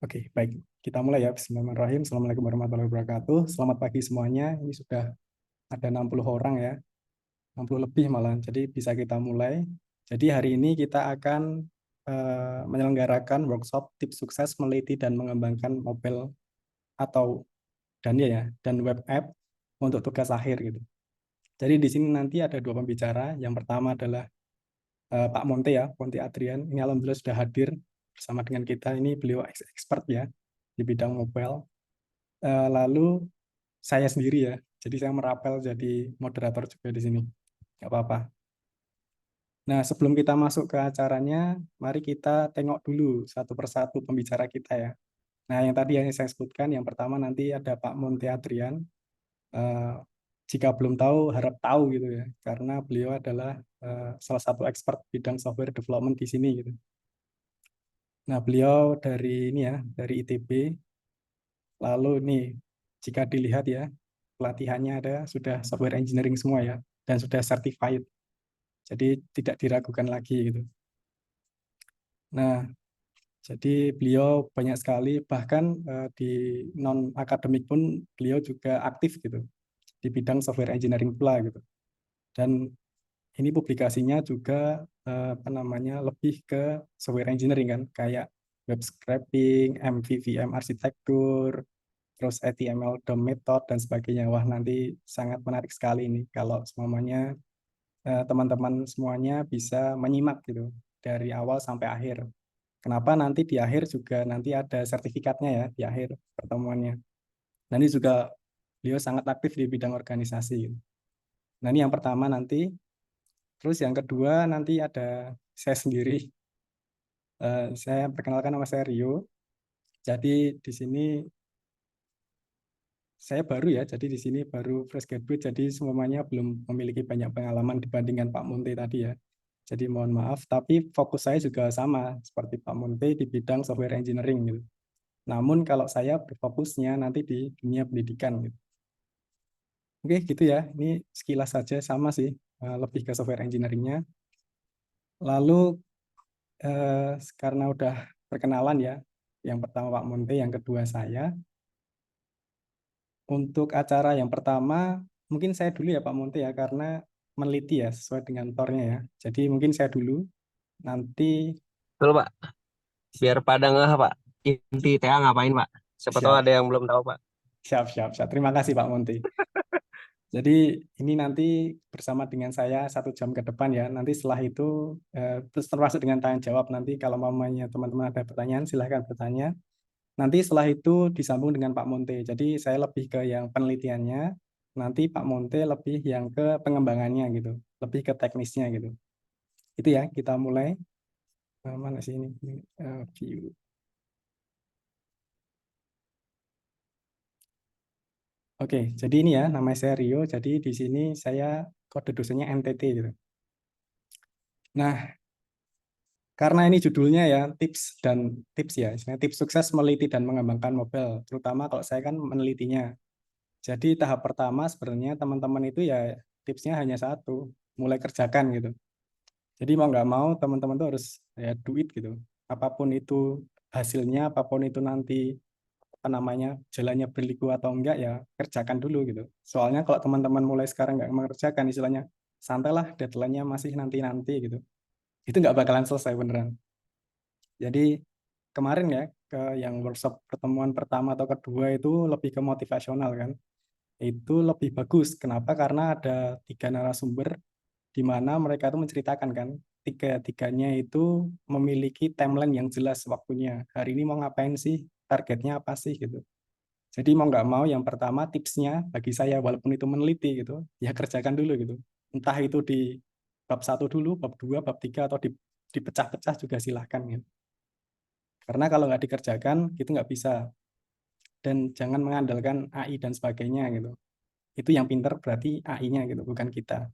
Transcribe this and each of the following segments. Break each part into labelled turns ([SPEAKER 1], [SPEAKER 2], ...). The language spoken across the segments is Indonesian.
[SPEAKER 1] Oke, baik. Kita mulai ya. Bismillahirrahmanirrahim. Assalamualaikum warahmatullahi wabarakatuh. Selamat pagi semuanya. Ini sudah ada 60 orang ya. 60 lebih malah. Jadi bisa kita mulai. Jadi hari ini kita akan menyelenggarakan workshop tips sukses meneliti dan mengembangkan mobile atau dan web app untuk tugas akhir gitu. Jadi di sini nanti ada dua pembicara. Yang pertama adalah Pak Monte ya, Monte Adrian. Ini alhamdulillah sudah hadir bersama dengan kita. Ini beliau expert ya di bidang mobile. Lalu saya sendiri ya, jadi saya merapel jadi moderator juga di sini, nggak apa-apa. Nah, sebelum kita masuk ke acaranya, mari kita tengok dulu satu persatu pembicara kita ya. Nah, yang tadi yang saya sebutkan, yang pertama nanti ada Pak Monte Adrian. Eh, Jika belum tahu, harap tahu gitu ya, karena beliau adalah salah satu expert bidang software development di sini gitu. Nah, beliau dari ini ya, dari ITB. Lalu nih, jika dilihat ya, pelatihannya ada sudah software engineering semua ya, dan sudah certified. Jadi tidak diragukan lagi gitu. Nah, jadi beliau banyak sekali, bahkan di non akademik pun beliau juga aktif gitu di bidang software engineering pula gitu. Dan ini publikasinya juga apa namanya lebih ke software engineering kan, kayak web scraping, MVVM arsitektur, terus HTML DOM method dan sebagainya. Wah, nanti sangat menarik sekali ini kalau semuanya teman-teman semuanya bisa menyimak gitu dari awal sampai akhir. Kenapa nanti di akhir juga nanti ada sertifikatnya ya di akhir pertemuannya. Nanti juga beliau sangat aktif di bidang organisasi. Nah, ini yang pertama nanti. Terus yang kedua nanti ada saya sendiri. Saya perkenalkan nama saya Rio. Jadi di sini saya baru ya, jadi di sini baru fresh graduate, jadi semuanya belum memiliki banyak pengalaman dibandingkan Pak Munte tadi ya. Jadi mohon maaf, tapi fokus saya juga sama seperti Pak Munte di bidang software engineering gitu. Namun kalau saya berfokusnya nanti di dunia pendidikan gitu. Oke gitu ya, ini sekilas saja sama sih, lebih ke software engineeringnya. Lalu karena udah perkenalan ya, yang pertama Pak Munte, yang kedua saya. Untuk acara yang pertama, mungkin saya dulu ya Pak Munte ya, karena meneliti ya sesuai dengan tornya ya. Jadi mungkin saya dulu, nanti
[SPEAKER 2] Betul Pak, biar pada ngeh Pak, inti TA ngapain Pak? Siapa tahu
[SPEAKER 1] siap,
[SPEAKER 2] ada yang belum tahu Pak.
[SPEAKER 1] siap, siap, siap. Terima kasih Pak Munte. Jadi ini nanti bersama dengan saya 1 jam ke depan ya. Nanti setelah itu terus termasuk dengan tanya jawab. Nanti kalau mamanya teman-teman ada pertanyaan silahkan bertanya. Nanti setelah itu disambung dengan Pak Monte. Jadi saya lebih ke yang penelitiannya. Nanti Pak Monte lebih yang ke pengembangannya gitu. Lebih ke teknisnya gitu. Itu ya kita mulai. Mana sih ini? View. Oke, jadi ini ya namanya saya Rio. Jadi di sini saya kode dosennya NTT gitu. Nah, karena ini judulnya ya tips ya, istilahnya tips sukses meneliti dan mengembangkan mobile, terutama kalau saya kan menelitinya. Jadi tahap pertama sebenarnya teman-teman itu ya tipsnya hanya satu, mulai kerjakan gitu. Jadi mau nggak mau teman-teman tuh harus ya do it gitu. Apapun itu hasilnya, apapun itu nanti apa namanya jalannya berliku atau enggak ya kerjakan dulu gitu. Soalnya kalau teman-teman mulai sekarang nggak mengerjakan istilahnya santailah deadline-nya masih nanti-nanti gitu. Itu nggak bakalan selesai beneran. Jadi kemarin ya ke yang workshop pertemuan pertama atau kedua itu lebih ke motivasional kan. Itu lebih bagus. Kenapa? Karena ada 3 narasumber di mana mereka itu menceritakan kan tiga-tiganya itu memiliki timeline yang jelas waktunya. Hari ini mau ngapain sih? Targetnya apa sih gitu. Jadi mau nggak mau yang pertama tipsnya bagi saya walaupun itu meneliti gitu, ya kerjakan dulu gitu. Entah itu di bab 1 dulu, bab 2, bab 3 atau dipecah-pecah juga silahkan gitu. Karena kalau nggak dikerjakan itu nggak bisa dan jangan mengandalkan AI dan sebagainya gitu. Itu yang pinter berarti AI-nya gitu, bukan kita.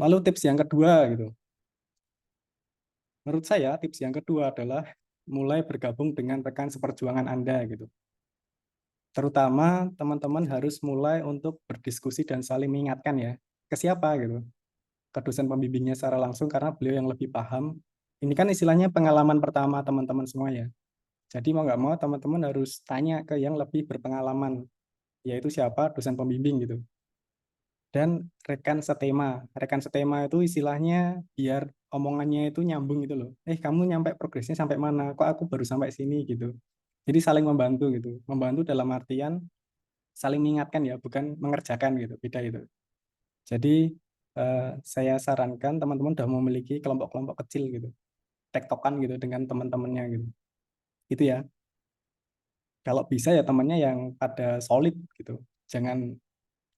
[SPEAKER 1] Lalu tips yang kedua gitu. Menurut saya tips yang kedua adalah mulai bergabung dengan rekan seperjuangan Anda gitu. Terutama teman-teman harus mulai untuk berdiskusi dan saling mengingatkan ya. Ke siapa gitu? Ke dosen pembimbingnya secara langsung karena beliau yang lebih paham. Ini kan istilahnya pengalaman pertama teman-teman semua ya. Jadi mau nggak mau teman-teman harus tanya ke yang lebih berpengalaman, yaitu siapa dosen pembimbing gitu. Dan rekan setema. Rekan setema itu istilahnya biar omongannya itu nyambung gitu loh. Kamu nyampe progresnya sampai mana? Kok aku baru sampai sini gitu. Jadi saling membantu gitu. Membantu dalam artian saling mengingatkan ya, bukan mengerjakan gitu. Beda itu. Jadi saya sarankan teman-teman sudah memiliki kelompok-kelompok kecil gitu. Tektokan gitu dengan teman-temannya gitu. Itu ya. Kalau bisa ya temannya yang pada solid gitu. Jangan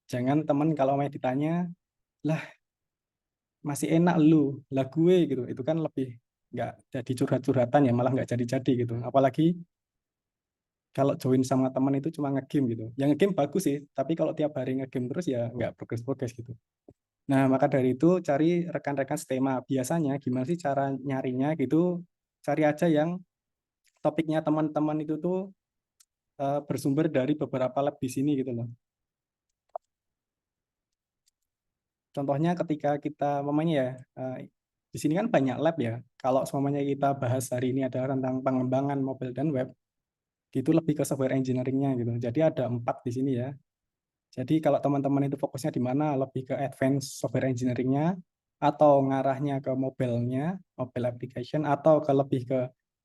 [SPEAKER 1] jangan teman kalau mau ditanya, lah masih enak lu, lah gue gitu. Itu kan lebih nggak jadi curhat-curhatan ya, malah nggak jadi-jadi gitu. Apalagi kalau join sama teman itu cuma ngegame gitu. Yang ngegame bagus sih, tapi kalau tiap hari ngegame terus ya nggak progres-progres gitu. Nah, maka dari itu cari rekan-rekan setema. Biasanya gimana sih cara nyarinya gitu? Cari aja yang topiknya teman-teman itu tuh bersumber dari beberapa lab di sini gitu loh. Contohnya ketika kita mamanya ya, di sini kan banyak lab ya. Kalau semuanya kita bahas hari ini adalah tentang pengembangan mobile dan web, itu lebih ke software engineering-nya gitu. Jadi ada 4 di sini ya. Jadi kalau teman-teman itu fokusnya di mana, lebih ke advance software engineering-nya, atau ngarahnya ke mobile-nya, mobile application, atau ke lebih ke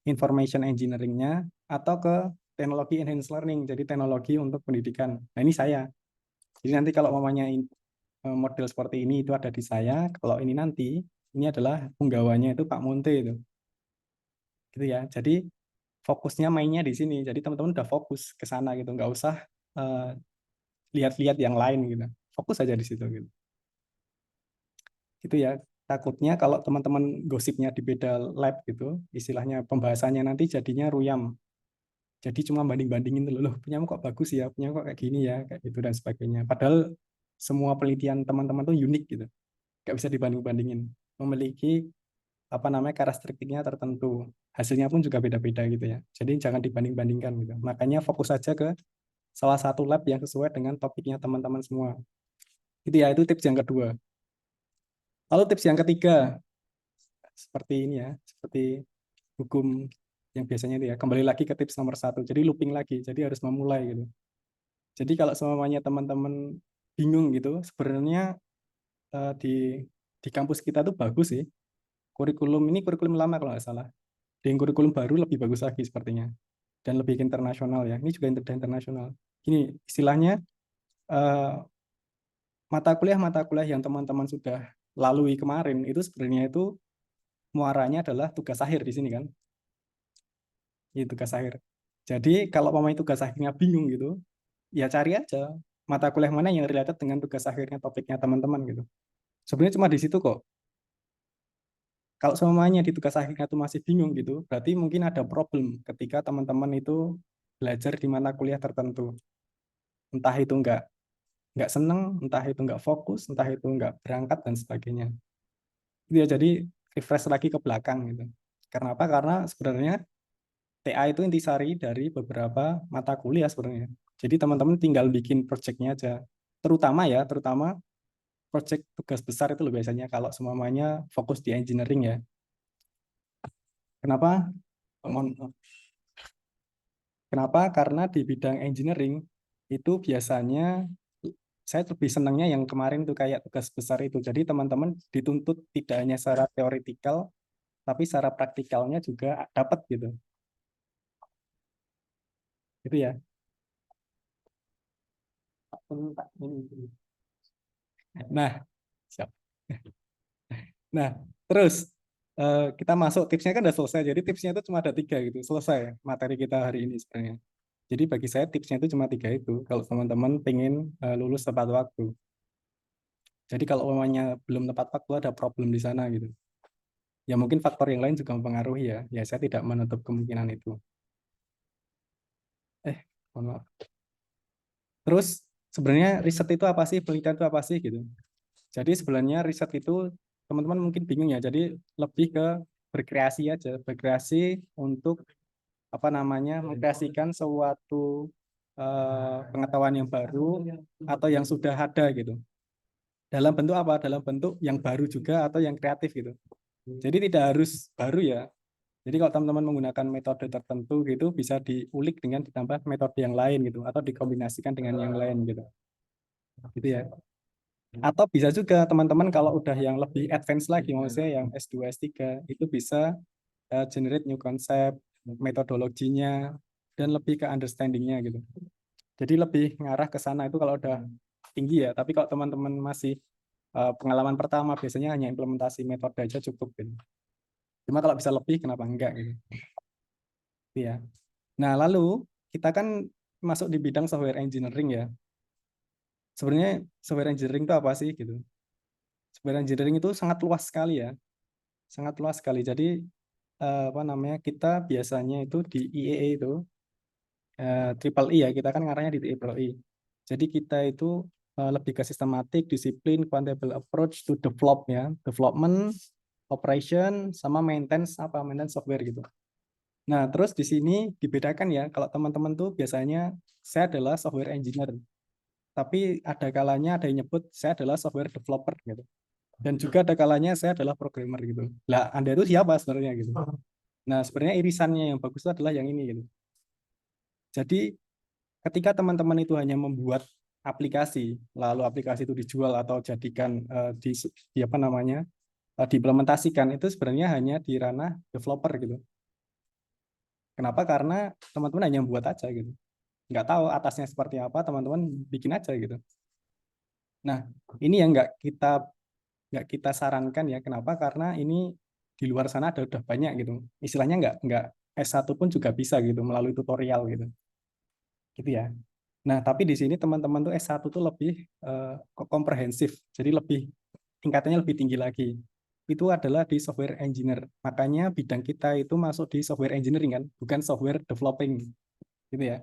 [SPEAKER 1] information engineering-nya, atau ke teknologi enhanced learning, jadi teknologi untuk pendidikan. Nah ini saya. Jadi nanti kalau mamanya model seperti ini itu ada di saya, kalau ini nanti, ini adalah penggawanya itu Pak Monte itu. Gitu ya. Jadi fokusnya mainnya di sini. Jadi teman-teman udah fokus ke sana gitu, nggak usah uh, lihat-lihat yang lain gitu. Fokus aja di situ gitu. Itu ya. Takutnya kalau teman-teman gosipnya di beda lab gitu, istilahnya pembahasannya nanti jadinya ruyam. Jadi cuma banding-bandingin dulu, loh punyamu kok bagus ya, punyamu kok kayak gini ya, kayak gitu dan sebagainya. Padahal semua penelitian teman-teman tuh unik gitu. Nggak bisa dibanding-bandingin. Memiliki apa namanya karakteristiknya tertentu. Hasilnya pun juga beda-beda gitu ya. Jadi jangan dibanding-bandingkan gitu. Makanya fokus saja ke salah satu lab yang sesuai dengan topiknya teman-teman semua. Itu ya, itu tips yang kedua. Lalu tips yang ketiga, seperti ini ya, seperti hukum yang biasanya itu ya, kembali lagi ke tips nomor satu. Jadi looping lagi, jadi harus memulai gitu. Jadi kalau semuanya teman-teman bingung gitu, sebenarnya di kampus kita tuh bagus sih. Kurikulum ini kurikulum lama kalau nggak salah. Dengan kurikulum baru lebih bagus lagi sepertinya. Dan lebih internasional ya. Ini juga internasional. Ini istilahnya eh, mata kuliah yang teman-teman sudah lalui kemarin itu sebenarnya itu muaranya adalah tugas akhir di sini kan. Ini tugas akhir. Jadi kalau pemain tugas akhirnya bingung gitu, ya cari aja mata kuliah mana yang related dengan tugas akhirnya topiknya teman-teman gitu. Sebenarnya cuma di situ kok. Kalau semuanya di tugas akhirnya itu masih bingung gitu, berarti mungkin ada problem ketika teman-teman itu belajar di mata kuliah tertentu. Entah itu nggak seneng, entah itu nggak fokus, entah itu nggak berangkat dan sebagainya. Itu ya jadi refresh lagi ke belakang gitu. Karena apa? Karena sebenarnya TA itu intisari dari beberapa mata kuliah sebenarnya. Jadi teman-teman tinggal bikin project-nya aja. Terutama project tugas besar itu loh biasanya kalau semuanya fokus di engineering ya. Kenapa? Kenapa? Karena di bidang engineering itu biasanya saya lebih senangnya yang kemarin tuh kayak tugas besar itu. Jadi teman-teman dituntut tidak hanya secara teoritikal, tapi secara praktikalnya juga dapat gitu. Itu ya. Nah, siap. Nah, terus kita masuk tipsnya kan udah selesai. Jadi tipsnya itu cuma ada 3 gitu. Selesai materi kita hari ini sebenarnya. Jadi bagi saya tipsnya itu cuma 3 itu. Kalau teman-teman pengen lulus tepat waktu. Jadi kalau umpamanya belum tepat waktu ada problem di sana gitu. Ya mungkin faktor yang lain juga mempengaruhi ya. Ya saya tidak menutup kemungkinan itu. Mohon maaf. Terus sebenarnya riset itu apa sih? Penelitian itu apa sih gitu. Jadi sebenarnya riset itu teman-teman mungkin bingung ya. Jadi lebih ke berkreasi aja, berkreasi untuk apa namanya mengkreasikan suatu pengetahuan yang baru atau yang sudah ada gitu. Dalam bentuk apa? Dalam bentuk yang baru juga atau yang kreatif gitu. Jadi tidak harus baru ya. Jadi kalau teman-teman menggunakan metode tertentu gitu bisa diulik dengan ditambah metode yang lain gitu atau dikombinasikan dengan yang lain gitu. Gitu ya. Atau bisa juga teman-teman kalau udah yang lebih advance lagi, maksudnya yang S2, S3, itu bisa generate new concept, metodologinya, dan lebih ke understanding-nya gitu. Jadi lebih ngarah ke sana itu kalau udah tinggi ya. Tapi kalau teman-teman masih pengalaman pertama, biasanya hanya implementasi metode aja cukup gitu. Cuma kalau bisa lebih, kenapa enggak gitu. Ya. Nah, lalu kita kan masuk di bidang software engineering ya. Sebenarnya software engineering itu apa sih gitu? Software engineering itu sangat luas sekali ya, sangat luas sekali. Jadi apa namanya kita biasanya itu di IEE itu triple I ya, kita kan ngaranya di triple I. Jadi kita itu lebih ke sistematik, disiplin, quantable approach to develop ya, development, operation, sama maintenance software gitu. Nah, terus di sini dibedakan ya, kalau teman-teman tuh biasanya saya adalah software engineer, tapi ada kalanya ada yang nyebut saya adalah software developer gitu. Dan juga ada kalanya saya adalah programmer gitu. Lah, Anda itu siapa sebenarnya gitu. Nah, sebenarnya irisannya yang bagus itu adalah yang ini gitu. Jadi, ketika teman-teman itu hanya membuat aplikasi, lalu aplikasi itu dijual atau jadikan di apa namanya? Diimplementasikan itu sebenarnya hanya di ranah developer gitu. Kenapa? Karena teman-teman hanya membuat aja gitu. Nggak tahu atasnya seperti apa, teman-teman bikin aja gitu. Nah, ini yang nggak kita sarankan ya. Kenapa? Karena ini di luar sana ada udah banyak gitu. Istilahnya nggak S1 pun juga bisa gitu melalui tutorial gitu. Gitu ya. Nah, tapi di sini teman-teman tuh S1 tuh lebih komprehensif. Jadi tingkatannya lebih tinggi lagi. Itu adalah di software engineer. Makanya bidang kita itu masuk di software engineering kan, bukan software developing. Gitu ya.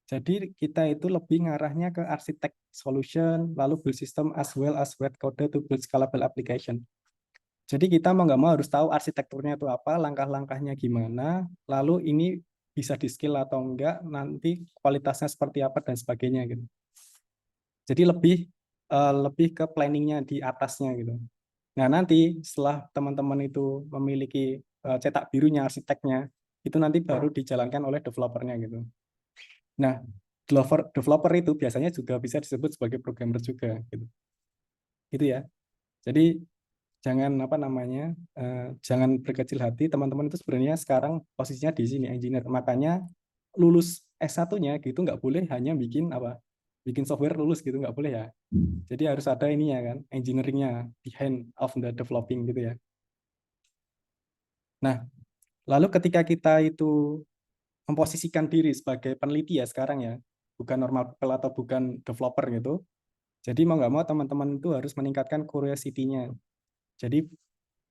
[SPEAKER 1] Jadi kita itu lebih ngarahnya ke arsitek solution, lalu build system as well as write code to build scalable application. Jadi kita mau nggak mau harus tahu arsitekturnya itu apa, langkah-langkahnya gimana, lalu ini bisa di-skill atau enggak, nanti kualitasnya seperti apa dan sebagainya gitu. Jadi lebih ke planningnya di atasnya gitu. Nah nanti setelah teman-teman itu memiliki cetak birunya arsiteknya, itu nanti baru dijalankan oleh developernya gitu. Nah developer itu biasanya juga bisa disebut sebagai programmer juga gitu. Gitu ya. Jadi jangan apa namanya jangan berkecil hati, teman-teman itu sebenarnya sekarang posisinya di sini engineer, makanya lulus S1-nya gitu nggak boleh hanya bikin software lulus gitu, nggak boleh ya. Jadi harus ada ini ya kan, engineeringnya behind of the developing gitu ya. Nah, lalu ketika kita itu memposisikan diri sebagai peneliti ya sekarang ya, bukan normal people atau bukan developer gitu, jadi mau nggak mau teman-teman itu harus meningkatkan curiosity-nya. Jadi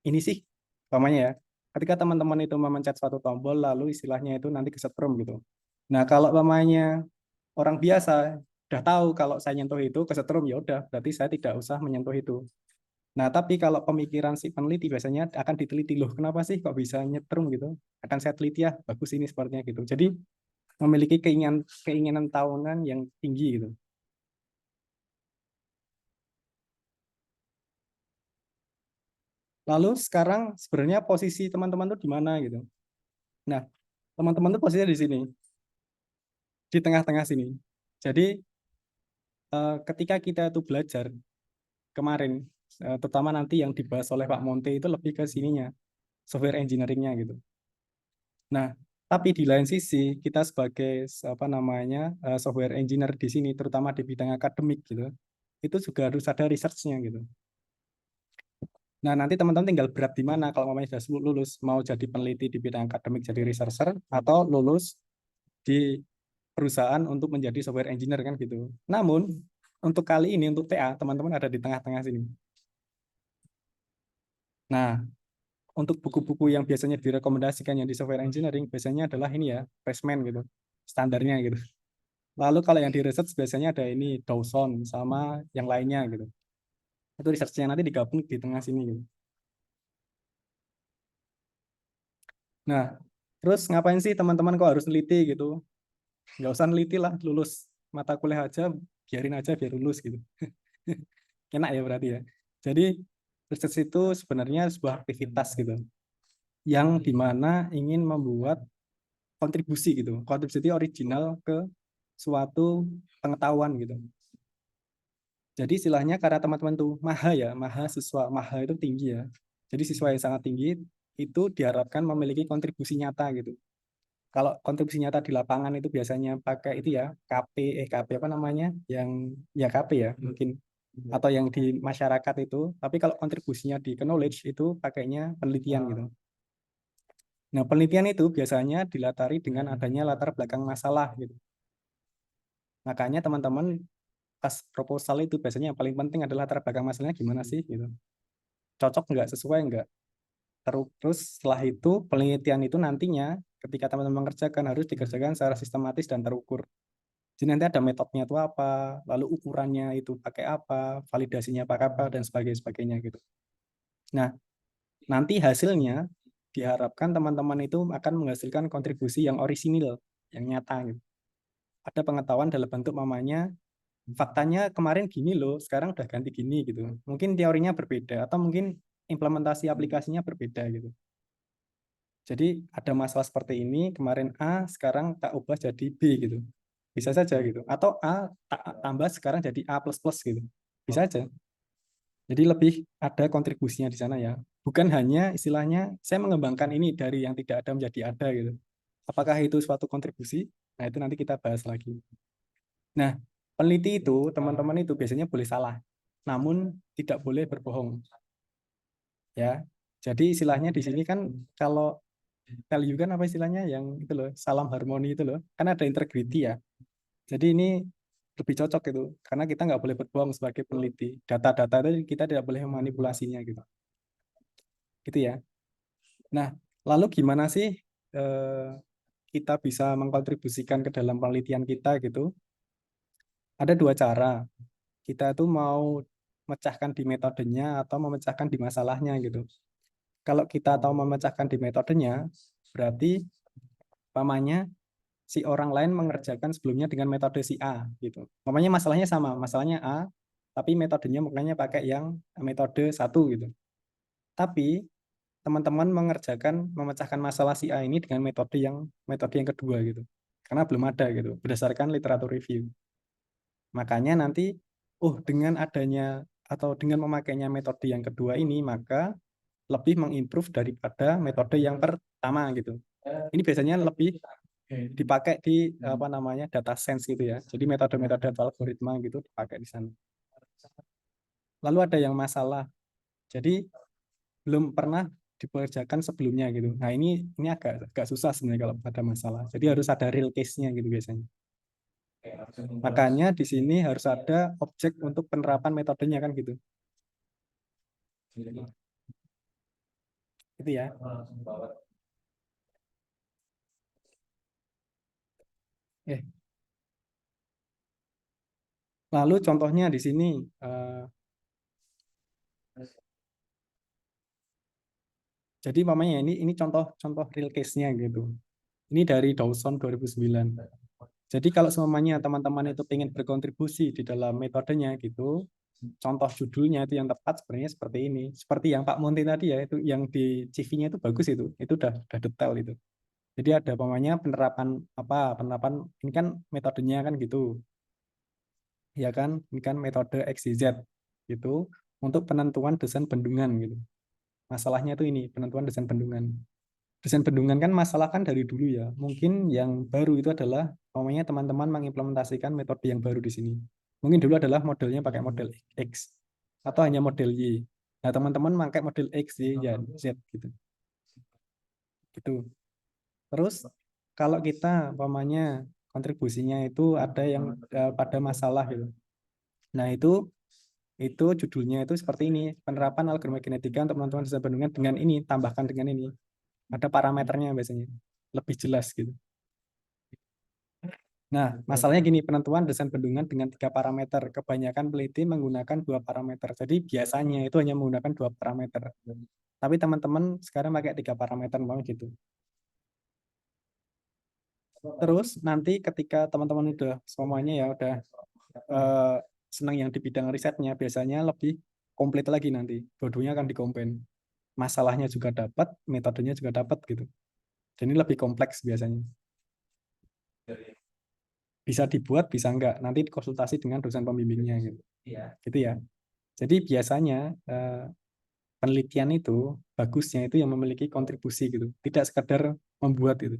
[SPEAKER 1] ini sih umpamanya ya, ketika teman-teman itu memencet suatu tombol lalu istilahnya itu nanti kesetrum gitu. Nah kalau umpamanya orang biasa udah tahu kalau saya nyentuh itu kesetrum, ya udah berarti saya tidak usah menyentuh itu. Nah tapi kalau pemikiran si peneliti biasanya akan diteliti, loh kenapa sih kok bisa nyetrum gitu, akan saya teliti ya, bagus ini sepertinya gitu. Jadi memiliki keinginan keinginan tahunan yang tinggi gitu. Lalu sekarang sebenarnya posisi teman-teman tuh di mana gitu. Nah teman-teman tuh posisinya di sini, di tengah-tengah sini. Jadi ketika kita itu belajar kemarin, terutama nanti yang dibahas oleh Pak Monte itu lebih ke sininya, software engineering-nya gitu. Nah, tapi di lain sisi kita sebagai apa namanya software engineer di sini, terutama di bidang akademik gitu, itu juga harus ada research-nya gitu. Nah, nanti teman-teman tinggal berat di mana kalau mamanya sudah lulus, mau jadi peneliti di bidang akademik jadi researcher atau lulus di perusahaan untuk menjadi software engineer kan gitu. Namun untuk kali ini untuk TA teman-teman ada di tengah-tengah sini. Nah, untuk buku-buku yang biasanya direkomendasikan yang di software engineering biasanya adalah ini ya, freshman gitu, standarnya gitu. Lalu kalau yang di research biasanya ada ini Dawson sama yang lainnya gitu. Itu researchnya nanti digabung di tengah sini gitu. Nah, terus ngapain sih teman-teman kok harus neliti gitu? Nggak usah neliti lah, lulus mata kuliah aja, biarin aja biar lulus gitu. Enak ya berarti ya. Jadi Research itu sebenarnya sebuah aktivitas gitu, yang dimana ingin membuat kontribusi gitu, kontribusi original ke suatu pengetahuan gitu. Jadi istilahnya karena teman-teman tuh maha ya, maha siswa, maha itu tinggi ya. Jadi siswa yang sangat tinggi itu diharapkan memiliki kontribusi nyata gitu. Kalau kontribusi nyata di lapangan itu biasanya pakai itu ya, KP apa namanya? Yang ya KP ya mungkin, atau yang di masyarakat itu. Tapi kalau kontribusinya di knowledge itu pakainya penelitian gitu. Nah, penelitian itu biasanya dilatari dengan adanya latar belakang masalah gitu. Makanya teman-teman pas proposal itu biasanya yang paling penting adalah latar belakang masalahnya gimana sih gitu. Cocok nggak, sesuai nggak. Terus setelah itu penelitian itu nantinya ketika teman-teman mengerjakan harus dikerjakan secara sistematis dan terukur. Jadi nanti ada metodenya itu apa, lalu ukurannya itu pakai apa, validasinya pakai apa, dan sebagainya gitu. Nah, nanti hasilnya diharapkan teman-teman itu akan menghasilkan kontribusi yang orisinil, yang nyata gitu. Ada pengetahuan dalam bentuk mamanya, faktanya kemarin gini loh, sekarang udah ganti gini gitu. Mungkin teorinya berbeda, atau mungkin implementasi aplikasinya berbeda gitu. Jadi ada masalah seperti ini, kemarin A, sekarang tak ubah jadi B gitu. Bisa saja gitu. Atau A tak tambah sekarang jadi A++ gitu. Bisa aja. Jadi lebih ada kontribusinya di sana ya. Bukan hanya istilahnya saya mengembangkan ini dari yang tidak ada menjadi ada gitu. Apakah itu suatu kontribusi? Nah, itu nanti kita bahas lagi. Nah, peneliti itu, teman-teman itu biasanya boleh salah. Namun tidak boleh berbohong. Ya. Jadi istilahnya di sini kan kalau value kan apa istilahnya yang itu loh, salam harmoni itu loh. Kan ada integrity ya. Jadi ini lebih cocok gitu. Karena kita nggak boleh berbohong sebagai peneliti. Data-data itu kita tidak boleh memanipulasinya gitu. Gitu ya. Nah, lalu gimana sih eh, kita bisa mengkontribusikan ke dalam penelitian kita gitu? Ada dua cara. Kita tuh mau memecahkan di metodenya atau memecahkan di masalahnya gitu. Kalau kita tahu memecahkan di metodenya, berarti umpamanya si orang lain mengerjakan sebelumnya dengan metode si A gitu. Umpamanya masalahnya sama, masalahnya A, tapi metodenya makanya pakai yang metode satu gitu. Tapi teman-teman mengerjakan memecahkan masalah si A ini dengan metode yang kedua gitu. Karena belum ada gitu, berdasarkan literatur review. Makanya nanti dengan adanya atau dengan memakainya metode yang kedua ini maka lebih mengimprove daripada metode yang pertama gitu. Ini biasanya lebih dipakai di apa namanya data science gitu ya. Jadi metode-metode algoritma gitu dipakai di sana. Lalu ada yang masalah. Jadi belum pernah dikerjakan sebelumnya gitu. Nah, ini agak susah sebenarnya kalau ada masalah. Jadi harus ada real case-nya gitu biasanya. Makanya di sini harus ada objek untuk penerapan metodenya kan gitu. Itu ya. Eh, lalu contohnya di sini jadi mamanya ini contoh real case-nya gitu. Ini dari Dawson 2009. Jadi kalau semuanya teman-teman itu ingin berkontribusi di dalam metodenya gitu, contoh judulnya itu yang tepat sebenarnya seperti ini. Seperti yang Pak Monti tadi ya, itu yang di CV-nya itu bagus itu. Itu udah detail itu. Jadi ada pokoknya penerapan ini kan metodenya kan gitu. Ya kan, ini kan metode XYZ gitu untuk penentuan desain bendungan gitu. Masalahnya itu ini, penentuan desain bendungan. Desain bendungan kan masalah kan dari dulu ya. Mungkin yang baru itu adalah namanya teman-teman mengimplementasikan metode yang baru di sini. Mungkin dulu adalah modelnya pakai model X atau hanya model Y. Nah, teman-teman pakai model X, Y, dan Z gitu. Gitu. Terus kalau kita umpamanya kontribusinya itu ada yang pada masalah gitu. Nah, itu judulnya itu seperti ini, penerapan algoritma genetika untuk menentukan desain bendungan dengan ini, tambahkan dengan ini. Ada parameternya biasanya. Lebih jelas gitu. Nah, masalahnya gini, penentuan desain bendungan dengan 3 parameter. Kebanyakan peneliti menggunakan 2 parameter. Jadi biasanya itu hanya menggunakan 2 parameter. Tapi teman-teman sekarang pakai 3 parameter, mau gitu. Terus nanti ketika teman-teman udah semuanya ya udah senang yang di bidang risetnya, biasanya lebih komplit lagi nanti. Dua-duanya akan dikombin. Masalahnya juga dapat, metodenya juga dapat gitu. Dan ini lebih kompleks biasanya. Bisa dibuat, bisa enggak. Nanti konsultasi dengan dosen pembimbingnya gitu. Gitu ya. Jadi biasanya penelitian itu bagusnya itu yang memiliki kontribusi gitu. Tidak sekedar membuat itu.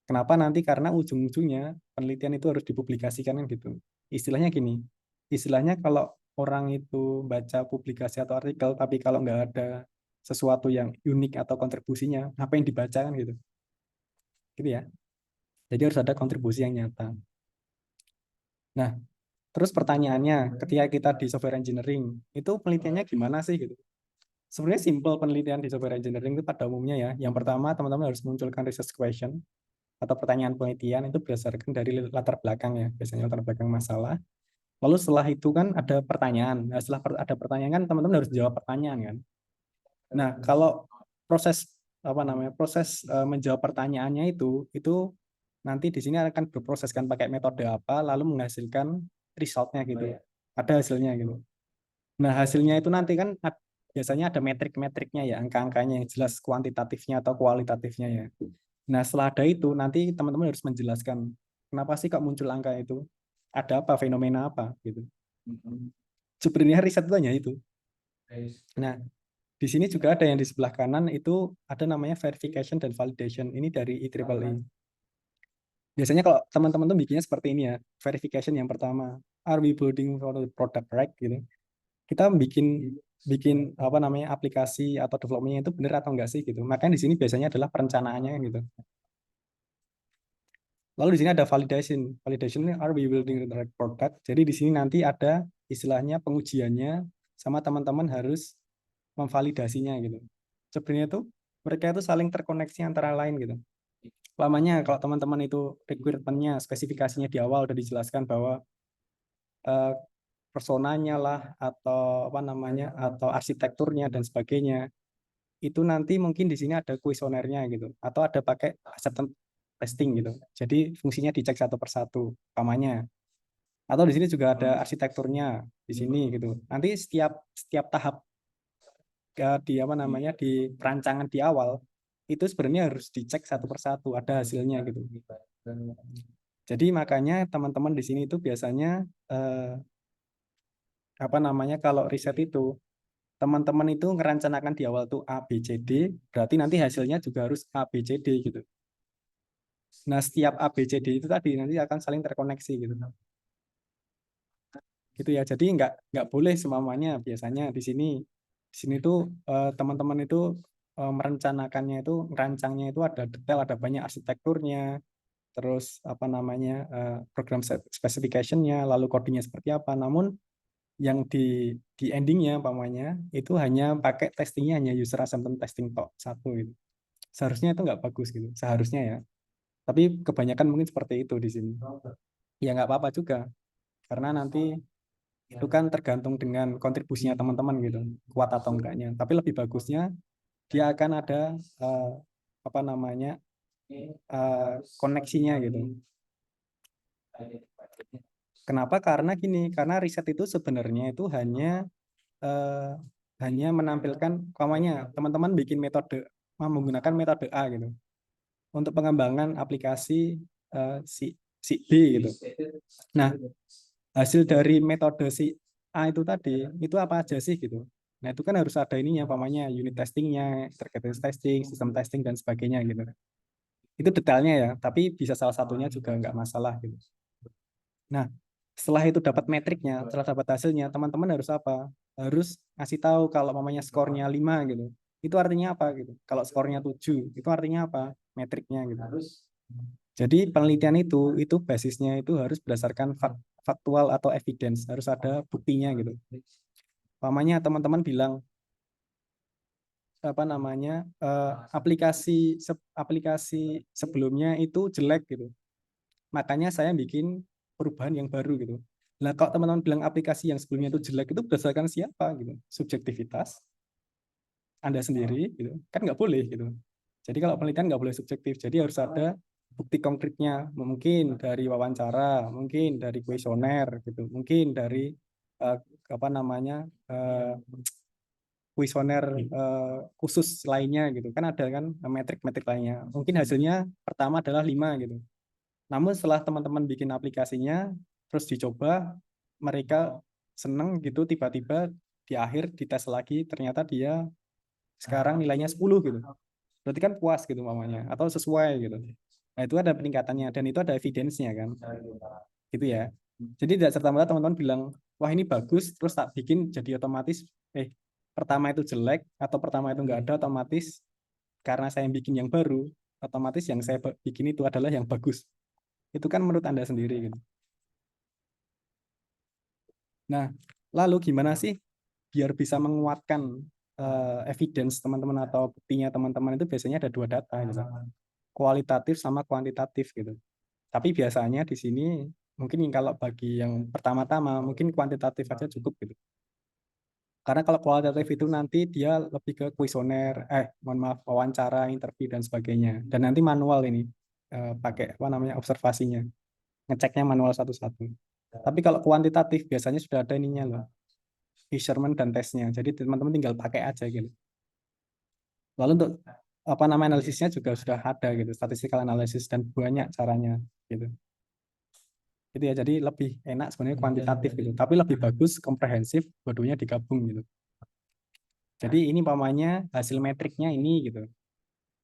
[SPEAKER 1] Kenapa nanti? Karena ujung-ujungnya penelitian itu harus dipublikasikan kan gitu. Istilahnya gini. Istilahnya kalau orang itu baca publikasi atau artikel, tapi kalau nggak ada sesuatu yang unik atau kontribusinya, apa yang dibaca kan gitu. Gitu ya. Jadi harus ada kontribusi yang nyata. Nah, terus pertanyaannya, ketika kita di software engineering, itu penelitiannya gimana sih gitu? Sebenarnya simple penelitian di software engineering itu pada umumnya ya. Yang pertama, teman-teman harus munculkan research question atau pertanyaan penelitian itu berdasarkan dari latar belakang ya, biasanya latar belakang masalah. Lalu setelah itu kan ada pertanyaan. Nah, setelah ada pertanyaan kan teman-teman harus jawab pertanyaan kan. Nah, kalau proses apa namanya? Proses menjawab pertanyaannya itu nanti di sini akan berproseskan pakai metode apa lalu menghasilkan resultnya gitu. Ada hasilnya gitu. Nah, hasilnya itu nanti kan biasanya ada metrik-metriknya ya, angka-angkanya yang jelas kuantitatifnya atau kualitatifnya ya. Nah, setelah ada itu, nanti teman-teman harus menjelaskan kenapa sih kok muncul angka itu, ada apa, fenomena apa, gitu. Sebenarnya riset itu hanya itu. Nah, di sini juga ada yang di sebelah kanan itu ada namanya verification dan validation. Ini dari IEEE. Biasanya kalau teman-teman tuh bikinnya seperti ini ya, verification yang pertama, are we building for the product right, gitu. Kita bikin bikin apa namanya aplikasi atau developmentnya itu benar atau enggak sih gitu. Makanya di sini biasanya adalah perencanaannya gitu. Lalu di sini ada validation. Validation ini are we building the right product. Jadi di sini nanti ada istilahnya pengujiannya sama teman-teman harus memvalidasinya gitu. Sebenarnya itu mereka itu saling terkoneksi antara lain gitu. Lamanya kalau teman-teman itu requirement-nya, spesifikasinya di awal udah dijelaskan bahwa eh, personanya lah atau apa namanya atau arsitekturnya dan sebagainya itu nanti mungkin di sini ada kuesionernya gitu atau ada pakai acceptance testing gitu. Jadi fungsinya dicek satu persatu umpamanya. Atau di sini juga ada arsitekturnya di sini gitu. Nanti setiap setiap tahap di apa namanya di perancangan di awal itu sebenarnya harus dicek satu persatu ada hasilnya gitu. Jadi makanya teman-teman di sini itu biasanya apa namanya kalau riset itu teman-teman itu ngerancanakan di awal tuh A, B, C, D, berarti nanti hasilnya juga harus A, B, C, D gitu. Nah, setiap A, B, C, D itu tadi nanti akan saling terkoneksi gitu. Gitu ya. Jadi nggak boleh semuanya biasanya di sini tuh teman-teman itu merencanakannya itu merancangnya itu ada detail, ada banyak arsitekturnya, terus apa namanya program specification-nya, lalu codingnya seperti apa. Namun yang di endingnya umpamanya itu hanya pakai testingnya hanya user acceptance testing tok satu gitu. Seharusnya itu nggak bagus gitu. Seharusnya ya. Tapi kebanyakan mungkin seperti itu di sini. Ya nggak apa-apa juga. Karena nanti itu kan tergantung dengan kontribusinya teman-teman gitu. Kuat atau enggaknya. Tapi lebih bagusnya dia akan ada apa namanya koneksinya gitu. Kenapa? Karena gini, karena riset itu sebenarnya itu hanya menampilkan, umpamanya teman-teman bikin metode menggunakan metode A gitu untuk pengembangan aplikasi si B gitu. Nah, hasil dari metode si A itu tadi itu apa aja sih gitu. Nah, itu kan harus ada ininya, umpamanya unit testingnya, terkait testing, sistem testing dan sebagainya gitu. Itu detailnya ya, tapi bisa salah satunya juga nggak masalah gitu. Nah, setelah itu dapat metriknya, setelah dapat hasilnya, teman-teman harus apa? Harus ngasih tahu kalau mamanya skornya 5 gitu. Itu artinya apa gitu. Kalau skornya 7, itu artinya apa? Metriknya gitu. Jadi penelitian itu basisnya itu harus berdasarkan faktual atau evidence, harus ada buktinya gitu. Mamanya teman-teman bilang apa namanya aplikasi sebelumnya itu jelek gitu. Makanya saya bikin perubahan yang baru gitu. Nah, kalau teman-teman bilang aplikasi yang sebelumnya itu jelek itu berdasarkan siapa gitu? Subjektivitas Anda sendiri gitu. Kan nggak boleh gitu. Jadi kalau penelitian nggak boleh subjektif. Jadi harus ada bukti konkretnya. Mungkin dari wawancara, mungkin dari kuesioner gitu, mungkin dari apa namanya kuesioner khusus lainnya gitu kan, ada kan metrik-metrik lainnya. Mungkin hasilnya pertama adalah 5 gitu. Namun setelah teman-teman bikin aplikasinya terus dicoba, mereka seneng gitu, tiba-tiba di akhir dites lagi ternyata dia sekarang nilainya 10 gitu. Berarti kan puas gitu mamanya atau sesuai gitu. Nah, itu ada peningkatannya dan itu ada evidence-nya kan. Gitu ya. Jadi tidak serta-merta teman-teman bilang, wah ini bagus, terus tak bikin jadi otomatis, pertama itu jelek atau pertama itu enggak ada, otomatis karena saya bikin yang baru, otomatis yang saya bikin itu adalah yang bagus. Itu kan menurut Anda sendiri gitu. Nah, lalu gimana sih biar bisa menguatkan evidence teman-teman atau buktinya teman-teman, itu biasanya ada 2 data gitu. Kualitatif sama kuantitatif gitu. Tapi biasanya di sini mungkin kalau bagi yang pertama-tama mungkin kuantitatif aja cukup gitu. Karena kalau kualitatif itu nanti dia lebih ke kuesioner, mohon maaf, wawancara, interview dan sebagainya. Dan nanti manual ini pakai apa namanya observasinya, ngeceknya manual satu-satu. Tapi kalau kuantitatif biasanya sudah ada ininya loh, measurement dan tesnya. Jadi teman-teman tinggal pakai aja gitu. Lalu untuk apa namanya analisisnya juga sudah ada gitu, statistical analysis dan banyak caranya gitu. Gitu ya, jadi lebih enak sebenarnya kuantitatif gitu, tapi lebih bagus komprehensif, dua-duanya digabung gitu. Jadi ini pamannya hasil metriknya ini gitu,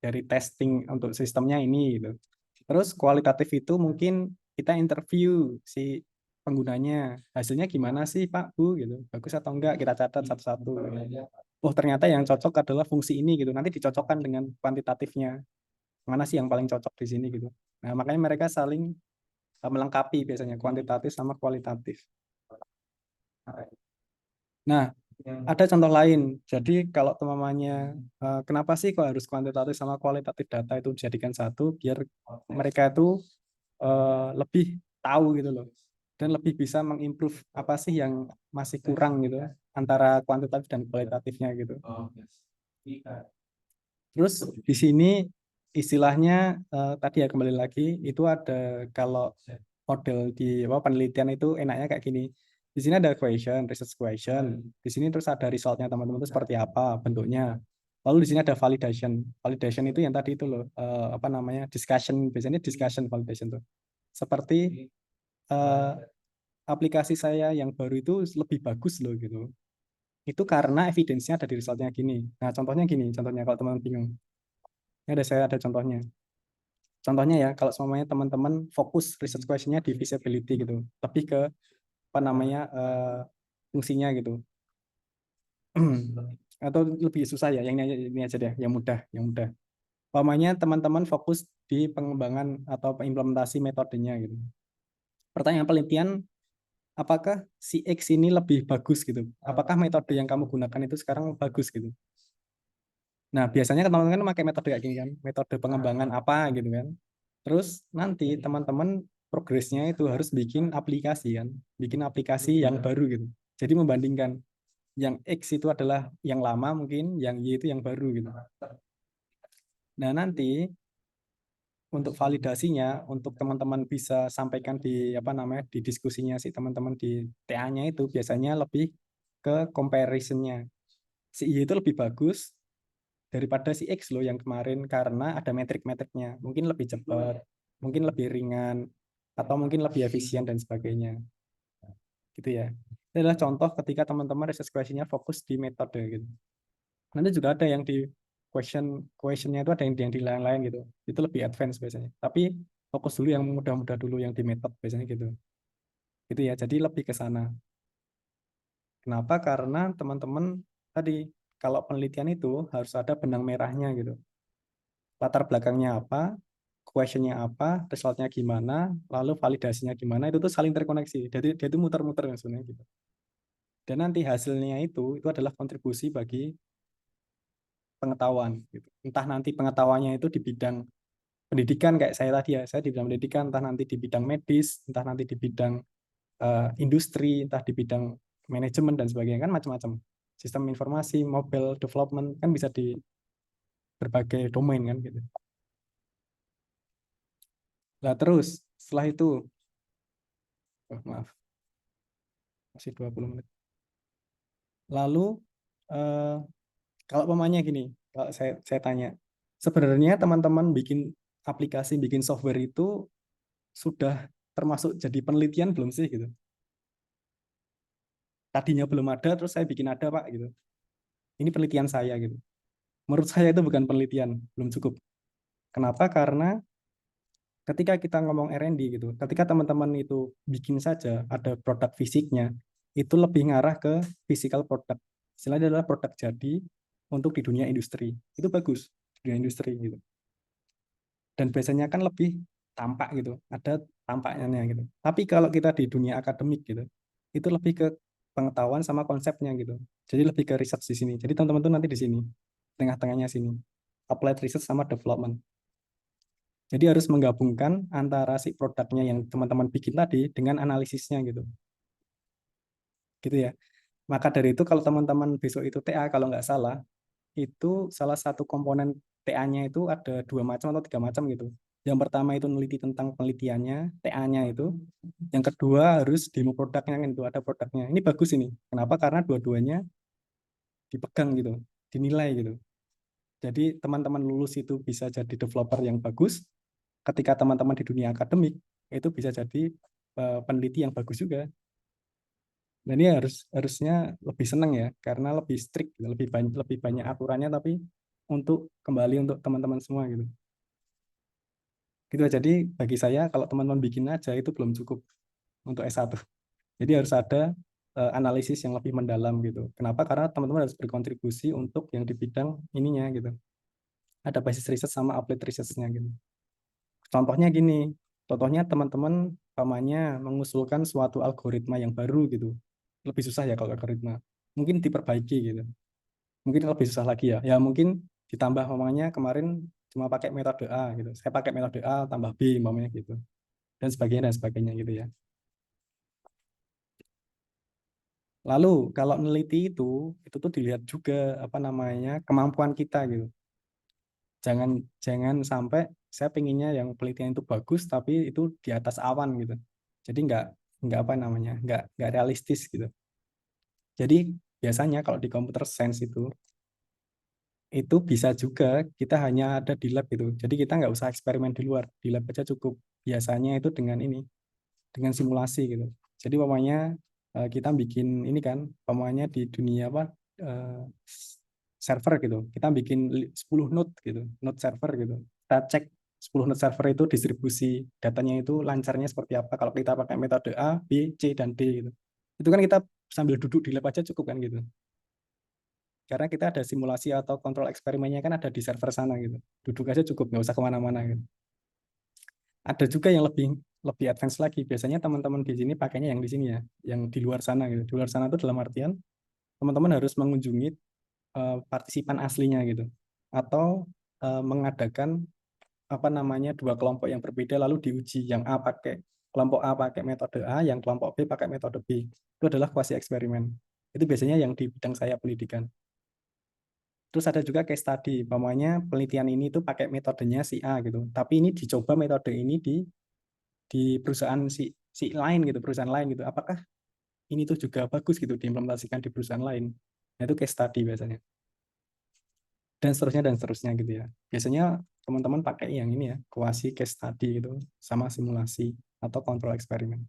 [SPEAKER 1] dari testing untuk sistemnya ini gitu. Terus kualitatif itu mungkin kita interview si penggunanya, hasilnya gimana sih Pak Bu gitu, bagus atau enggak, kita catat satu-satu. Oh ternyata yang cocok adalah fungsi ini gitu, nanti dicocokkan dengan kuantitatifnya, mana sih yang paling cocok di sini gitu. Nah makanya mereka saling melengkapi biasanya kuantitatif sama kualitatif. Nah, ada contoh lain. Jadi kalau teman-temannya, kenapa sih kok harus kuantitatif sama kualitatif data itu dijadikan satu, biar mereka itu lebih tahu gitu loh. Dan lebih bisa mengimprove apa sih yang masih kurang gitu antara kuantitatif dan kualitatifnya gitu. Terus di sini istilahnya tadi ya kembali lagi itu ada, kalau model di apa penelitian itu enaknya kayak gini. Di sini ada question, research question. Di sini terus ada resultnya teman-teman itu seperti apa bentuknya. Lalu di sini ada validation. Validation itu yang tadi itu loh, apa namanya, discussion. Biasanya discussion validation tuh. Seperti eh, aplikasi saya yang baru itu lebih bagus loh gitu. Itu karena evidence-nya ada di resultnya gini. Nah contohnya gini, contohnya kalau teman-teman bingung. Ini ada, saya ada contohnya. Contohnya ya, kalau semuanya teman-teman fokus research question-nya di visibility gitu, lebih ke apa namanya fungsinya gitu. Atau lebih susah ya, yang ini aja deh, yang mudah, yang mudah. Umpamanya teman-teman fokus di pengembangan atau implementasi metodenya gitu. Pertanyaan penelitian, apakah si X ini lebih bagus gitu? Apakah metode yang kamu gunakan itu sekarang bagus gitu? Nah, biasanya teman-teman kan pakai metode kayak gini kan, metode pengembangan apa gitu kan. Terus nanti teman-teman progresnya itu harus bikin aplikasi kan, bikin aplikasi yang baru gitu. Jadi membandingkan yang X itu adalah yang lama mungkin, yang Y itu yang baru gitu. Nah, nanti untuk validasinya, untuk teman-teman bisa sampaikan di apa namanya di diskusinya si teman-teman di TA-nya itu biasanya lebih ke comparison-nya. Si Y itu lebih bagus daripada si X loh yang kemarin karena ada metrik-metriknya. Mungkin lebih cepat, mungkin lebih ringan, atau mungkin lebih efisien dan sebagainya. Gitu ya. Ini adalah contoh ketika teman-teman research question-nya fokus di metode gitu. Nanti juga ada yang di questionnya itu ada yang di lain-lain gitu. Itu lebih advance biasanya. Tapi fokus dulu yang mudah-mudah dulu, yang di method biasanya gitu. Gitu ya. Jadi lebih ke sana. Kenapa? Karena teman-teman tadi kalau penelitian itu harus ada benang merahnya gitu. Latar belakangnya apa, questionnya apa, resultnya gimana, lalu validasinya gimana, itu tuh saling terkoneksi. Jadi dia itu muter-muter sebenarnya gitu. Dan nanti hasilnya itu adalah kontribusi bagi pengetahuan gitu. Entah nanti pengetahuannya itu di bidang pendidikan kayak saya tadi ya, saya di bidang pendidikan, entah nanti di bidang medis, entah nanti di bidang industri, entah di bidang manajemen dan sebagainya, kan macam-macam. Sistem informasi, mobile development kan bisa di berbagai domain kan gitu. Nah, terus setelah itu, oh, maaf, masih 20 menit. Lalu eh, kalau pemanya gini, kalau saya tanya, sebenarnya teman-teman bikin aplikasi, bikin software itu sudah termasuk jadi penelitian belum sih gitu? Tadinya belum ada, terus saya bikin ada Pak gitu. Ini penelitian saya gitu. Menurut saya itu bukan penelitian, belum cukup. Kenapa? Karena ketika kita ngomong R&D gitu, ketika teman-teman itu bikin saja ada produk fisiknya, itu lebih ngarah ke physical product. Istilahnya adalah produk jadi untuk di dunia industri. Itu bagus, di dunia industri gitu. Dan biasanya kan lebih tampak gitu, ada tampaknya gitu. Tapi kalau kita di dunia akademik gitu, itu lebih ke pengetahuan sama konsepnya gitu. Jadi lebih ke research di sini. Jadi teman-teman tuh nanti di sini, tengah-tengahnya sini. Applied research sama development. Jadi harus menggabungkan antara si produknya yang teman-teman bikin tadi dengan analisisnya gitu. Gitu ya. Maka dari itu kalau teman-teman besok itu TA kalau nggak salah, itu salah satu komponen TA-nya itu ada 2 macam atau 3 macam gitu. Yang pertama itu neliti tentang penelitiannya, TA-nya itu. Yang kedua harus demo produknya kan itu ada produknya. Ini bagus ini. Kenapa? Karena dua-duanya dipegang gitu, dinilai gitu. Jadi teman-teman lulus itu bisa jadi developer yang bagus. Ketika teman-teman di dunia akademik itu bisa jadi peneliti yang bagus juga. Dan ini harusnya lebih senang ya, karena lebih strict, gitu, lebih banyak aturannya, tapi untuk kembali untuk teman-teman semua gitu. Gitu. Jadi bagi saya kalau teman-teman bikin aja itu belum cukup untuk S1. Jadi harus ada analisis yang lebih mendalam gitu. Kenapa? Karena teman-teman harus berkontribusi untuk yang di bidang ininya gitu. Ada basis riset sama applied research-nya gitu. Contohnya gini, contohnya teman-teman pamannya mengusulkan suatu algoritma yang baru gitu. Lebih susah ya kalau algoritma. Mungkin diperbaiki gitu. Mungkin lebih susah lagi ya. Ya mungkin ditambah mamanya kemarin cuma pakai metode A gitu. Saya pakai metode A tambah B mamanya gitu. Dan sebagainya gitu ya. Lalu kalau meneliti itu tuh dilihat juga apa namanya kemampuan kita gitu. Jangan jangan sampai saya pengennya yang penelitian itu bagus tapi itu di atas awan gitu. Jadi nggak apa namanya nggak realistis gitu. Jadi biasanya kalau di computer science itu bisa juga kita hanya ada di lab gitu. Jadi kita nggak usah eksperimen di luar, di lab aja cukup. Biasanya itu dengan ini, dengan simulasi gitu. Jadi pokoknya kita bikin ini kan, pokoknya di dunia apa eh, server gitu. Kita bikin 10 node gitu, node server gitu. Kita cek 10 node server itu distribusi datanya itu lancarnya seperti apa. Kalau kita pakai metode A, B, C, dan D gitu. Itu kan kita sambil duduk di lab aja cukup kan gitu. Karena kita ada simulasi atau kontrol eksperimennya kan ada di server sana gitu. Duduk aja cukup, nggak usah kemana-mana gitu. Ada juga yang lebih lebih advance lagi. Biasanya teman-teman di sini pakainya yang di sini ya, yang di luar sana gitu. Di luar sana itu dalam artian teman-teman harus mengunjungi partisipan aslinya gitu, atau mengadakan apa namanya 2 kelompok yang berbeda lalu diuji. Yang A pakai kelompok A pakai metode A, yang kelompok B pakai metode B. Itu adalah kuasi eksperimen. Itu biasanya yang di bidang saya pendidikan. Terus ada juga case study, umpamanya penelitian ini tuh pakai metodenya si A gitu. Tapi ini dicoba metode ini di perusahaan si lain gitu, perusahaan lain gitu. Apakah ini tuh juga bagus gitu diimplementasikan di perusahaan lain? Nah, itu case study biasanya. Dan seterusnya gitu ya. Biasanya teman-teman pakai yang ini ya, kuasi case study gitu sama simulasi atau kontrol eksperimen.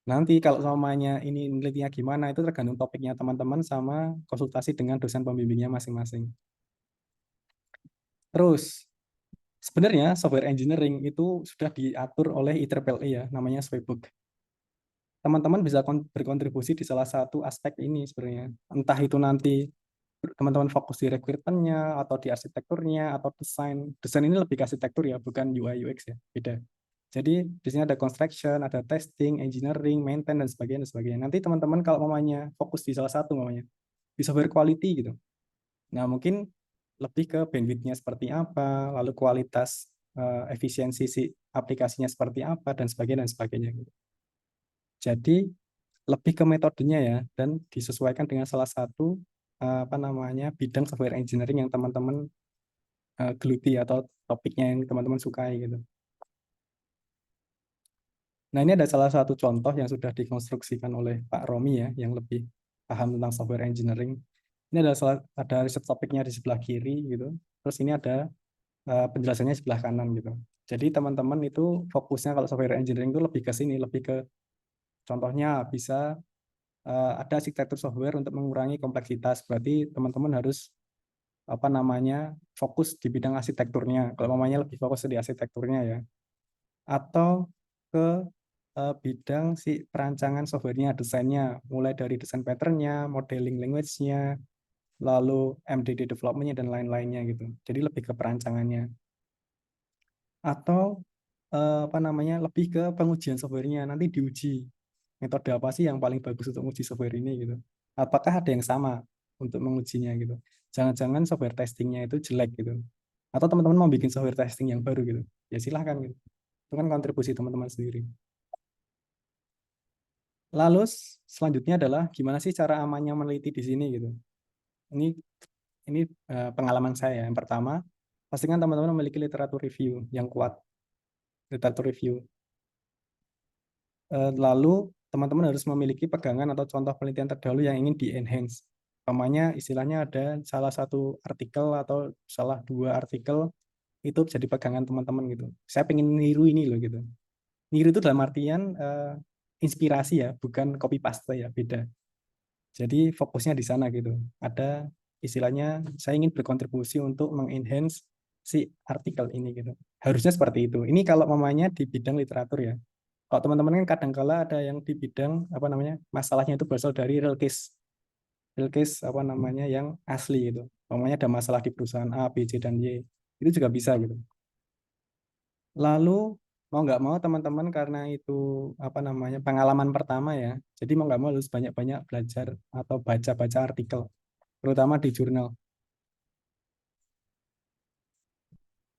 [SPEAKER 1] Nanti kalau semuanya ini penelitiannya gimana itu tergantung topiknya teman-teman sama konsultasi dengan dosen pembimbingnya masing-masing. Terus sebenarnya software engineering itu sudah diatur oleh IEEE ya, namanya Swaybook. Teman-teman bisa berkontribusi di salah satu aspek ini sebenarnya. Entah itu nanti teman-teman fokus di requirement-nya, atau di arsitekturnya, atau desain. Desain ini lebih ke arsitektur ya, bukan UI UX ya, beda. Jadi di sini ada construction, ada testing, engineering, maintenance, dan sebagainya, dan sebagainya. Nanti teman-teman kalau mamanya fokus di salah satu mamanya, di software quality gitu. Nah, mungkin lebih ke bandwidth-nya seperti apa, lalu kualitas efisiensi si aplikasinya seperti apa, dan sebagainya, dan sebagainya. Gitu. Jadi lebih ke metodenya ya, dan disesuaikan dengan salah satu apa namanya bidang software engineering yang teman-teman geluti atau topiknya yang teman-teman sukai gitu. Nah ini ada salah satu contoh yang sudah dikonstruksikan oleh Pak Romi ya, yang lebih paham tentang software engineering. Ini ada riset topiknya di sebelah kiri gitu. Terus ini ada penjelasannya di sebelah kanan gitu. Jadi teman-teman itu fokusnya kalau software engineering itu lebih ke sini, lebih ke contohnya bisa ada arsitektur software untuk mengurangi kompleksitas. Berarti teman-teman harus apa namanya fokus di bidang arsitekturnya. Kalau mamanya lebih fokus di arsitekturnya ya. Atau ke bidang si perancangan softwarenya, desainnya, mulai dari desain patternnya, modeling language-nya, lalu MDD development-nya dan lain-lainnya gitu. Jadi lebih ke perancangannya. Atau apa namanya lebih ke pengujian softwarenya, nanti diuji metode apa sih yang paling bagus untuk menguji software ini gitu. Apakah ada yang sama untuk mengujinya gitu. Jangan-jangan software testingnya itu jelek gitu. Atau teman-teman mau bikin software testing yang baru gitu. Ya silahkan gitu. Itu kan kontribusi teman-teman sendiri. Lalu selanjutnya adalah gimana sih cara amannya meneliti di sini gitu. Ini ini pengalaman saya. Yang pertama, pastikan teman-teman memiliki literatur review yang kuat. Literatur review. Lalu teman-teman harus memiliki pegangan atau contoh penelitian terdahulu yang ingin di-enhance. Umpamanya istilahnya ada salah satu artikel atau salah dua artikel itu jadi pegangan teman-teman gitu. Saya pengen niru ini loh gitu. Niru itu dalam artian inspirasi ya, bukan copy paste ya, beda. Jadi fokusnya di sana gitu. Ada istilahnya saya ingin berkontribusi untuk mengenhance si artikel ini gitu. Harusnya seperti itu. Ini kalau mamanya di bidang literatur ya. Kalau teman-teman kan kadang-kala ada yang di bidang apa namanya masalahnya itu berasal dari real case apa namanya yang asli gitu. Mamanya ada masalah di perusahaan A, B, C dan Y. Itu juga bisa gitu. Lalu mau nggak mau teman-teman karena itu apa namanya pengalaman pertama ya. Jadi mau nggak mau harus banyak-banyak belajar atau baca-baca artikel, terutama di jurnal.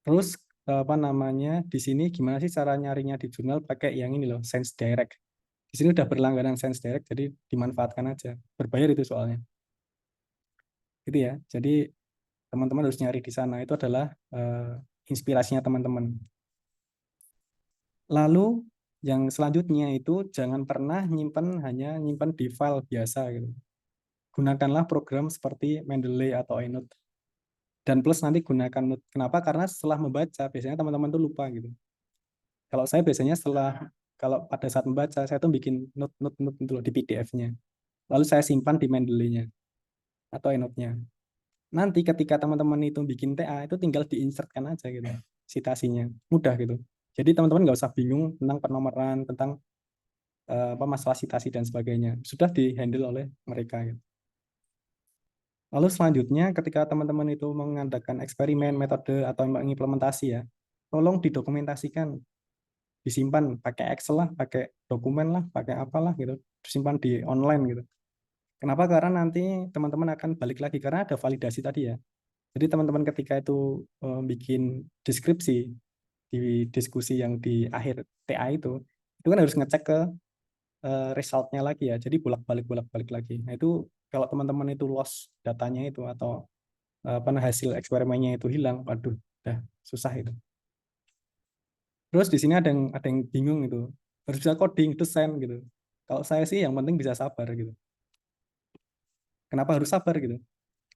[SPEAKER 1] Terus apa namanya di sini gimana sih cara nyarinya di jurnal pakai yang ini loh, Sense Direct. Di sini udah berlangganan Sense Direct, jadi dimanfaatkan aja. Berbayar itu soalnya. Gitu ya. Jadi teman-teman harus nyari di sana. Itu adalah inspirasinya teman-teman. Lalu yang selanjutnya itu jangan pernah hanya nyimpan di file biasa gitu. Gunakanlah program seperti Mendeley atau iNote. Dan plus nanti gunakan Note. Kenapa? Karena setelah membaca biasanya teman-teman tuh lupa gitu. Kalau saya biasanya kalau pada saat membaca saya tuh bikin note itu loh di PDF-nya. Lalu saya simpan di Mendeley-nya atau iNote-nya. Nanti ketika teman-teman itu bikin TA itu tinggal diinsertkan aja gitu citasinya. Mudah gitu. Jadi teman-teman nggak usah bingung tentang penomoran, tentang apa masalah citasi dan sebagainya. Sudah dihandle oleh mereka gitu. Lalu selanjutnya ketika teman-teman itu mengadakan eksperimen, metode atau mengimplementasi ya, tolong didokumentasikan, disimpan pakai Excel lah, pakai dokumen lah, pakai apalah gitu, disimpan di online gitu. Kenapa? Karena nanti teman-teman akan balik lagi karena ada validasi tadi ya. Jadi teman-teman ketika itu bikin deskripsi di diskusi yang di akhir TA itu kan harus ngecek ke resultnya lagi ya. Jadi bolak-balik lagi. Nah itu kalau teman-teman itu lost datanya itu atau apa hasil eksperimennya itu hilang, waduh, dah susah itu. Terus di sini ada yang bingung itu harus bisa coding, desain gitu. Kalau saya sih yang penting bisa sabar gitu. Kenapa harus sabar gitu?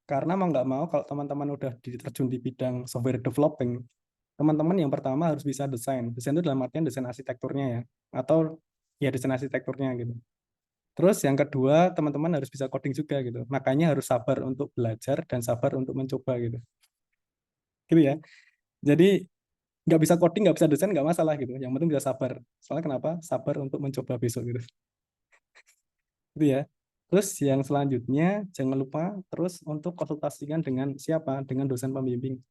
[SPEAKER 1] Karena mau nggak mau kalau teman-teman udah diterjun di bidang software developing, teman-teman yang pertama harus bisa desain. Desain itu dalam artian desain arsitekturnya ya, atau ya desain arsitekturnya gitu. Terus yang kedua, teman-teman harus bisa coding juga gitu. Makanya harus sabar untuk belajar dan sabar untuk mencoba gitu. Gitu ya. Jadi nggak bisa coding, nggak bisa desain, nggak masalah gitu. Yang penting bisa sabar. Soalnya kenapa? Sabar untuk mencoba besok gitu. Gitu ya. Terus yang selanjutnya, jangan lupa terus untuk konsultasikan dengan siapa? Dengan dosen pembimbing.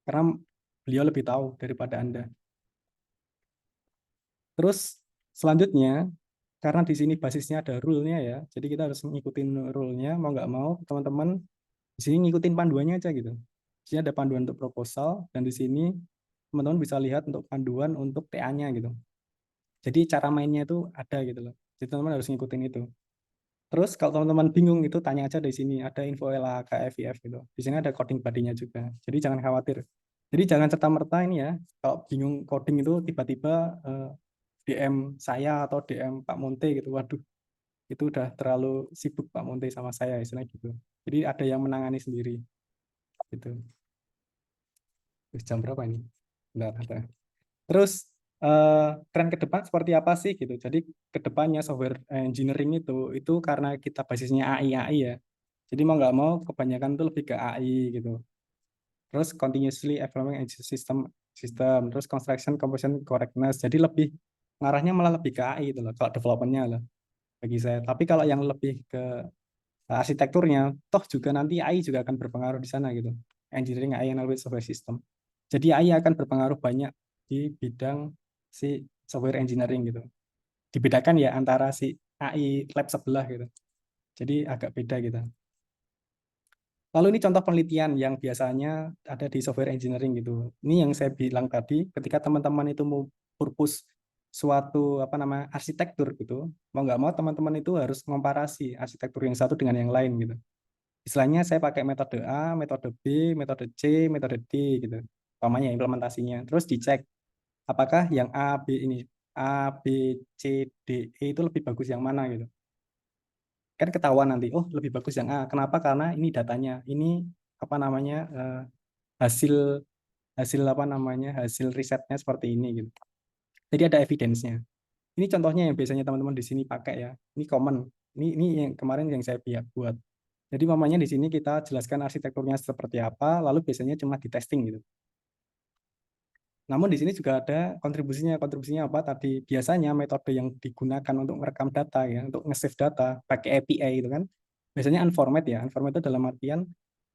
[SPEAKER 1] Karena beliau lebih tahu daripada Anda. Terus selanjutnya, karena di sini basisnya ada rule-nya ya, jadi kita harus ngikutin rule-nya, mau nggak mau teman-teman di sini ngikutin panduannya aja gitu. Di sini ada panduan untuk proposal, dan di sini teman-teman bisa lihat untuk panduan untuk TA-nya gitu. Jadi cara mainnya itu ada gitu loh. Jadi teman-teman harus ngikutin itu. Terus kalau teman-teman bingung itu tanya aja di sini, ada info LAK, FIF gitu. Di sini ada coding body-nya juga. Jadi jangan khawatir. Jadi jangan serta-merta ini ya, kalau bingung coding itu tiba-tiba DM saya atau DM Pak Monte gitu. Waduh, itu udah terlalu sibuk Pak Monte sama saya istilahnya gitu. Jadi ada yang menangani sendiri gitu. Terus jam berapa ini? Bentar, ada. Terus tren ke depan seperti apa sih gitu. Jadi ke depannya software engineering itu karena kita basisnya AI ya. Jadi mau nggak mau kebanyakan itu lebih ke AI gitu. Terus continuously evolving system, terus construction composition correctness. Jadi lebih ngarahnya malah lebih ke AI gitu loh kalau developmentnya loh bagi saya. Tapi kalau yang lebih ke arsitekturnya, toh juga nanti AI juga akan berpengaruh di sana gitu. Engineering AI analysis software system. Jadi AI akan berpengaruh banyak di bidang si software engineering gitu. Dibedakan ya antara si AI lab sebelah gitu. Jadi agak beda gitu. Lalu ini contoh penelitian yang biasanya ada di software engineering gitu. Ini yang saya bilang tadi, ketika teman-teman itu mau purpose suatu apa nama arsitektur gitu, mau nggak mau teman-teman itu harus komparasi arsitektur yang satu dengan yang lain gitu. Istilahnya saya pakai metode A, metode B, metode C, metode D gitu. Umpamanya implementasinya. Terus dicek apakah yang A, B ini A, B, C, D, E itu lebih bagus yang mana gitu. Kan ketahuan nanti, oh lebih bagus yang A. Kenapa? Karena ini datanya, ini apa namanya hasil hasil apa namanya hasil risetnya seperti ini gitu. Jadi ada evidence-nya. Ini contohnya yang biasanya teman-teman di sini pakai ya. Ini common. Ini yang kemarin yang saya buat. Jadi mamanya di sini kita jelaskan arsitekturnya seperti apa, lalu biasanya cuma di testing gitu. Namun di sini juga ada kontribusinya. Kontribusinya apa? Tadi biasanya metode yang digunakan untuk merekam data ya, untuk nge-save data pakai API itu kan. Biasanya unformat ya. Unformat itu dalam artian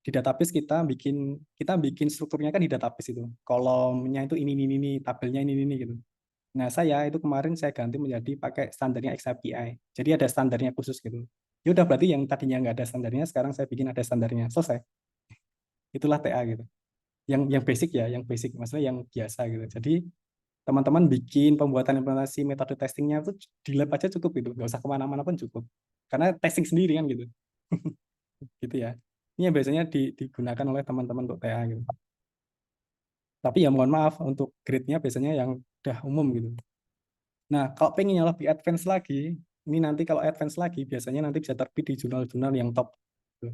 [SPEAKER 1] di database kita bikin strukturnya kan di database itu. Kolomnya itu ini, tabelnya ini gitu. Nah, saya itu kemarin saya ganti menjadi pakai standarnya XAPI. Jadi ada standarnya khusus gitu. Ya udah berarti yang tadinya nggak ada standarnya, sekarang saya bikin ada standarnya. Selesai. Itulah TA gitu. Yang basic ya, yang basic maksudnya yang biasa gitu. Jadi teman-teman bikin pembuatan implementasi metode testingnya itu di lab aja cukup gitu, nggak usah kemana-mana pun cukup. Karena testing sendiri kan gitu, gitu ya. Ini yang biasanya digunakan oleh teman-teman untuk TA gitu. Tapi ya mohon maaf untuk grade-nya biasanya yang udah umum gitu. Nah, kalau pengen yang lebih advance lagi, ini nanti kalau advance lagi biasanya nanti bisa terbit di jurnal-jurnal yang top. Gitu.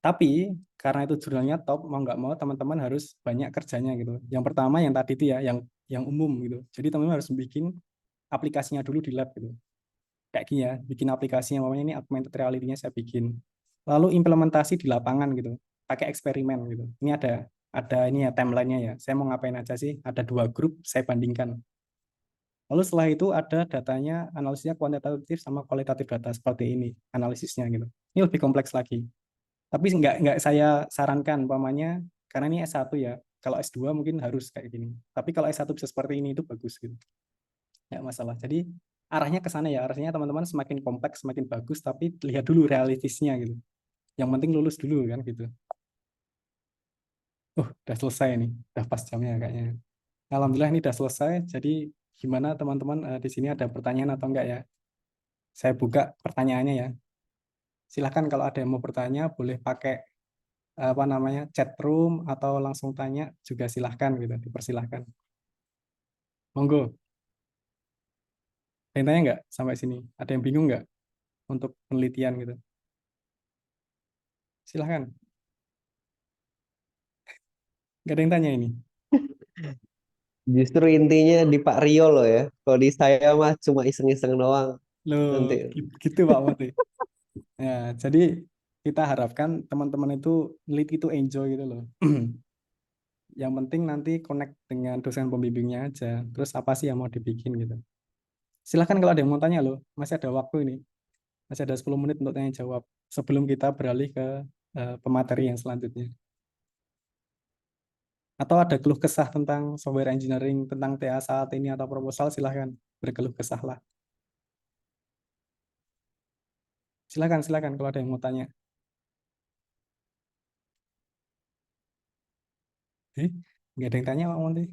[SPEAKER 1] Tapi karena itu jurnalnya top, mau nggak mau teman-teman harus banyak kerjanya gitu. Yang pertama yang tadi itu ya, yang umum gitu. Jadi teman-teman harus bikin aplikasinya dulu di lab gitu. Kayak gini ya, bikin aplikasinya, namanya ini augmented reality-nya saya bikin. Lalu implementasi di lapangan gitu, pakai eksperimen gitu. Ini ada ini ya timeline-nya ya. Saya mau ngapain aja sih? Ada 2 grup, saya bandingkan. Lalu setelah itu ada datanya, analisisnya kuantitatif sama kualitatif data seperti ini, analisisnya gitu. Ini lebih kompleks lagi. Tapi nggak saya sarankan, umpamanya, karena ini S1 ya, kalau S2 mungkin harus kayak gini. Tapi kalau S1 bisa seperti ini, itu bagus gitu. Nggak masalah. Jadi arahnya ke sana ya, arahnya teman-teman semakin kompleks, semakin bagus, tapi lihat dulu realistisnya gitu. Yang penting lulus dulu kan gitu. Udah selesai nih, udah pas jamnya kayaknya. Alhamdulillah ini udah selesai, jadi gimana teman-teman di sini ada pertanyaan atau enggak ya? Saya buka pertanyaannya ya. Silahkan kalau ada yang mau bertanya, boleh pakai apa namanya chat room atau langsung tanya juga silahkan gitu, dipersilahkan. Monggo, ada yang tanya nggak sampai sini? Ada yang bingung nggak untuk penelitian gitu? Silahkan. Nggak ada yang tanya ini.
[SPEAKER 2] Justru intinya di Pak Rio loh ya. Kalau di saya mah cuma iseng-iseng doang
[SPEAKER 1] Loh,
[SPEAKER 2] nanti.
[SPEAKER 1] gitu Pak Moti. Ya, jadi kita harapkan teman-teman itu neliti itu enjoy gitu loh. Yang penting nanti connect dengan dosen pembimbingnya aja. Terus apa sih yang mau dibikin gitu. Silahkan kalau ada yang mau tanya loh, masih ada waktu ini. Masih ada 10 menit untuk tanya jawab sebelum kita beralih ke pemateri yang selanjutnya. Atau ada keluh kesah tentang software engineering, tentang TA saat ini atau proposal, silahkan berkeluh kesah lah. Silakan kalau ada yang mau tanya. Nggak ada yang tanya Pak Monty.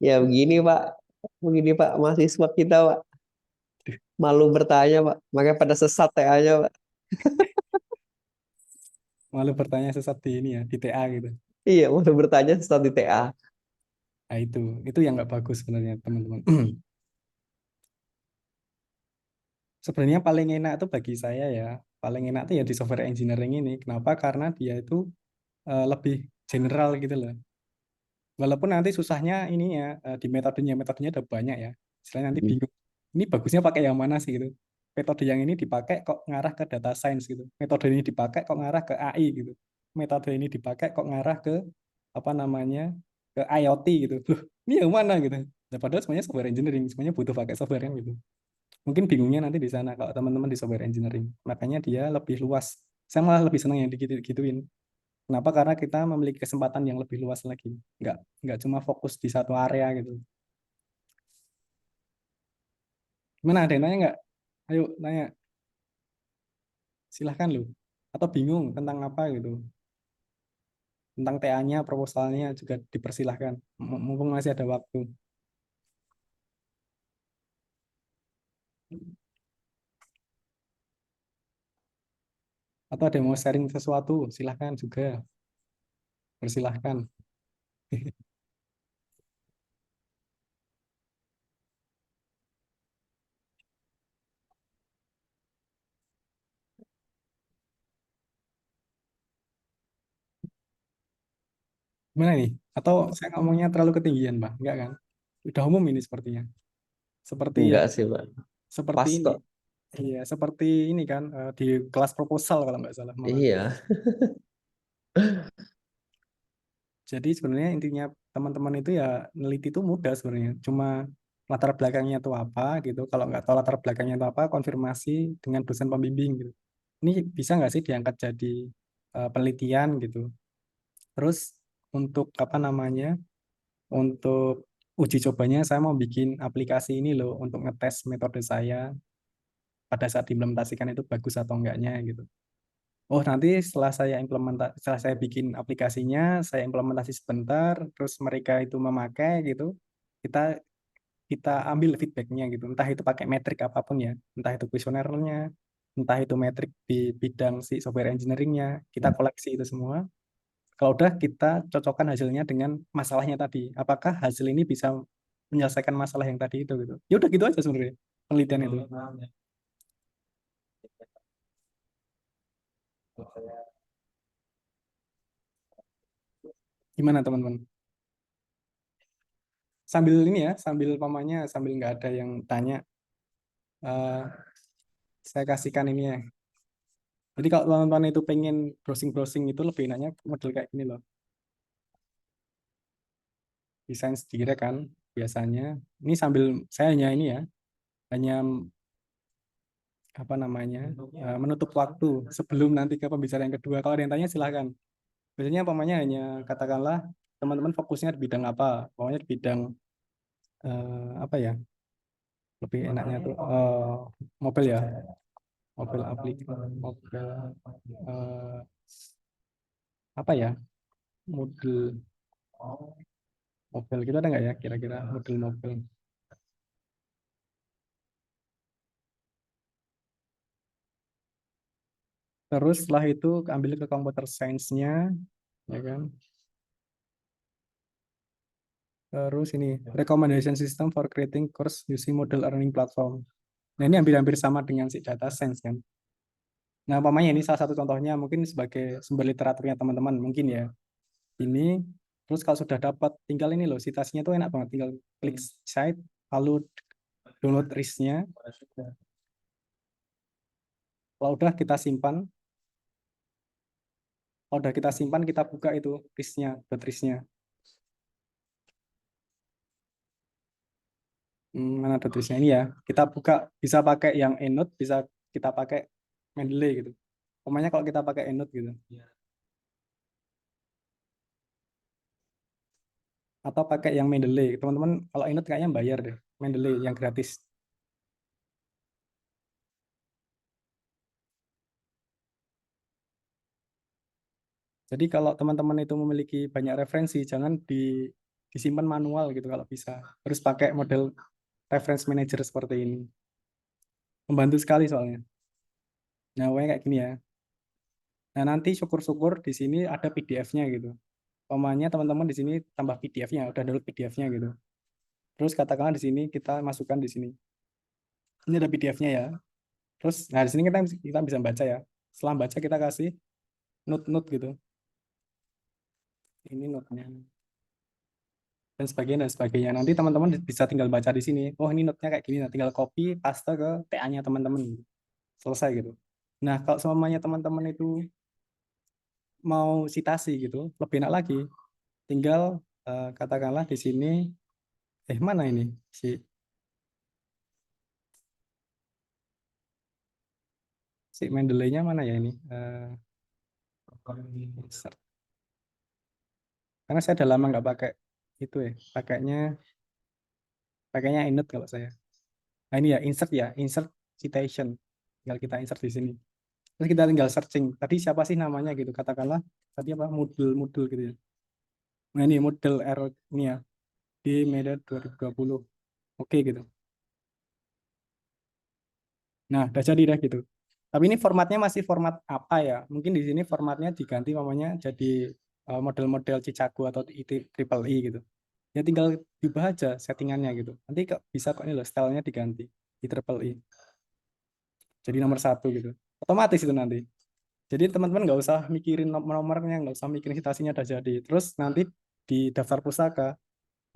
[SPEAKER 2] Ya begini Pak. Begini Pak, mahasiswa kita Pak. Malu bertanya Pak. Makanya pada sesat TA-nya Pak.
[SPEAKER 1] Malu bertanya sesat di ini ya, di TA gitu.
[SPEAKER 2] Iya, malu bertanya sesat di TA.
[SPEAKER 1] Nah, itu yang nggak bagus sebenarnya teman-teman. Sebenarnya paling enak tuh bagi saya ya, paling enak tuh ya di software engineering ini. Kenapa? Karena dia itu lebih general gitu loh. Walaupun nanti susahnya ini ya di metodenya ada banyak ya. Istilahnya nanti
[SPEAKER 2] Hmm.
[SPEAKER 1] bingung. Ini bagusnya pakai yang mana sih gitu. Metode yang ini dipakai kok ngarah ke data science gitu. Metode ini dipakai kok ngarah ke AI gitu. Metode ini dipakai kok ngarah ke apa namanya ke IoT gitu. Loh, ini yang mana gitu. Nah, padahal semuanya software engineering, semuanya butuh pakai software kan gitu. Mungkin bingungnya nanti di sana kalau teman-teman di software engineering. Makanya dia lebih luas. Saya malah lebih senang yang digituin. Kenapa? Karena kita memiliki kesempatan yang lebih luas lagi. Nggak cuma fokus di satu area gitu. Gimana? Ada yang nanya nggak? Ayo, nanya. Silahkan loh. Atau bingung tentang apa gitu. Tentang TA-nya, proposalnya juga dipersilahkan. Mumpung masih ada waktu. Atau ada yang mau sharing sesuatu, silahkan juga. Persilahkan. Gimana nih? Atau saya ngomongnya terlalu ketinggian, Pak? Enggak kan? Udah umum ini sepertinya. Seperti
[SPEAKER 2] Enggak sih, Pak.
[SPEAKER 1] seperti
[SPEAKER 2] Pas
[SPEAKER 1] ini.
[SPEAKER 2] kok.
[SPEAKER 1] Iya, seperti ini kan di kelas proposal kalau nggak salah malah.
[SPEAKER 2] Iya.
[SPEAKER 1] Jadi sebenarnya intinya teman-teman itu ya neliti itu mudah sebenarnya. Cuma latar belakangnya itu apa gitu. Kalau nggak tahu latar belakangnya itu apa, konfirmasi dengan dosen pembimbing gitu. Ini bisa nggak sih diangkat jadi penelitian gitu. Terus untuk apa namanya, untuk uji cobanya saya mau bikin aplikasi ini loh untuk ngetes metode saya pada saat diimplementasikan itu bagus atau enggaknya gitu. Oh, nanti setelah saya bikin aplikasinya, saya implementasi sebentar, terus mereka itu memakai gitu, kita kita ambil feedbacknya gitu. Entah itu pakai metrik apapun ya, entah itu kuesionernya, entah itu metrik di bidang si software engineeringnya, kita koleksi itu semua. Kalau udah kita cocokkan hasilnya dengan masalahnya tadi. Apakah hasil ini bisa menyelesaikan masalah yang tadi itu gitu. Ya udah gitu aja sebenarnya penelitian itu. Gimana teman-teman? Sambil ini ya, sambil pamannya, sambil nggak ada yang tanya, eh, saya kasihkan ini ya. Jadi kalau teman-teman itu pengen browsing-browsing itu lebih enaknya model kayak gini loh. Desain sendiri kan biasanya. Ini sambil saya hanya ini ya, hanya apa namanya menutup waktu sebelum nanti ke pembicaraan yang kedua. Kalau ada yang tanya silahkan. Biasanya pamannya hanya katakanlah teman-teman fokusnya di bidang apa? Pokoknya di bidang apa ya? Lebih enaknya tuh mobil ya, mobil aplikasi, mobil eh, apa ya? Model mobil gitu ada nggak ya kira-kira model mobil. Terus setelah itu ambil ke computer science-nya, ya kan. Terus ini recommendation system for creating course using model learning platform. Nah ini hampir-hampir sama dengan si data science kan. Nah umpamanya ini salah satu contohnya mungkin sebagai sumber literaturnya teman-teman mungkin ya. Ini terus kalau sudah dapat tinggal ini loh citasinya tuh enak banget tinggal klik site lalu download RIS-nya. Kalau udah kita simpan, kalau udah kita simpan kita buka itu RIS-nya, buat RIS-nya. Mana ada tulisnya ini ya. Kita buka bisa pakai yang EndNote, bisa kita pakai Mendeley gitu. Pokoknya kalau kita pakai EndNote gitu. Atau pakai yang Mendeley. Teman-teman kalau EndNote kayaknya bayar deh. Mendeley yang gratis. Jadi kalau teman-teman itu memiliki banyak referensi, jangan disimpan manual gitu kalau bisa. Harus pakai model reference manager seperti ini. Membantu sekali soalnya. Nah, pokoknya kayak gini ya. Nah, nanti syukur-syukur di sini ada PDF-nya gitu. umpamanya teman-teman di sini tambah PDF-nya, udah download PDF-nya gitu. Terus katakanlah di sini kita masukkan di sini. Ini ada PDF-nya ya. Terus, nah di sini kita bisa baca ya. Setelah baca kita kasih note-note gitu. Ini note-nya dan sebagainya dan sebagainya. Nanti teman-teman bisa tinggal baca di sini. Oh ini note-nya kayak gini. Nah, tinggal copy, paste ke TA-nya teman-teman. Selesai gitu. Nah kalau semuanya teman-teman itu mau citasi gitu, lebih enak lagi. Tinggal katakanlah di sini, mana ini si Mendeley-nya mana ya ini? Insert. Karena saya udah lama nggak pakai itu ya, pakainya init kalau saya. Nah ini ya insert citation. Tinggal kita insert di sini. Terus kita tinggal searching. Tadi siapa sih namanya gitu? Katakanlah tadi apa? Moodle gitu ya. Nah ini model R ini ya di Meda 2020. Oke gitu. Nah, udah jadi dah gitu. Tapi ini formatnya masih format apa ya? Mungkin di sini formatnya diganti namanya jadi model-model Cicago atau Triple E gitu. Ya tinggal diubah aja settingannya gitu. Nanti kok bisa kok ini loh stylenya diganti di Triple E. Jadi nomor satu gitu. Otomatis itu nanti. Jadi teman-teman nggak usah mikirin nomornya, nggak usah mikirin citasinya udah jadi. Terus nanti di daftar pusaka,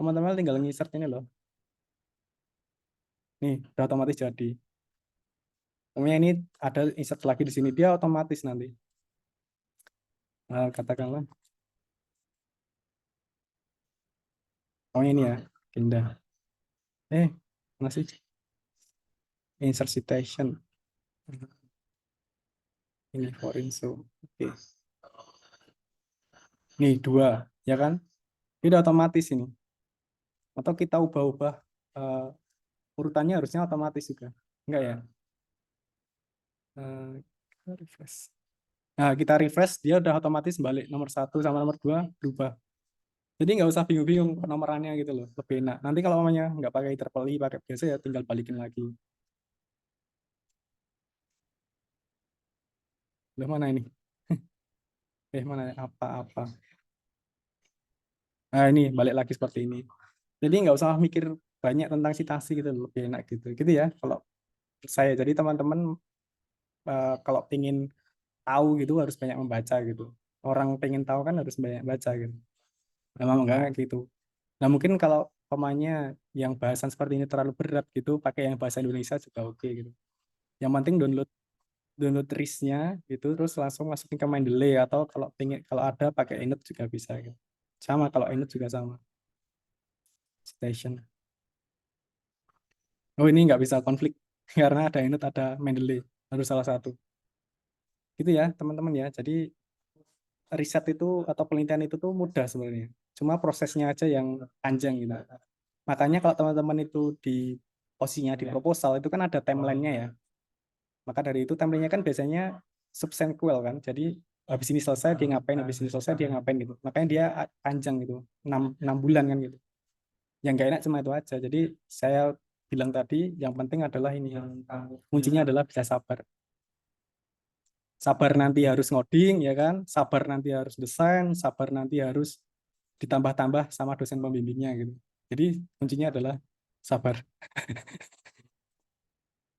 [SPEAKER 1] teman-teman tinggal ngisert ini loh. Nih, udah otomatis jadi. Kemudian ini ada insert lagi di sini, dia otomatis nanti. Katakanlah, oh ini ya, pindah. Mana sih? Insert citation. Ini for info. Oke. Nih, dua, ya kan? Ini udah otomatis ini. Atau kita ubah-ubah urutannya harusnya otomatis juga. Enggak ya? Kita refresh. Nah, kita refresh, dia udah otomatis balik nomor satu sama nomor dua berubah. Jadi nggak usah bingung-bingung penomorannya gitu loh, lebih enak. Nanti kalau namanya nggak pakai interpoli, pakai biasa ya tinggal balikin lagi. Loh mana ini? Mana ya? Apa-apa. Nah ini balik lagi seperti ini. Jadi nggak usah mikir banyak tentang citasi gitu loh, lebih enak gitu. Gitu ya kalau saya. Jadi teman-teman kalau ingin tahu gitu harus banyak membaca gitu. Orang pengen tahu kan harus banyak baca gitu. Memang enggak kayak gitu. Nah mungkin kalau pemainnya yang bahasan seperti ini terlalu berat gitu, pakai yang bahasa Indonesia juga oke gitu. Yang penting download download RIS-nya gitu, terus langsung masukin ke Mendeley atau kalau pengen kalau ada pakai Init juga bisa gitu. Sama kalau Init juga sama. Station. Oh ini nggak bisa konflik karena ada Init ada Mendeley harus salah satu. Gitu ya teman-teman ya. Jadi riset itu atau penelitian itu tuh mudah sebenarnya. Cuma prosesnya aja yang panjang gitu. Makanya kalau teman-teman itu di posisinya di proposal itu kan ada timelinenya ya. Maka dari itu timelinenya kan biasanya subsequel kan. Jadi habis ini selesai dia ngapain, habis ini selesai dia ngapain gitu. Makanya dia panjang gitu, 6 bulan kan gitu. Yang gak enak cuma itu aja. Jadi saya bilang tadi yang penting adalah ini. Kuncinya adalah bisa sabar. Sabar nanti harus ngoding ya kan, sabar nanti harus desain, sabar nanti harus ditambah-tambah sama dosen pembimbingnya gitu. Jadi kuncinya adalah sabar.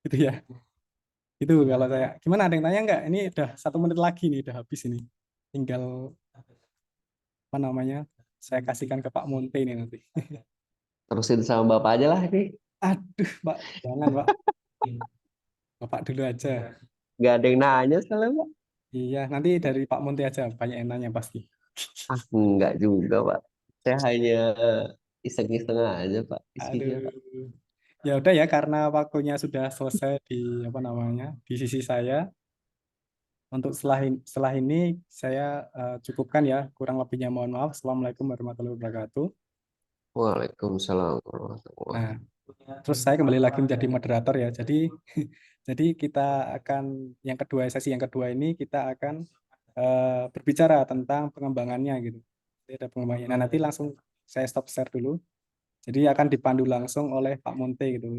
[SPEAKER 1] Gitu ya. Itu kalau saya. Gimana ada yang tanya nggak? Ini udah 1 menit lagi nih, udah habis ini. Tinggal apa namanya? Saya kasihkan ke Pak Monte ini nanti.
[SPEAKER 2] Terusin sama Bapak aja lah ini.
[SPEAKER 1] Aduh, Pak, jangan Pak. Bapak dulu aja.
[SPEAKER 2] Nggak ada yang nanya soalnya, Pak.
[SPEAKER 1] Iya, nanti dari Pak Monte aja banyak yang nanya pasti.
[SPEAKER 2] Ah, enggak juga, Pak. Saya hanya iseng-iseng aja, Pak. Isinya, Pak.
[SPEAKER 1] Aduh. Ya udah ya, karena waktunya sudah selesai di apa namanya di sisi saya. Untuk setelah ini saya cukupkan ya. Kurang lebihnya mohon maaf. Assalamualaikum warahmatullahi wabarakatuh.
[SPEAKER 2] Waalaikumsalam warahmatullahi.
[SPEAKER 1] Nah, terus saya kembali lagi menjadi moderator ya. Jadi jadi kita akan yang kedua sesi yang kedua ini kita akan berbicara tentang pengembangannya gitu. Jadi ada pengembangannya. Nah, nanti langsung saya stop share dulu. Jadi akan dipandu langsung oleh Pak Monte gitu.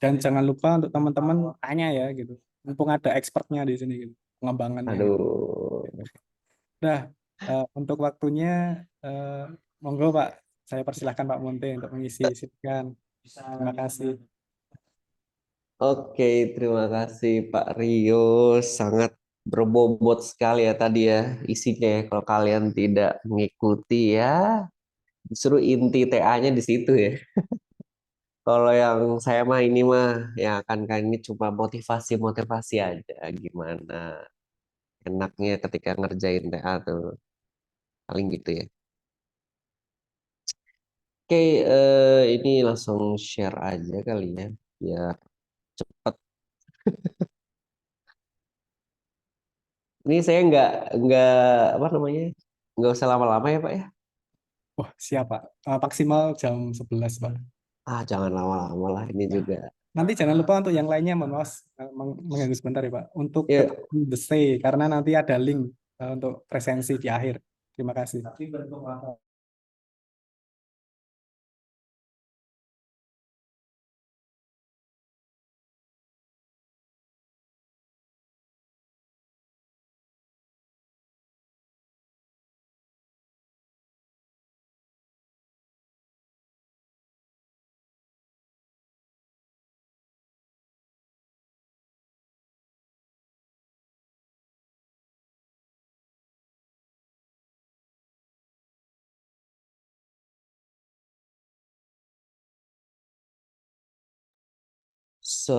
[SPEAKER 1] Dan jangan lupa untuk teman-teman tanya ya gitu. Mumpung ada expertnya di sini gitu, pengembangannya gitu.
[SPEAKER 2] Aduh.
[SPEAKER 1] Nah, untuk waktunya Eh, Monggo Pak, saya persilahkan Pak Monte untuk mengisi. Silakan. Terima kasih.
[SPEAKER 2] Oke, terima kasih Pak Rio. Sangat berbobot sekali ya tadi ya isinya, ya. Kalau kalian tidak mengikuti ya, justru inti TA-nya di situ ya. Kalau yang saya mah ini mah yang akan kali ini cuma motivasi-motivasi aja gimana enaknya ketika ngerjain TA tuh paling gitu ya. Oke, ini langsung share aja kali ya biar cepet. Ini saya nggak apa namanya nggak usah lama-lama ya Pak ya.
[SPEAKER 1] Wah, siap Pak. Maksimal jam 11 Pak.
[SPEAKER 2] Ah jangan lama-lama lah ini
[SPEAKER 1] Ya.
[SPEAKER 2] juga.
[SPEAKER 1] Nanti jangan lupa untuk yang lainnya, mohon maaf mengganggu sebentar ya Pak. Untuk
[SPEAKER 2] Ya,
[SPEAKER 1] tetap on the stay, karena nanti ada link untuk presensi di akhir. Terima kasih.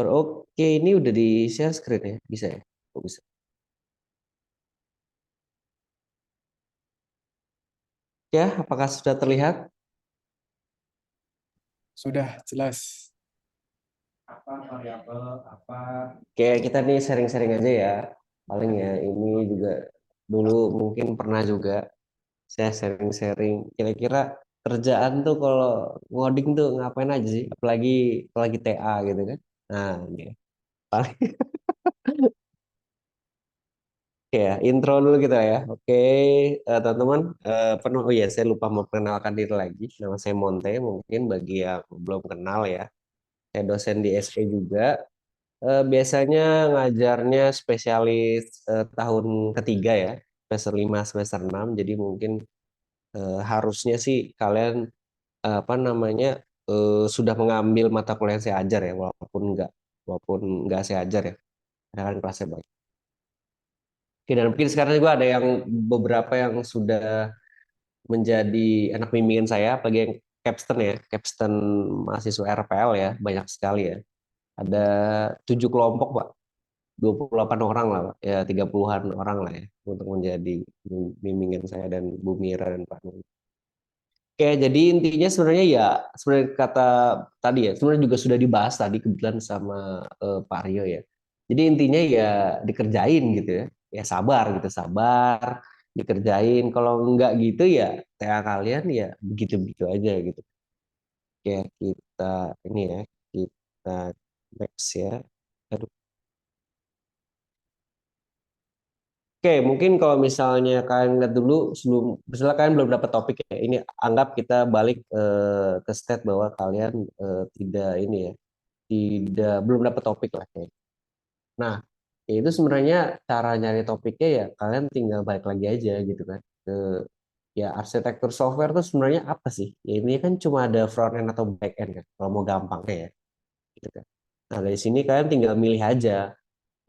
[SPEAKER 2] oke ini udah di share screen ya bisa ya? Oh, bisa. Ya, apakah sudah terlihat?
[SPEAKER 1] Sudah jelas. Apa variabel, apa.
[SPEAKER 2] Oke, kita nih sharing-sharing aja ya. Paling ya ini juga dulu mungkin pernah juga saya sharing-sharing. Kira-kira kerjaan tuh kalau ngoding tuh ngapain aja sih? Apalagi TA gitu kan. Nah, ini paling oke ya, intro dulu kita ya. Oke, teman-teman, penuh. Oh ya, saya lupa memperkenalkan diri lagi. Nama saya Monte, mungkin bagi yang belum kenal ya. Saya dosen di SE juga. Biasanya ngajarnya spesialis tahun ketiga ya, semester 5 semester 6. Jadi mungkin harusnya sih kalian apa namanya sudah mengambil mata kuliah yang saya ajar ya, walaupun nggak saya ajar ya, karena kan kelasnya banyak. Oke, dan mungkin sekarang juga ada yang beberapa yang sudah menjadi anak bimbingan saya, bagi yang capstone ya, capstone mahasiswa RPL ya, banyak sekali ya. Ada 7 kelompok, Pak. 28 orang lah, Pak. Ya 30-an orang lah ya untuk menjadi bimbingan saya dan Bu Mira dan Pak Nur. Oke, jadi intinya sebenarnya ya sebenarnya kata tadi ya sebenarnya juga sudah dibahas tadi kebetulan sama Pak Rio ya. Jadi intinya ya dikerjain gitu ya. Ya sabar gitu, sabar dikerjain. Kalau enggak gitu ya TA kalian ya begitu-begitu aja gitu. Oke, kita ini ya, kita next ya. Aduh. Oke, mungkin kalau misalnya kalian lihat dulu sebelum, misalnya kalian belum dapat topik ya, ini anggap kita balik ke state bahwa kalian tidak ini ya, tidak belum dapat topik lah kayak. Nah, ya itu sebenarnya cara nyari topiknya ya kalian tinggal balik lagi aja gitu kan ke ya arsitektur software tuh sebenarnya apa sih? Ya ini kan cuma ada front end atau back end kan, kalau mau gampangnya ya, gitu kan. Nah dari sini kalian tinggal milih aja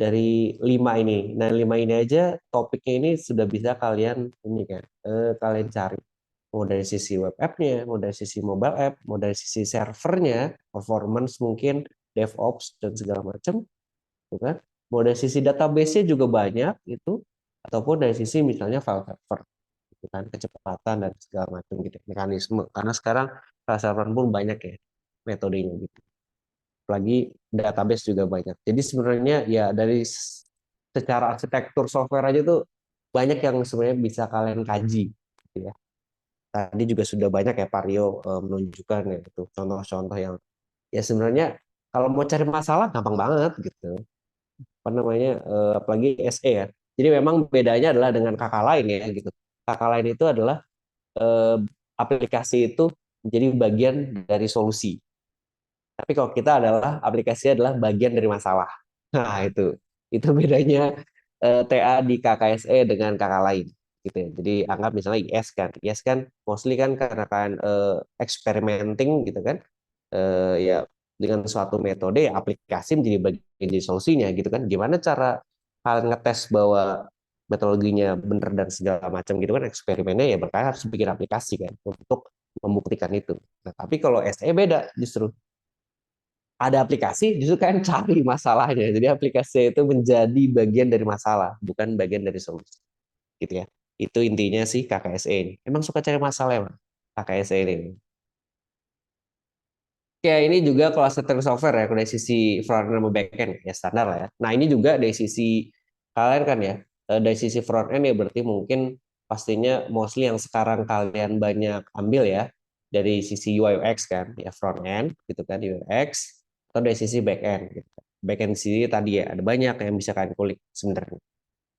[SPEAKER 2] dari 5 ini. Nah, 5 ini aja topiknya ini sudah bisa kalian ini kan, kalian cari. Mau dari sisi web app-nya, mau dari sisi mobile app, mau dari sisi servernya, performance mungkin, DevOps dan segala macam, gitu kan. Mau dari sisi database-nya juga banyak itu, ataupun dari sisi misalnya file server, gitu kan, kecepatan dan segala macam gitu, mekanisme. Karena sekarang file server pun banyak ya metodenya gitu, apalagi database juga banyak. Jadi sebenarnya ya dari secara arsitektur software aja tuh banyak yang sebenarnya bisa kalian kaji gitu ya. Tadi juga sudah banyak ya Pak Rio menunjukkan ya itu contoh-contoh yang ya sebenarnya kalau mau cari masalah gampang banget gitu. Apa namanya apalagi SE ya. Jadi memang bedanya adalah dengan kakak lain ya gitu. Kakak lain itu adalah eh, aplikasi itu menjadi bagian dari solusi. Tapi kalau kita adalah aplikasi adalah bagian dari masalah. Nah, itu bedanya TA di KKSE dengan kakak lain. gitu ya. Jadi anggap misalnya IS kan mostly kan karena kan experimenting gitu kan, ya dengan suatu metode ya aplikasi menjadi bagian dari solusinya gitu kan. Gimana cara kalian ngetes bahwa metodologinya benar dan segala macam gitu kan, eksperimennya ya berkali harus bikin aplikasi kan untuk membuktikan itu. Nah, tapi kalau SE beda justru ada aplikasi justru kan cari masalahnya. Jadi aplikasi itu menjadi bagian dari masalah, bukan bagian dari solusi. Gitu ya. Itu intinya sih KKSE ini. Emang suka cari masalah emang KKSE ini. Ya ini juga kalau setting software ya, dari sisi front end sama back end ya standar lah ya. Nah ini juga dari sisi kalian kan ya, dari sisi front end ya berarti mungkin pastinya mostly yang sekarang kalian banyak ambil ya dari sisi UI UX kan, ya front end gitu kan UI UX atau dari sisi back end. Gitu. Back end sisi tadi ya ada banyak yang bisa kalian kulik sebenarnya.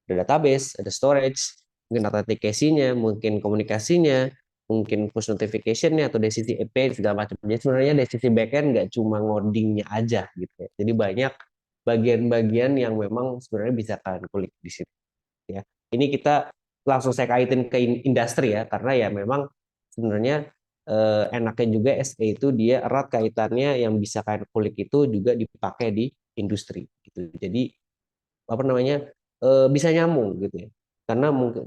[SPEAKER 2] Ada database, ada storage, mungkin authentication-nya, mungkin komunikasinya, mungkin push notification-nya, atau dari sisi API, segala macam. Jadi sebenarnya dari sisi backend nggak cuma ngodingnya aja gitu ya. Jadi banyak bagian-bagian yang memang sebenarnya bisa kalian kulik di situ ya. Ini kita langsung saya kaitin ke industri ya, karena ya memang sebenarnya enaknya juga SE itu dia erat kaitannya yang bisa kalian kulik itu juga dipakai di industri gitu. Jadi apa namanya bisa nyambung gitu ya karena mungkin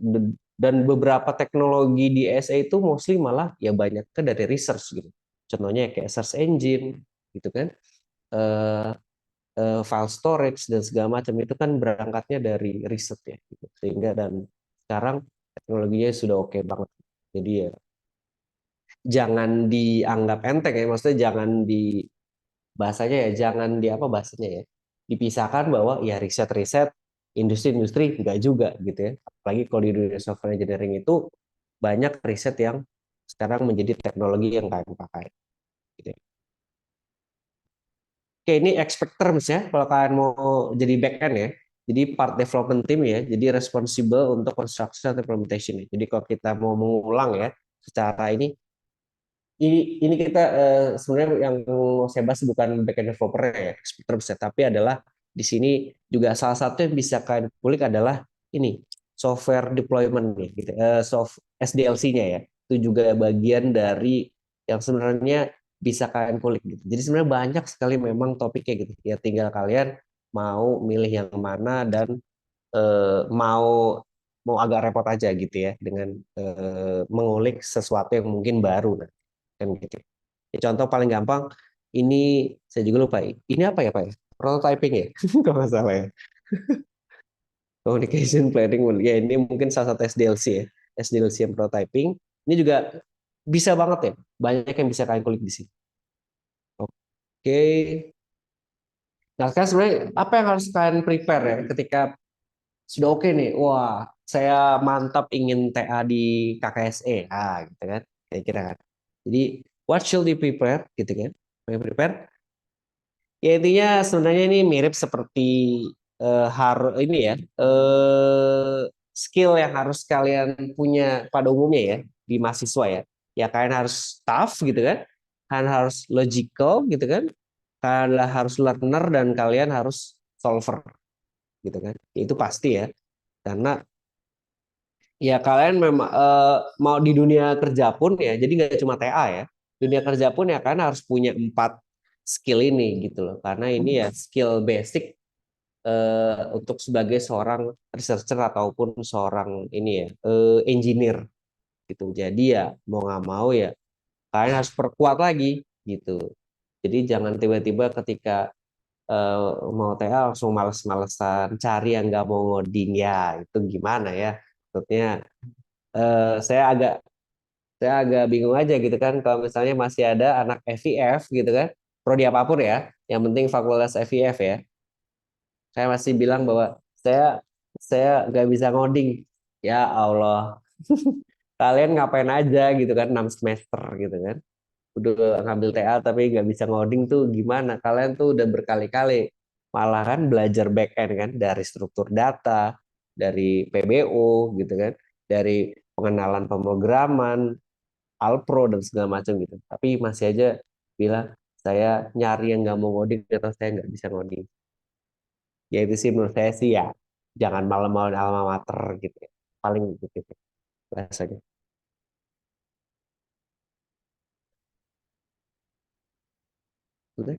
[SPEAKER 2] dan beberapa teknologi di SE itu mostly malah ya banyak ke dari research gitu contohnya kayak search engine gitu kan eh, file storage dan segala macam itu kan berangkatnya dari riset ya gitu. Sehingga dan sekarang teknologinya sudah oke banget jadi ya jangan dianggap enteng ya maksudnya jangan di bahasanya ya jangan di apa bahasanya ya dipisahkan bahwa ya riset-riset industri-industri enggak juga gitu ya apalagi kalau di dunia software engineering itu banyak riset yang sekarang menjadi teknologi yang kalian pakai gitu ya. Oke ini expect terms ya kalau kalian mau jadi back end ya jadi part development team ya jadi responsible untuk construction and implementation ya. Jadi kalau kita mau mengulang ya secara ini kita sebenarnya yang saya bahas bukan backend developer ya, terus ya, tapi adalah di sini juga salah satu yang bisa kalian kulik adalah ini software deployment nih, gitu, soft SDLC-nya ya, itu juga bagian dari yang sebenarnya bisa kalian kulik gitu. Jadi sebenarnya banyak sekali memang topiknya gitu, ya tinggal kalian mau milih yang mana dan mau mau agak repot aja gitu ya dengan mengulik sesuatu yang mungkin baru nah, kan gitu. Ya, contoh paling gampang ini saya juga lupa ini apa ya Pak ya prototyping ya kalau nggak salah ya communication planning ya ini mungkin salah satu SDLC ya SDLC yang prototyping ini juga bisa banget ya banyak yang bisa kalian kulik di sini. Oke, nah sekarang sebenarnya apa yang harus kalian prepare ya ketika sudah oke nih, wah saya mantap ingin TA di KKSE, gitu kan, kira-kira kan. Jadi what should you prepare, gitu kan? Mau prepare? Ya intinya sebenarnya ini mirip seperti ini ya, skill yang harus kalian punya pada umumnya ya di mahasiswa ya. Ya kalian harus tough gitu kan, kalian harus logical gitu kan, kalian harus learner dan kalian harus solver gitu kan. Itu pasti ya karena ya kalian memang mau di dunia kerja pun ya, jadi nggak cuma TA ya. Dunia kerja pun ya kan harus punya 4 skill ini gitu loh. Karena ini ya skill basic untuk sebagai seorang researcher ataupun seorang ini ya engineer gitu. Jadi ya mau nggak mau ya kalian harus perkuat lagi gitu. Jadi jangan tiba-tiba ketika mau TA langsung males-malesan cari yang nggak mau ngoding ya itu gimana ya? Maksudnya eh, saya agak saya agak bingung aja gitu kan kalau misalnya masih ada anak FIF gitu kan prodi apapun ya yang penting fakultas FIF ya saya masih bilang bahwa saya nggak bisa ngoding ya Allah kalian ngapain aja gitu kan 6 semester gitu kan udah ngambil TA tapi nggak bisa ngoding tuh gimana kalian tuh udah berkali-kali malah kan belajar back end kan dari struktur data dari PBO gitu kan dari pengenalan pemrograman Alpro dan segala macam gitu. Tapi masih aja bilang saya nyari yang nggak mau ngoding atau saya nggak bisa ngoding. Ya itu sih menurut saya sih ya jangan malam-malam alma mater gitu. Ya. paling gitu bahasanya. Udah.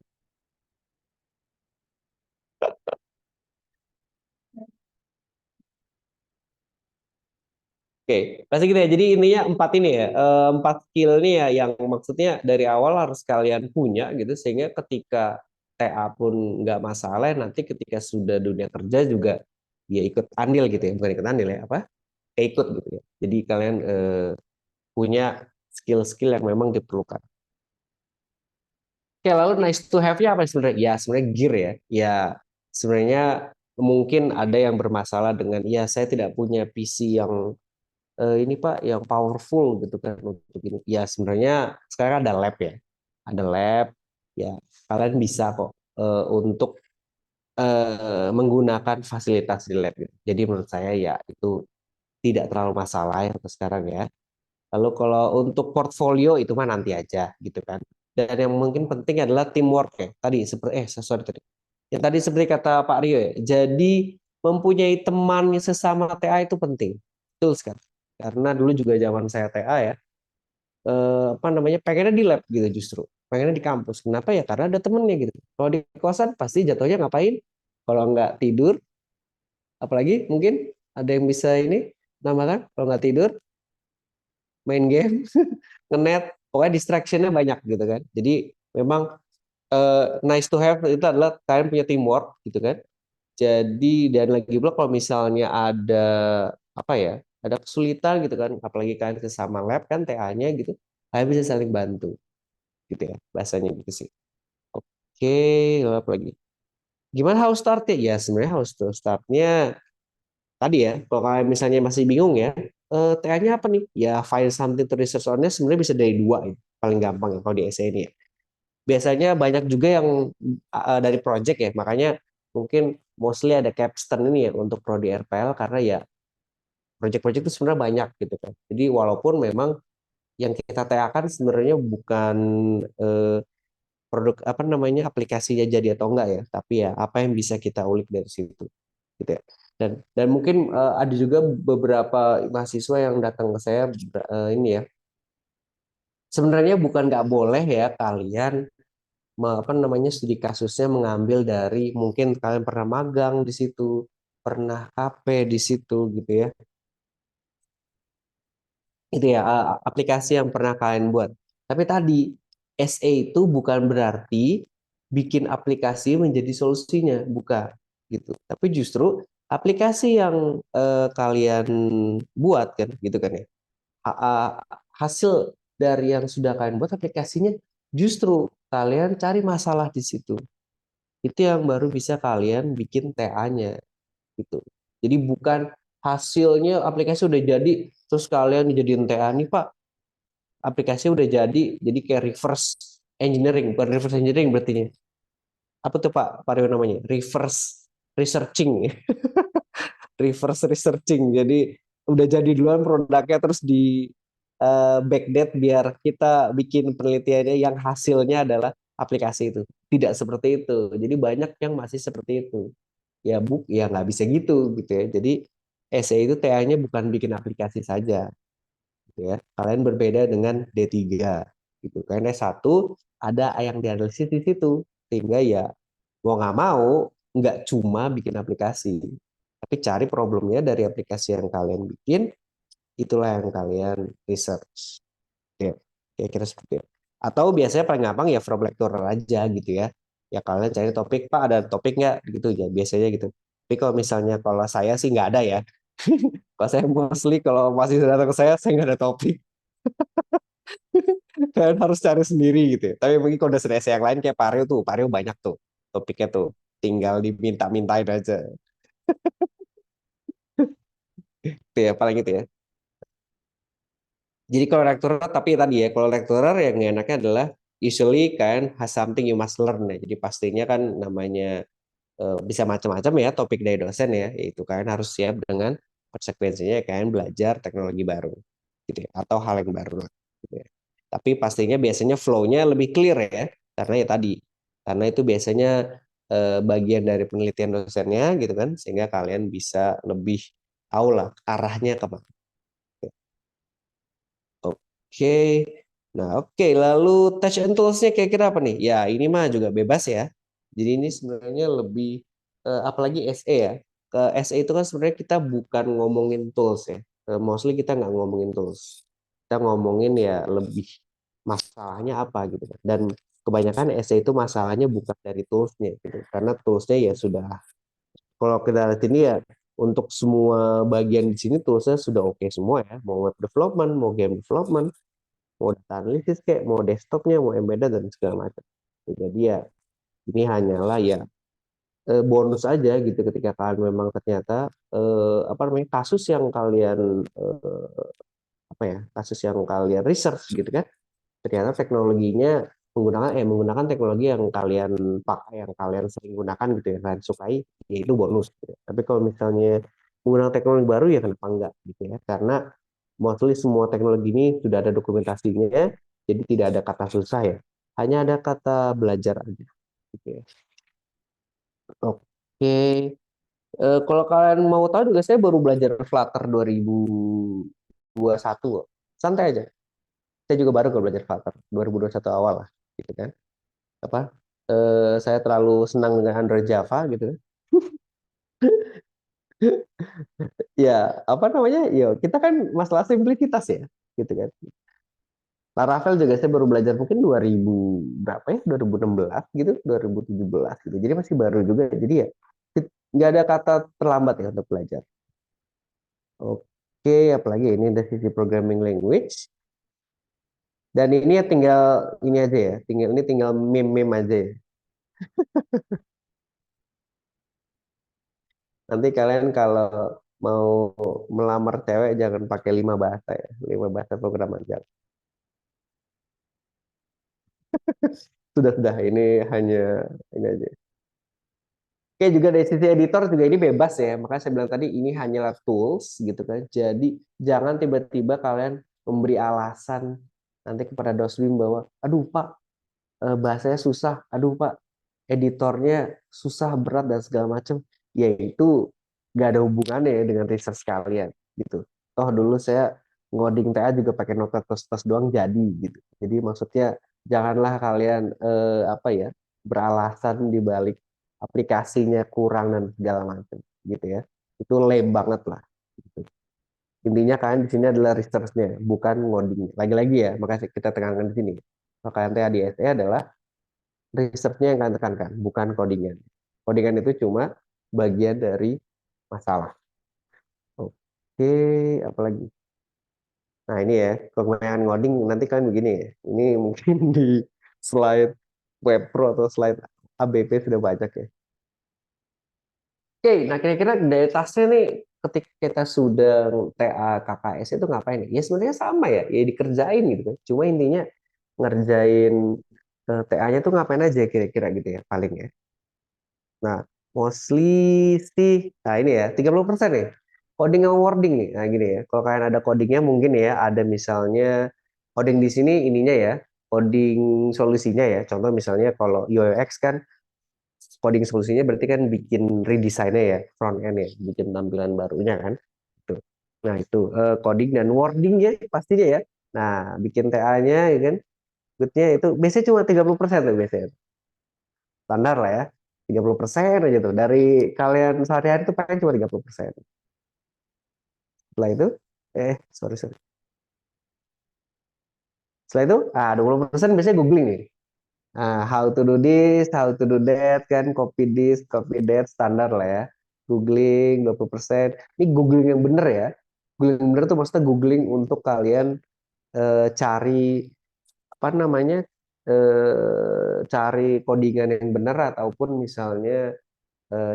[SPEAKER 2] Oke, pasti gitu ya. Jadi intinya empat ini ya, empat skill ini ya yang maksudnya dari awal harus kalian punya gitu sehingga ketika TA pun nggak masalah, nanti ketika sudah dunia kerja juga dia ikut andil gitu ya, bukan ikut andil ya, apa? Kayak ikut gitu ya. Jadi kalian punya skill-skill yang memang diperlukan. Oke, lalu nice to have-nya apa sebenarnya? Ya sebenarnya gear ya. Ya sebenarnya mungkin ada yang bermasalah dengan ya saya tidak punya PC yang ini Pak yang powerful gitu kan untuk ini. Ya sebenarnya sekarang ada lab ya. Ada lab ya kalian bisa kok untuk menggunakan fasilitas di lab gitu. Jadi menurut saya ya itu tidak terlalu masalah ya untuk sekarang ya. Lalu kalau untuk portfolio itu mah nanti aja gitu kan. Dan yang mungkin penting adalah teamwork ya. Tadi seperti sorry tadi. Yang tadi seperti kata Pak Rio ya. Jadi mempunyai teman sesama TA itu penting. Betul sekali. Karena dulu juga zaman saya TA ya, apa namanya pengennya di lab gitu justru. Pengennya di kampus. Kenapa ya? Karena ada temennya gitu. Kalau di kosan pasti jatuhnya ngapain? Kalau nggak tidur, apalagi mungkin ada yang bisa ini namakan kalau nggak tidur main game, ngenet, pokoknya distractionnya banyak gitu kan. Jadi memang nice to have itu adalah kalian punya teamwork gitu kan. Jadi dan lagi pula kalau misalnya ada apa ya, ada kesulitan gitu kan, apalagi kalian sesama lab kan TA-nya gitu, kalian bisa saling bantu gitu ya, bahasanya gitu sih. Oke, lalu apa lagi? Gimana how start ya? Ya sebenarnya how to startnya tadi ya, kalau kalian misalnya masih bingung ya, TA-nya apa nih? Ya find something to research on-nya sebenarnya bisa dari dua ya, paling gampang ya kalau di essay ini ya. Biasanya banyak juga yang dari project ya, makanya mungkin mostly ada capstone ini ya untuk prodi RPL karena ya project-project itu sebenarnya banyak gitu kan. Jadi walaupun memang yang kita TA-kan sebenarnya bukan eh, produk apa namanya aplikasinya jadi atau enggak ya, tapi ya apa yang bisa kita ulik dari situ gitu ya. Dan mungkin ada juga beberapa mahasiswa yang datang ke saya ini ya. Sebenarnya bukan nggak boleh ya kalian apa namanya studi kasusnya mengambil dari mungkin kalian pernah magang di situ, pernah KP di situ gitu ya. Itu ya aplikasi yang pernah kalian buat. Tapi tadi SE itu bukan berarti bikin aplikasi menjadi solusinya, bukan gitu. Tapi justru aplikasi yang kalian buat kan gitu kan ya. Hasil dari yang sudah kalian buat aplikasinya justru kalian cari masalah di situ. Itu yang baru bisa kalian bikin TA-nya gitu. Jadi bukan hasilnya aplikasi udah jadi terus kalian dijadiin TA nih Pak, aplikasi udah jadi kayak reverse engineering, bukan reverse engineering berarti nya. Apa tuh Pak Rio namanya? Reverse researching. Reverse researching. Jadi udah jadi duluan produknya terus di backdate biar kita bikin penelitiannya yang hasilnya adalah aplikasi itu. Tidak seperti itu. Jadi banyak yang masih seperti itu. Ya ya nggak bisa gitu ya. Jadi essay itu TA-nya bukan bikin aplikasi saja gitu ya. Kalian berbeda dengan D3 gitu. Karena satu ada yang dianalisis di situ sehingga ya mau nggak mau nggak cuma bikin aplikasi tapi cari problemnya dari aplikasi yang kalian bikin itulah yang kalian research ya kira-kira seperti itu. Atau biasanya paling gampang ya from lecturer aja gitu ya. Ya kalian cari topik, Pak ada topik nggak gitu ya biasanya gitu. Tapi kalau misalnya kalau saya sih nggak ada ya. Kalau saya mostly kalau masih datang ke saya nggak ada topik. Kalian harus cari sendiri gitu ya. Tapi mungkin kalau udah selesai yang lain kayak Pario banyak tuh topiknya tuh. Tinggal diminta-mintain aja. Itu ya paling itu ya. Jadi kalau rektorat, tapi tadi ya, kalau rektorat yang enaknya adalah usually kan has something you must learn ya. Jadi pastinya kan namanya bisa macam-macam ya topik dari dosen ya. Itu kan harus siap dengan konsekuensinya kan belajar teknologi baru gitu ya. Atau hal yang baru lah, gitu ya. Tapi pastinya biasanya flow-nya lebih clear ya. Karena ya tadi, karena itu biasanya bagian dari penelitian dosennya gitu kan. Sehingga kalian bisa lebih tahu lah arahnya kemana. Oke. Nah, oke. Lalu touch and tools-nya kira-kira apa nih? Ya, ini mah juga bebas ya. Jadi ini sebenarnya lebih, apalagi SE ya. Ke SE itu kan sebenarnya kita bukan ngomongin tools ya. Mostly kita nggak ngomongin tools. Kita ngomongin ya lebih masalahnya apa gitu kan. Dan kebanyakan SE itu masalahnya bukan dari toolsnya gitu. Karena toolsnya ya sudah, kalau kita lihat ini ya untuk semua bagian di sini toolsnya sudah oke semua ya. Mau web development, mau game development, mau data analisis kayak mau desktopnya mau embedded dan segala macam. Jadi ya ini hanyalah ya bonus aja gitu ketika kalian memang ternyata apa namanya kasus yang kalian apa ya kasus yang kalian research gitu kan, ternyata teknologinya menggunakan teknologi yang kalian pakai, yang kalian sering gunakan gitu ya, kalian sukai, ya itu bonus gitu ya. Tapi kalau misalnya menggunakan teknologi baru ya kenapa enggak gitu ya, karena mostly semua teknologi ini sudah ada dokumentasinya, jadi tidak ada kata susah ya, hanya ada kata belajar aja gitu ya. Oke. Kalau kalian mau tahu juga saya baru belajar Flutter 2021 kok. Santai aja. Saya juga baru kok belajar Flutter 2021 awal lah gitu kan. Apa? Saya terlalu senang dengan Android Java gitu kan. Ya, apa namanya? Ya, kita kan masalah simplicitas ya, gitu kan. Laravel juga saya baru belajar mungkin 2000 berapa ya? 2016 gitu, 2017 gitu. Jadi masih baru juga. Jadi ya nggak ada kata terlambat ya untuk belajar. Oke, apalagi ini dari sisi programming language. Dan ini ya tinggal ini aja ya, tinggal meme-meme aja ya. Nanti kalian kalau mau melamar cewek jangan pakai 5 bahasa ya, 5 bahasa programan jangan. Sudah ini hanya ini aja. Oke, juga dari sisi editor juga ini bebas ya. Makanya saya bilang tadi ini hanyalah tools gitu kan. Jadi jangan tiba-tiba kalian memberi alasan nanti kepada Dosbim bahwa, aduh Pak, bahasanya susah, aduh Pak, editornya susah, berat dan segala macam. Ya itu nggak ada hubungannya ya dengan research kalian gitu. Toh dulu saya ngoding TA juga pakai Notepad++ doang jadi gitu. Jadi maksudnya janganlah kalian apa ya beralasan di balik aplikasinya kurang dan segala macam gitu ya. Itu lame banget lah. Gitu. Intinya kalian di sini adalah research-nya, bukan ngoding. Lagi-lagi ya, makanya kita tekankan di sini. Kalau kalian TA di SE adalah research-nya yang kalian tekankan, bukan codingan. Codingan itu cuma bagian dari masalah. Oke, apalagi? Nah ini ya, kegunaan ngoding nanti kalian begini ya. Ini mungkin di slide web pro atau slide ABP sudah banyak ya. Oke, nah kira-kira dari tasnya nih ketika kita sudah TA KKS itu ngapain ya? Ya sebenarnya sama ya, ya dikerjain gitu kan. Cuma intinya ngerjain TA-nya tuh ngapain aja kira-kira gitu ya paling ya. Nah, mostly sih, nah ini ya, 30% nih. Coding sama wording nih. Nah, gini ya. Kalau kalian ada codingnya mungkin ya, ada misalnya coding di sini ininya ya, coding solusinya ya. Contoh misalnya kalau UX kan coding solusinya berarti kan bikin redesign-nya ya, front end ya, bikin tampilan barunya kan. Itu. Nah, itu coding dan wording ya pastinya ya. Nah, bikin TA-nya ya kan, good-nya itu biasanya cuma 30% tuh biasanya. Standar lah ya, 30% aja tuh dari kalian sehari-hari itu paling cuma 30%. Setelah itu sorry sorry, setelah itu 20% biasanya googling nih. How to do this, how to do that kan, copy this copy that, standar lah ya. Googling 20%. Ini googling yang bener ya. Googling yang bener tuh maksudnya googling untuk kalian cari apa namanya, cari codingan yang benar, ataupun misalnya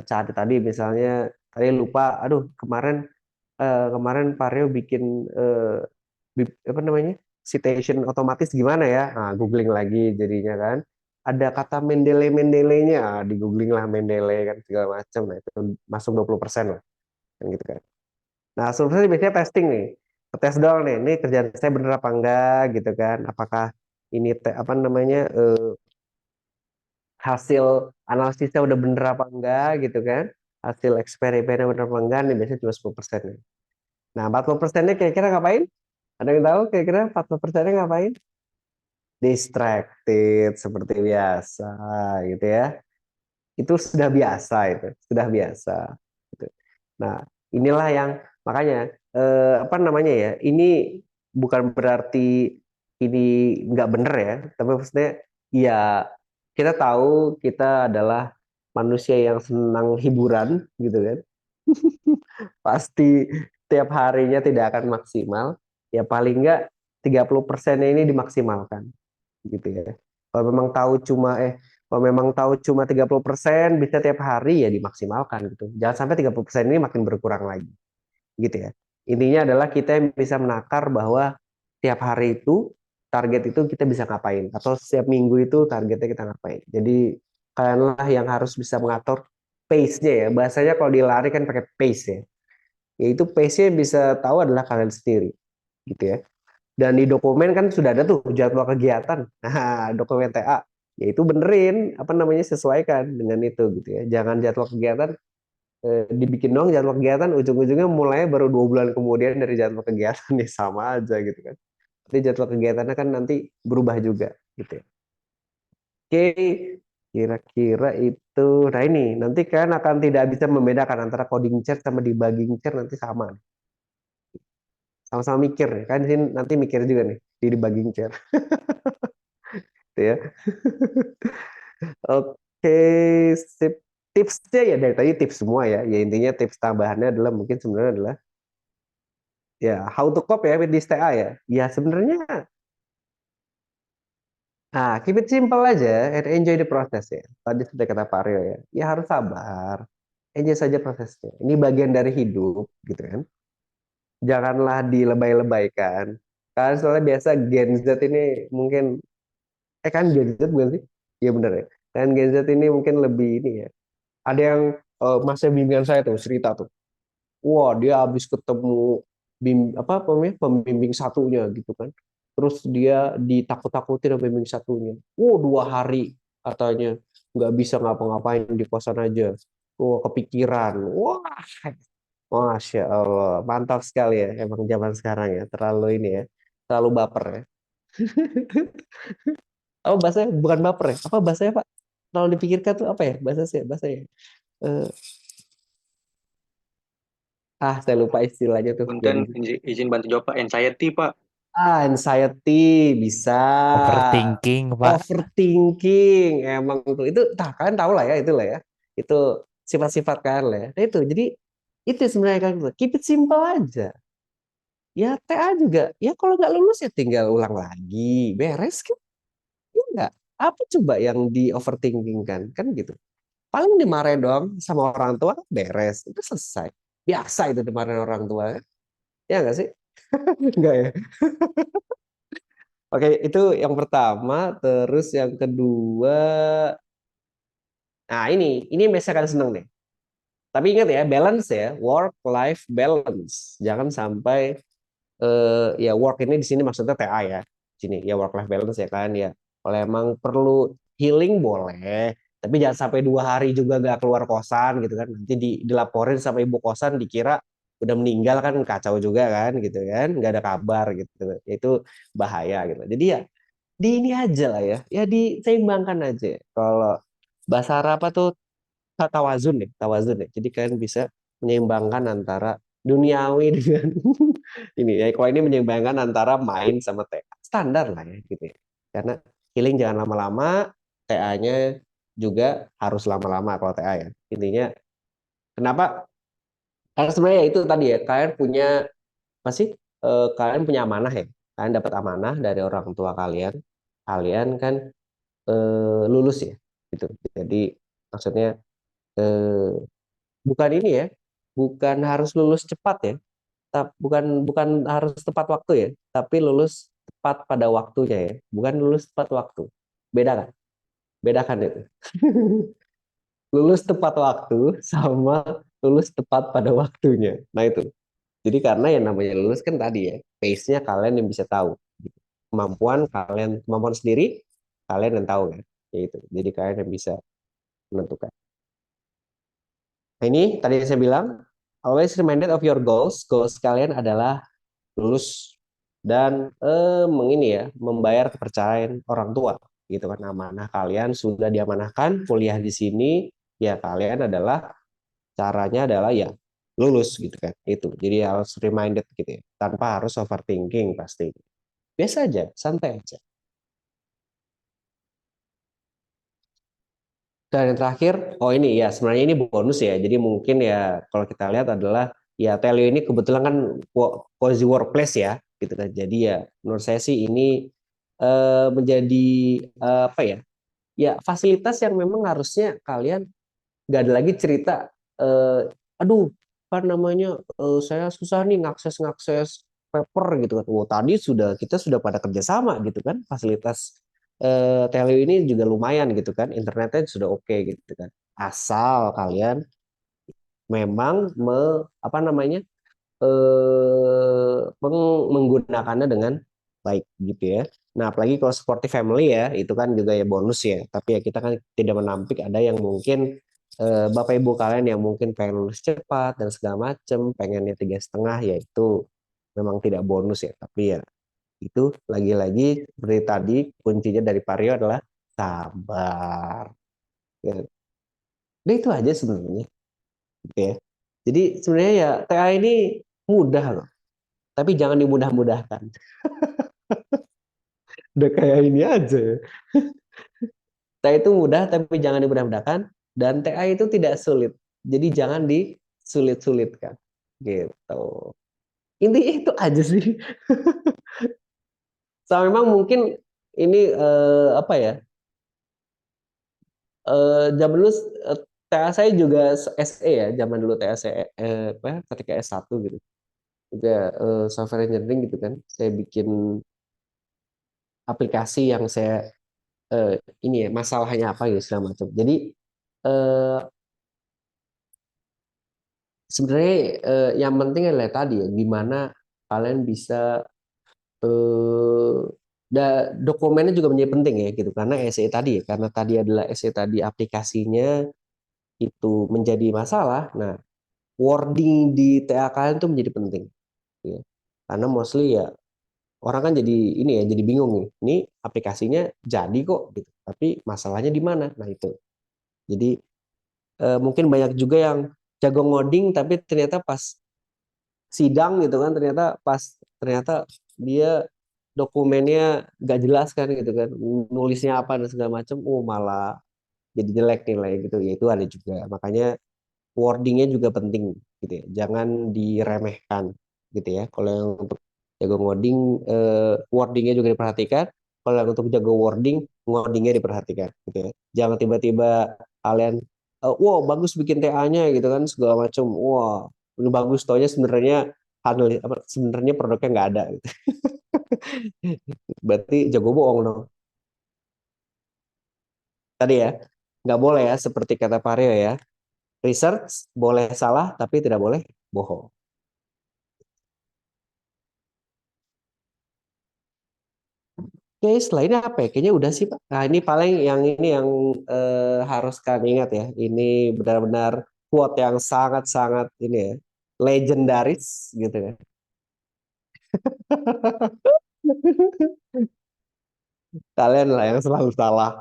[SPEAKER 2] cari tadi misalnya tadi lupa, aduh kemarin Pareo bikin apa namanya citation otomatis gimana ya, googling lagi jadinya kan, ada kata Mendeley-Mendeleynya, di googling lah Mendeley kan segala macam, nah itu masuk 20% lah kan gitu kan. Nah sebenarnya biasanya testing nih, tes doang nih, ini kerjaan saya bener apa enggak gitu kan, apakah ini apa namanya hasil analisisnya udah bener apa enggak gitu kan. hasil eksperimennya benar apa enggak nih, biasanya cuma 10%. Nah, 40%-nya kira-kira ngapain? Ada yang tahu kira-kira 40%-nya ngapain? Distracted seperti biasa gitu ya. Itu sudah biasa itu, sudah biasa gitu. Nah, inilah yang makanya apa namanya ya? Ini bukan berarti ini nggak bener ya, tapi maksudnya ya kita tahu kita adalah manusia yang senang hiburan gitu kan. Pasti tiap harinya tidak akan maksimal. Ya paling nggak 30%-nya ini dimaksimalkan gitu ya. Kalau memang tahu cuma kalau memang tahu cuma 30% bisa tiap hari ya dimaksimalkan gitu. Jangan sampai 30% ini makin berkurang lagi gitu ya. Intinya adalah kita yang bisa menakar bahwa tiap hari itu target itu kita bisa ngapain atau setiap minggu itu targetnya kita ngapain. Jadi kalianlah yang harus bisa mengatur pace-nya ya. Bahasanya kalau di lari kan pakai pace ya. Yaitu pace-nya bisa tahu adalah kalian sendiri gitu ya. Dan di dokumen kan sudah ada tuh jadwal kegiatan. Nah, dokumen TA yaitu benerin apa namanya sesuaikan dengan itu gitu ya. Jangan jadwal kegiatan dibikin dong jadwal kegiatan ujung-ujungnya mulai baru 2 bulan kemudian dari jadwal kegiatan nih sama aja gitu kan. Nanti jadwal kegiatannya kan nanti berubah juga gitu ya. Oke, kira-kira itu. Nah ini nanti kan akan tidak bisa membedakan antara coding chair sama debugging chair nanti sama. Sama-sama mikir kan di sini nanti mikir juga nih di debugging chair gitu ya. Oke, sip. Tipsnya ya dari tadi tips semua ya. Ya intinya tips tambahannya adalah mungkin sebenarnya adalah ya how to cope ya with this TA ya. Ya sebenarnya keep it simple aja and enjoy the process ya. Tadi sudah kata Pak Rio ya. Ya harus sabar. Enjoy saja prosesnya. Ini bagian dari hidup gitu kan. Janganlah dilebay-lebaykan. Karena soalnya biasa Gen Z ini mungkin kan Gen Z bukan sih? Iya bener ya. Dan Gen Z ini mungkin lebih ini ya. Ada yang masa bimbingan saya tuh cerita tuh. Wah, dia habis ketemu apa namanya pembimbing satunya gitu kan. Terus dia ditakut-takutin sama pembimbing satunya. 2 hari katanya nggak bisa ngapa-ngapain di kosan aja. Wah, kepikiran. Wah, Masya Allah, mantap sekali ya. Emang zaman sekarang ya, terlalu ini ya, terlalu baper ya. Apa bahasanya? Bukan baper ya? Apa bahasanya Pak? Terlalu dipikirkan tuh apa ya? Bahasanya. Eh, saya lupa istilahnya tuh.
[SPEAKER 3] Punten,
[SPEAKER 2] Jadi
[SPEAKER 3] izin bantu jawab Pak. Anxiety Pak.
[SPEAKER 2] anxiety bisa,
[SPEAKER 4] Overthinking, Pak.
[SPEAKER 2] overthinking emang tuh itu, kalian tahu lah ya itulah ya, itu sifat-sifat kalian lah ya. Nah, itu jadi itu sebenarnya kan keep it simple aja. Ya TA juga, ya kalau nggak lulus ya tinggal ulang lagi, beres kan? Ya nggak. Apa coba yang di overthinking kan gitu. Paling dimarahin doang sama orang tua, beres, itu selesai. Biasa itu dimarahin orang tua, ya nggak sih? Enggak ya? Oke, itu yang pertama. Terus yang kedua, nah ini yang biasa kalian seneng nih. Tapi ingat ya, balance ya, work life balance. Jangan sampai ya work ini di sini maksudnya TA ya. Sini ya work life balance ya kan ya. Kalau emang perlu healing boleh, tapi jangan sampai 2 hari juga nggak keluar kosan gitu kan. Nanti dilaporin sama ibu kosan dikira udah meninggal kan kacau juga kan gitu kan, nggak ada kabar gitu. Itu bahaya gitu. Jadi ya di ini aja lah ya, ya diseimbangkan aja. Kalau bahasa Arab apa tuh tawazun ya, tawazun ya. Jadi kalian bisa menyeimbangkan antara duniawi dengan ini ya. Kalau ini menyeimbangkan antara main sama TA standar lah ya gitu ya. Karena healing jangan lama-lama, TA-nya juga harus lama-lama kalau TA ya. Intinya kenapa? Karena sebenarnya itu tadi ya, kalian punya masih kalian punya amanah ya. Kalian dapat amanah dari orang tua kalian. Kalian kan lulus ya gitu. Jadi maksudnya eh, bukan ini ya, bukan harus lulus cepat ya, bukan bukan harus tepat waktu ya, tapi lulus tepat pada waktunya ya, bukan lulus tepat waktu. Beda kan? Beda kan itu. Lulus tepat waktu sama lulus tepat pada waktunya. Nah itu. Jadi karena yang namanya lulus kan tadi ya, pace-nya kalian yang bisa tahu. Kemampuan kalian, kemampuan sendiri, kalian yang tahu kan. Ya itu. Jadi kalian yang bisa menentukan. Nah, ini tadi saya bilang, always reminded of your goals. Goals kalian adalah lulus dan mengini ya, membayar kepercayaan orang tua gitu kan. Amanah kalian sudah diamanahkan kuliah di sini, ya kalian adalah caranya adalah ya lulus gitu kan. Itu. Jadi harus reminded gitu ya. Tanpa harus overthinking pasti. Biasa aja, santai aja. Dan yang terakhir, oh ini ya sebenarnya ini bonus ya. Jadi mungkin ya kalau kita lihat adalah ya Telio ini kebetulan kan cozy workplace ya, gitu kan. Jadi ya menurut saya sih ini menjadi apa ya? Ya fasilitas yang memang harusnya kalian nggak ada lagi cerita, aduh apa namanya saya susah nih ngakses ngakses paper gitu kan. Oh tadi kita sudah pada kerjasama gitu kan, fasilitas Telio ini juga lumayan gitu kan, internetnya sudah oke gitu kan, asal kalian memang apa namanya menggunakannya dengan baik gitu ya. Nah, apalagi kalau supportive family ya, itu kan juga ya bonus ya. Tapi ya kita kan tidak menampik ada yang mungkin Bapak Ibu kalian yang mungkin pengen lulus cepat dan segala macam, pengennya 3,5 ya itu memang tidak bonus ya. Tapi ya itu lagi-lagi seperti tadi kuncinya dari Vario adalah sabar. Ya. Udah itu aja sebenarnya. Gitu ya. Jadi sebenarnya ya TA ini mudah loh, tapi jangan dimudah-mudahkan. Udah kayak ini aja ya. TA itu mudah tapi jangan dimudah-mudahkan, dan TA itu tidak sulit. Jadi jangan disulit-sulitkan. Gitu. Intinya itu aja sih. So, memang mungkin ini apa ya? Zaman dulu TA saya juga SE ya, zaman dulu TA saya apa, ketika S1 gitu. Juga software engineering gitu kan. Saya bikin aplikasi yang saya ini ya masalahnya apa gitu segala macam. Jadi eh, sebenarnya yang penting adalah tadi ya, gimana kalian bisa eh, dokumennya juga menjadi penting ya gitu, karena SE tadi ya, karena tadi adalah SE tadi aplikasinya itu menjadi masalah. Nah, wording di TA kalian itu menjadi penting gitu ya. Karena mostly ya orang kan jadi ini ya, jadi bingung nih. Ini aplikasinya jadi kok gitu, tapi masalahnya di mana? Nah, itu. Jadi mungkin banyak juga yang jago ngoding tapi ternyata pas sidang gitu kan, ternyata dia dokumennya nggak jelas kan gitu kan, nulisnya apa dan segala macam, malah jadi jelek nilai gitu ya, itu ada juga. Makanya wordingnya juga penting gitu ya, jangan diremehkan gitu ya. Kalau yang untuk jago ngoding, wordingnya juga diperhatikan. Kalau yang untuk jago wording, ngodingnya diperhatikan gitu ya. Jangan tiba-tiba kalian wow bagus bikin TA-nya gitu kan segala macam, wah ini bagus, taunya sebenarnya sebenarnya produknya nggak ada gitu. Berarti jago bohong dong tadi ya. Nggak boleh ya, seperti kata Vario ya, research boleh salah tapi tidak boleh bohong. Oke, selain apa ya? Kayaknya udah sih, Pak. Nah, ini paling yang ini yang harus kalian ingat ya. Ini benar-benar quote yang sangat-sangat ini ya, legendaris gitu ya. Kalian lah yang selalu salah.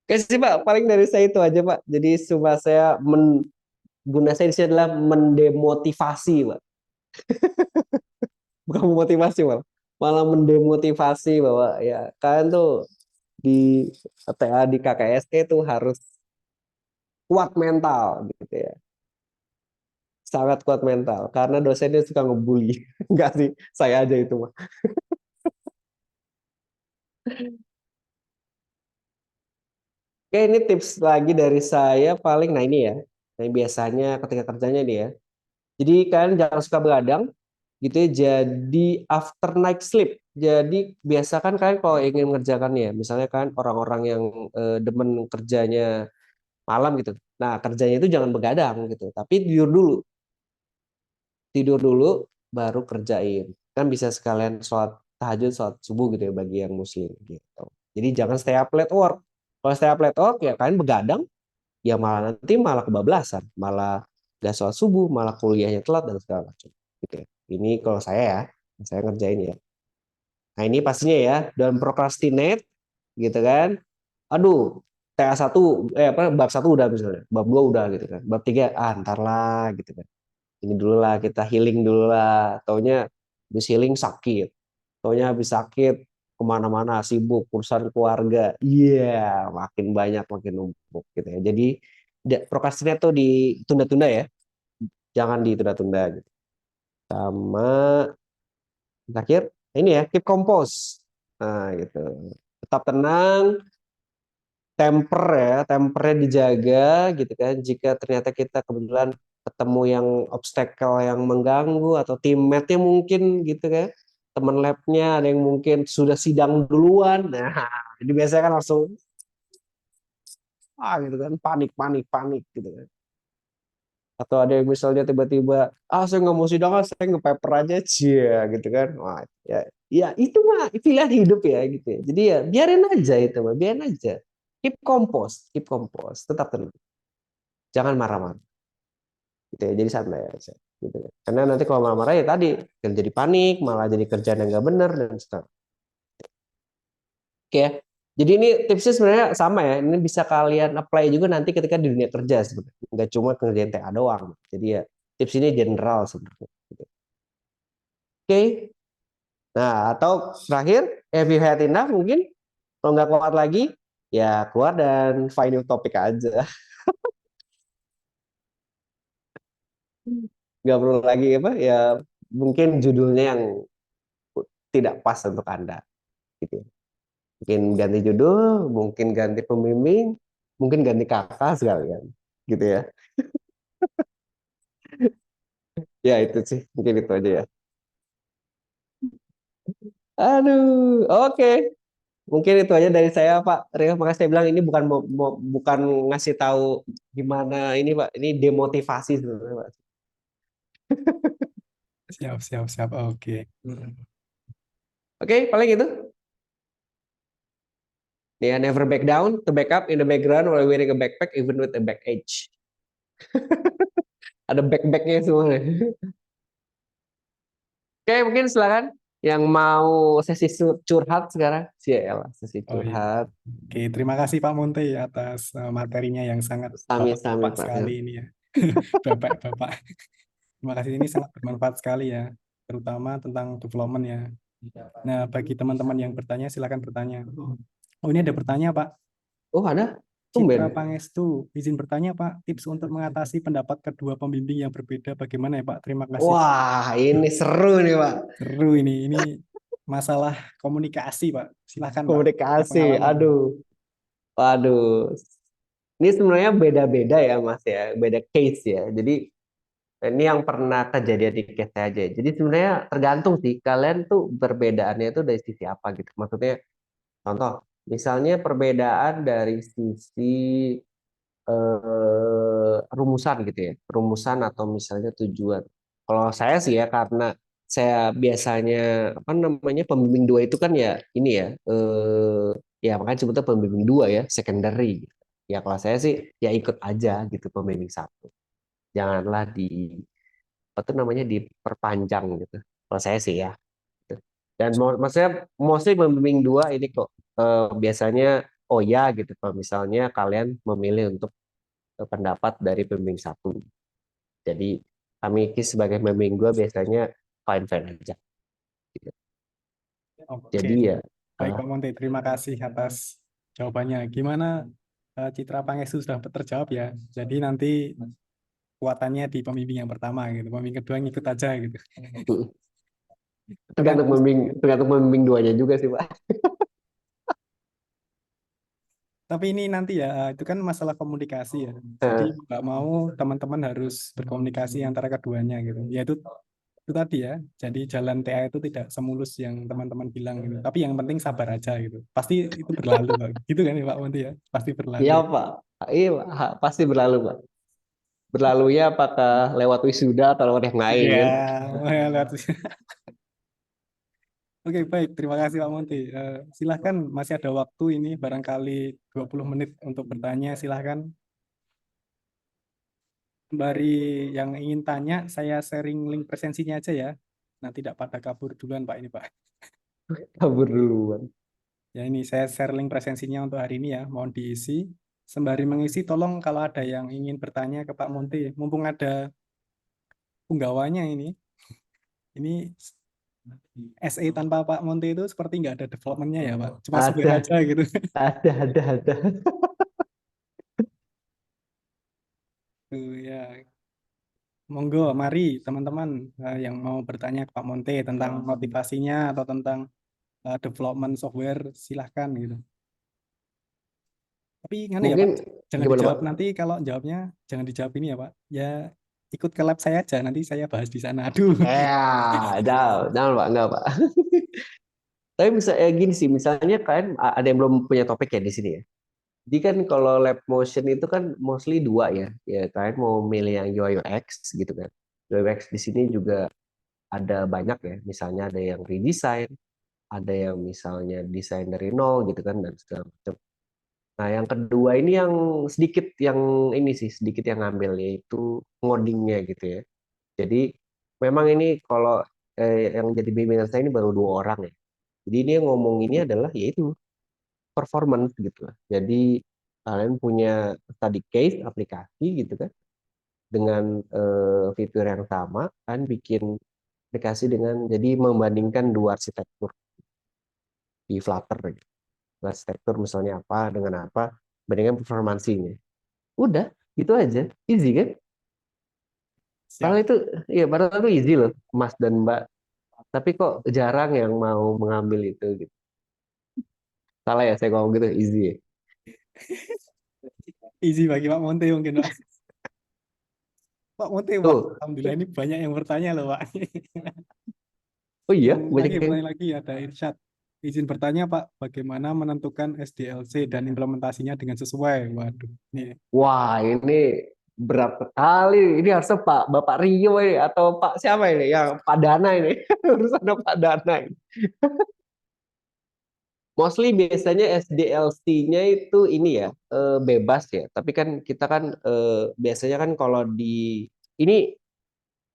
[SPEAKER 2] Oke sih, Pak. Paling dari saya itu aja, Pak. Jadi cuma saya guna saya di sini adalah mendemotivasi, Pak. Bukan memotivasi, malah. Malah mendemotivasi bahwa ya kalian tuh di TA di KKSE tuh harus kuat mental gitu ya, sangat kuat mental karena dosennya suka ngebully. Enggak sih, saya aja itu mah. Oke, ini tips lagi dari saya paling, nah ini ya, yang biasanya ketika kerjanya nih ya, jadi kalian jangan suka begadang gitu ya. Jadi after night sleep, jadi biasakan kalian kalau ingin mengerjakan ya, misalnya kan orang-orang yang demen kerjanya malam gitu, nah kerjanya itu jangan begadang gitu, tapi tidur dulu baru kerjain, kan bisa sekalian sholat tahajud, sholat subuh gitu ya bagi yang muslim gitu. Jadi jangan stay up late work. Kalau stay up late work ya kalian begadang, ya malah nanti malah kebablasan, malah gak sholat subuh, malah kuliahnya telat dan segala macam. Gitu ya. Ini kalau saya ngerjain ya. Nah ini pastinya ya, dan procrastinate gitu kan. Aduh, TA 1 bab 1 udah misalnya, bab 2 udah gitu kan. Bab 3 ntar lah gitu kan. Ini dulu lah kita healing dulu lah. Taunya habis healing sakit. Taunya habis sakit kemana-mana sibuk urusan keluarga. Iya, makin banyak makin numpuk gitu ya. Jadi procrastinate tuh ditunda-tunda ya. Jangan ditunda-tunda gitu. Sama terakhir ini ya, keep compose. Nah, gitu. Tetap tenang, tempernya dijaga gitu kan. Jika ternyata kita kebetulan ketemu yang obstacle yang mengganggu atau teammate-nya mungkin gitu kan, teman labnya ada yang mungkin sudah sidang duluan, nah jadi biasanya kan langsung gitu kan, panik panik panik gitu kan. Atau ada yang misalnya tiba-tiba saya nggak mau sidang, saya nge-paper aja cia gitu kan. Wah, ya itu mah pilihan hidup ya gitu ya. Jadi ya biarin aja itu mah, biarin aja. Keep compose, tetap tenang. Jangan marah-marah. Gitu ya. Jadi santai aja. Gitu ya. Karena nanti kalau marah-marah ya tadi kan jadi panik, malah jadi kerjaan yang nggak benar dan seterusnya. Oke ya. Jadi ini tipsnya sebenarnya sama ya. Ini bisa kalian apply juga nanti ketika di dunia kerja sebenarnya. Nggak cuma kerjaan TA doang. Jadi ya tips ini general sebenarnya. Gitu. Oke. Nah, atau terakhir, have you had enough mungkin? Kalau nggak kuat lagi, ya keluar dan find new topik aja. Nggak perlu lagi apa ya, mungkin judulnya yang tidak pas untuk Anda. Gitu. Mungkin ganti judul, mungkin ganti pembimbing, mungkin ganti kakak sekalian. Gitu ya. Ya itu sih, mungkin itu aja ya. Aduh, oke. Mungkin itu aja dari saya, Pak Rio. Makasih saya bilang ini bukan ngasih tahu gimana ini, Pak. Ini demotivasi sebenarnya, Pak.
[SPEAKER 1] Siap, siap, siap. Oke.
[SPEAKER 2] Oke, paling itu. Ya, never back down, to back up in the background while wearing a backpack even with a back edge. Ada backpacknya semua. Oke, mungkin silakan yang mau sesi curhat sekarang. Sialah, sesi
[SPEAKER 1] Oh iya.
[SPEAKER 2] curhat.
[SPEAKER 1] Oke, terima kasih Pak Monte atas materinya yang sangat
[SPEAKER 2] Sami-sami,
[SPEAKER 1] bapak
[SPEAKER 2] Pak.
[SPEAKER 1] sekali ini ya. Bapak-bapak. Terima kasih, ini sangat bermanfaat sekali ya, terutama tentang development ya. Nah, bagi teman-teman yang bertanya, silakan bertanya. Oh, ini ada bertanya, Pak.
[SPEAKER 2] Oh, ada?
[SPEAKER 1] Citra
[SPEAKER 2] Tumben.
[SPEAKER 1] Pangestu, izin bertanya, Pak. Tips untuk mengatasi pendapat kedua pembimbing yang berbeda bagaimana ya, Pak? Terima kasih.
[SPEAKER 2] Wah, ini seru nih, Pak.
[SPEAKER 1] Seru ini. Ini masalah komunikasi, Pak. Silakan, Pak. Ada
[SPEAKER 2] Komunikasi.
[SPEAKER 1] pengalaman.
[SPEAKER 2] Aduh. Waduh. Ini sebenarnya beda-beda ya, Mas ya. Beda case ya. Jadi ini yang pernah kejadian di case saya aja. Jadi sebenarnya tergantung sih kalian tuh perbedaannya itu dari sisi apa gitu. Maksudnya contoh, misalnya perbedaan dari sisi rumusan gitu ya, rumusan atau misalnya tujuan. Kalau saya sih ya karena saya biasanya apa namanya pembimbing dua itu kan ya ini ya, ya makanya sebutnya pembimbing dua ya, secondary. Gitu. Ya kalau saya sih ya ikut aja gitu pembimbing satu. Janganlah apa tuh namanya diperpanjang gitu. Kalau saya sih ya. Gitu. Dan maksudnya mostly pembimbing dua ini kok biasanya oh ya gitu kalau misalnya kalian memilih untuk pendapat dari pembimbing satu. Jadi kami sebagai pembimbing dua biasanya fine fine aja. Gitu.
[SPEAKER 1] Oke.
[SPEAKER 2] Jadi ya
[SPEAKER 1] Baik, Pak Monte. Terima kasih atas jawabannya. Gimana Citra Pangestu sudah terjawab ya? Jadi nanti kuatannya di pembimbing yang pertama gitu. Pembimbing kedua ngikut aja gitu. Itu kan,
[SPEAKER 2] tergantung pembimbing duanya juga sih Pak.
[SPEAKER 1] tapi ini nanti ya, itu kan masalah komunikasi ya. Jadi nggak mau teman-teman harus berkomunikasi antara keduanya gitu. Ya itu tadi ya. Jadi jalan TA itu tidak semulus yang teman-teman bilang gitu. Tapi yang penting sabar aja gitu. Pasti itu berlalu, Pak. Gitu kan ya Pak Monti ya? Pasti berlalu
[SPEAKER 2] Iya
[SPEAKER 1] ya.
[SPEAKER 2] Pak. Iya Pak. Pasti berlalu Pak. Berlalunya apakah lewat wisuda atau lewat yang lain
[SPEAKER 1] Iya,
[SPEAKER 2] kan?
[SPEAKER 1] lihat. Oke, baik. Terima kasih Pak Monti. Silahkan, masih ada waktu ini, barangkali 20 menit untuk bertanya. Silahkan. Sembari yang ingin tanya, saya sharing link presensinya aja ya. Nah, tidak pada kabur duluan Pak ini Pak.
[SPEAKER 2] Kabur duluan.
[SPEAKER 1] Ya ini saya share link presensinya untuk hari ini ya, mohon diisi. Sembari mengisi, tolong kalau ada yang ingin bertanya ke Pak Monte, mumpung ada punggawanya ini. Ini SE tanpa Pak Monte itu seperti nggak ada developmentnya ya Pak, cuma supir
[SPEAKER 2] Ada,
[SPEAKER 1] aja gitu.
[SPEAKER 2] ada.
[SPEAKER 1] Tuh, ya, monggo, mari teman-teman yang mau bertanya ke Pak Monte tentang motivasinya atau tentang development software, silahkan gitu. Tapi ngene ya Pak,
[SPEAKER 2] Mungkin
[SPEAKER 1] jangan
[SPEAKER 2] gimana Pak?
[SPEAKER 1] dijawab nanti, kalau jawabnya jangan dijawab ini ya Pak. Ya ikut ke lab saya aja, nanti saya bahas di sana. Aduh.
[SPEAKER 2] Jangan Pak, enggak Pak. Tapi bisa gini sih, misalnya kalian ada yang belum punya topik ya di sini ya. Jadi kan kalau lab motion itu kan mostly dua ya. Ya kalian mau milih yang UI UX gitu kan. UI UX di sini juga ada banyak ya. Misalnya ada yang redesign, ada yang misalnya desain dari nol gitu kan dan segala macam. Nah, yang kedua ini yang sedikit yang ini sih sedikit yang ngambil yaitu ngodingnya gitu ya. Jadi memang ini kalau yang jadi bimbingan saya ini baru 2 orang ya. Jadi ini yang ngomong ini adalah yaitu performance gitu lah. Jadi kalian punya study case aplikasi gitu kan dengan fitur yang sama kan bikin aplikasi dengan jadi membandingkan dua arsitektur di Flutter gitu. Arsitektur misalnya apa dengan apa bandingkan performansinya. Udah, gitu aja. Easy kan?
[SPEAKER 1] Siap.
[SPEAKER 2] Padahal itu ya padahal itu easy loh, Mas dan Mbak. Tapi kok jarang yang mau mengambil itu gitu. Salah ya saya ngomong gitu, easy ya.
[SPEAKER 1] Easy bagi Pak Monte mungkin Pak. Pak Monte, wah,
[SPEAKER 2] Tuh.
[SPEAKER 1] alhamdulillah ini banyak yang bertanya loh Pak.
[SPEAKER 2] Oh iya,
[SPEAKER 1] Yang
[SPEAKER 2] banyak
[SPEAKER 1] lagi
[SPEAKER 2] yang
[SPEAKER 1] bertanya lagi ada Irsyad. Izin bertanya Pak, bagaimana menentukan SDLC dan implementasinya dengan sesuai? Waduh, ini
[SPEAKER 2] wah, ini berat sekali. Ini harusnya Bapak Rio ini atau Pak siapa ini? Yang Pak Dana ini. Urusan Pak Dana ini. Mostly biasanya SDLC-nya itu ini ya, bebas ya. Tapi kan kita kan biasanya kan kalau di ini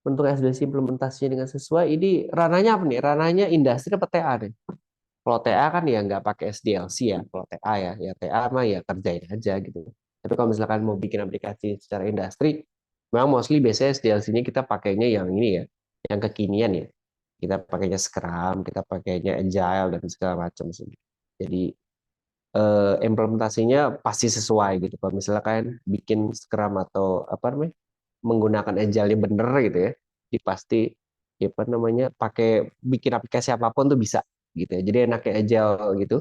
[SPEAKER 2] untuk SDLC implementasinya dengan sesuai, ini ranahnya apa nih? Ranahnya industri apa TA nih? Kalau TA kan ya nggak pakai SDLC ya. Kalau TA ya TA mah ya kerjain aja gitu. Tapi kalau misalkan mau bikin aplikasi secara industri, memang mostly biasanya SDLC-nya kita pakainya yang ini ya, yang kekinian ya. Kita pakainya Scrum, kita pakainya Agile dan segala macam sih. Jadi implementasinya pasti sesuai gitu. Kalau misalnya kan bikin Scrum atau apa namanya menggunakan Agile-nya bener gitu ya, jadi pasti ya apa namanya pakai bikin aplikasi apapun tuh bisa gitu ya. Jadi enaknya Agile gitu,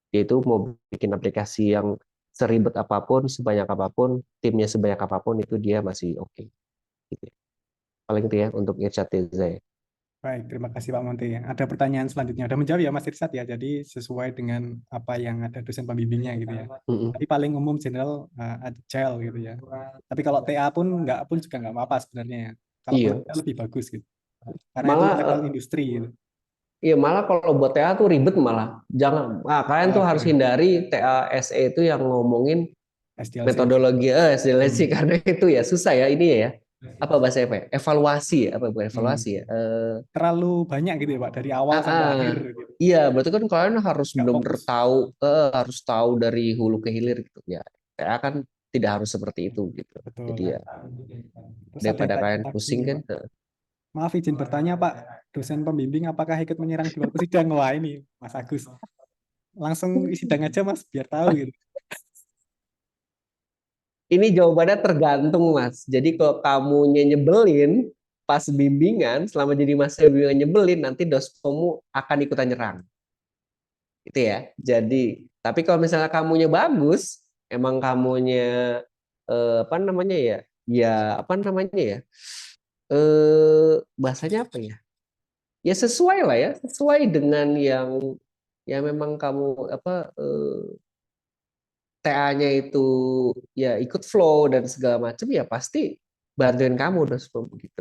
[SPEAKER 2] yaitu mau bikin aplikasi yang seribet apapun, sebanyak apapun, timnya sebanyak apapun itu dia masih oke. Gitu ya. Paling itu ya untuk Irsyad Teza ya.
[SPEAKER 1] baik. Terima kasih Pak Monte. Ada pertanyaan selanjutnya. Udah menjawab ya Mas Irsyad ya. Jadi sesuai dengan apa yang ada dosen pembimbingnya gitu ya.
[SPEAKER 2] Mm-mm.
[SPEAKER 1] Tapi paling umum general agile gitu ya. Tapi kalau TA pun juga nggak apa-apa sebenarnya ya. Kalaupun
[SPEAKER 2] Iya,
[SPEAKER 1] lebih bagus gitu. Karena itu
[SPEAKER 2] malah
[SPEAKER 1] level industri gitu.
[SPEAKER 2] iya malah kalau buat TA tuh ribet malah. Jangan, kalian tuh harus
[SPEAKER 1] Waduh,
[SPEAKER 2] hindari TA SE itu yang ngomongin
[SPEAKER 1] SDLC.
[SPEAKER 2] metodologi SDLC
[SPEAKER 1] Hmm.
[SPEAKER 2] karena itu ya susah ya ini ya. Apa bahasa apa ya? Evaluasi ya, apa bukan
[SPEAKER 1] Hmm.
[SPEAKER 2] evaluasi ya?
[SPEAKER 1] Terlalu banyak gitu ya Pak, dari awal
[SPEAKER 2] Ah,
[SPEAKER 1] sampai
[SPEAKER 2] ah.
[SPEAKER 1] akhir gitu.
[SPEAKER 2] Iya, berarti kan kalian harus
[SPEAKER 1] Nggak
[SPEAKER 2] benar-benar
[SPEAKER 1] fokus.
[SPEAKER 2] tahu, harus tahu dari hulu ke hilir gitu ya. TA kan tidak harus seperti itu gitu.
[SPEAKER 1] Betul.
[SPEAKER 2] Jadi ya
[SPEAKER 1] Terus ada yang
[SPEAKER 2] daripada
[SPEAKER 1] tanya
[SPEAKER 2] kalian
[SPEAKER 1] lagi
[SPEAKER 2] pusing
[SPEAKER 1] nih
[SPEAKER 2] kan.
[SPEAKER 1] Pak. Maaf izin bertanya Pak, dosen pembimbing apakah ikut menyerang di waktu sidang? Wah ini Mas Agus. Langsung sidang aja Mas, biar tahu gitu.
[SPEAKER 2] Ini jawabannya tergantung, Mas. Jadi kalau kamunya nyebelin pas bimbingan, selama jadi masa bimbingan nyebelin, nanti dospomu akan ikutan nyerang. Itu ya. Jadi, tapi kalau misalnya kamunya bagus, emang kamunya apa namanya ya? Ya, apa namanya ya? Bahasanya apa ya? Ya sesuai lah ya, sesuai dengan yang memang kamu apa TA-nya itu ya ikut flow dan segala macam ya pasti bantuin kamu terus begitu.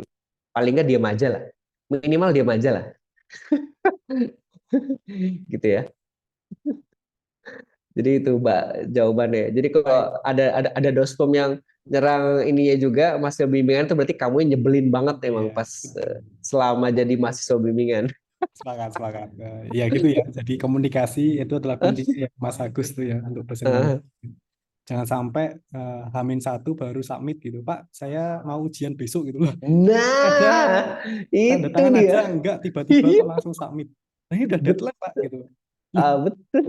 [SPEAKER 2] Paling nggak diam aja lah. Minimal diam aja lah. Gitu ya. Jadi itu Mbak jawabannya. Jadi kalau
[SPEAKER 1] Baik.
[SPEAKER 2] ada dospem yang nyerang ininya juga mahasiswa bimbingan tuh berarti kamu yang nyebelin banget emang
[SPEAKER 1] Iya,
[SPEAKER 2] pas
[SPEAKER 1] betul.
[SPEAKER 2] selama jadi mahasiswa bimbingan.
[SPEAKER 1] Sepakat, sepakat. Ya gitu ya. Jadi komunikasi itu adalah kuncinya ya, Mas Agus tuh ya untuk dosen pembimbing. Jangan sampai Hamin satu baru submit gitu. Pak, saya mau ujian besok gitu loh. Ada
[SPEAKER 2] Nah,
[SPEAKER 1] tanda
[SPEAKER 2] itu
[SPEAKER 1] tangan aja
[SPEAKER 2] dia.
[SPEAKER 1] enggak tiba-tiba kok langsung submit. Nah, ini udah deadline Pak gitu. Loh,
[SPEAKER 2] Betul.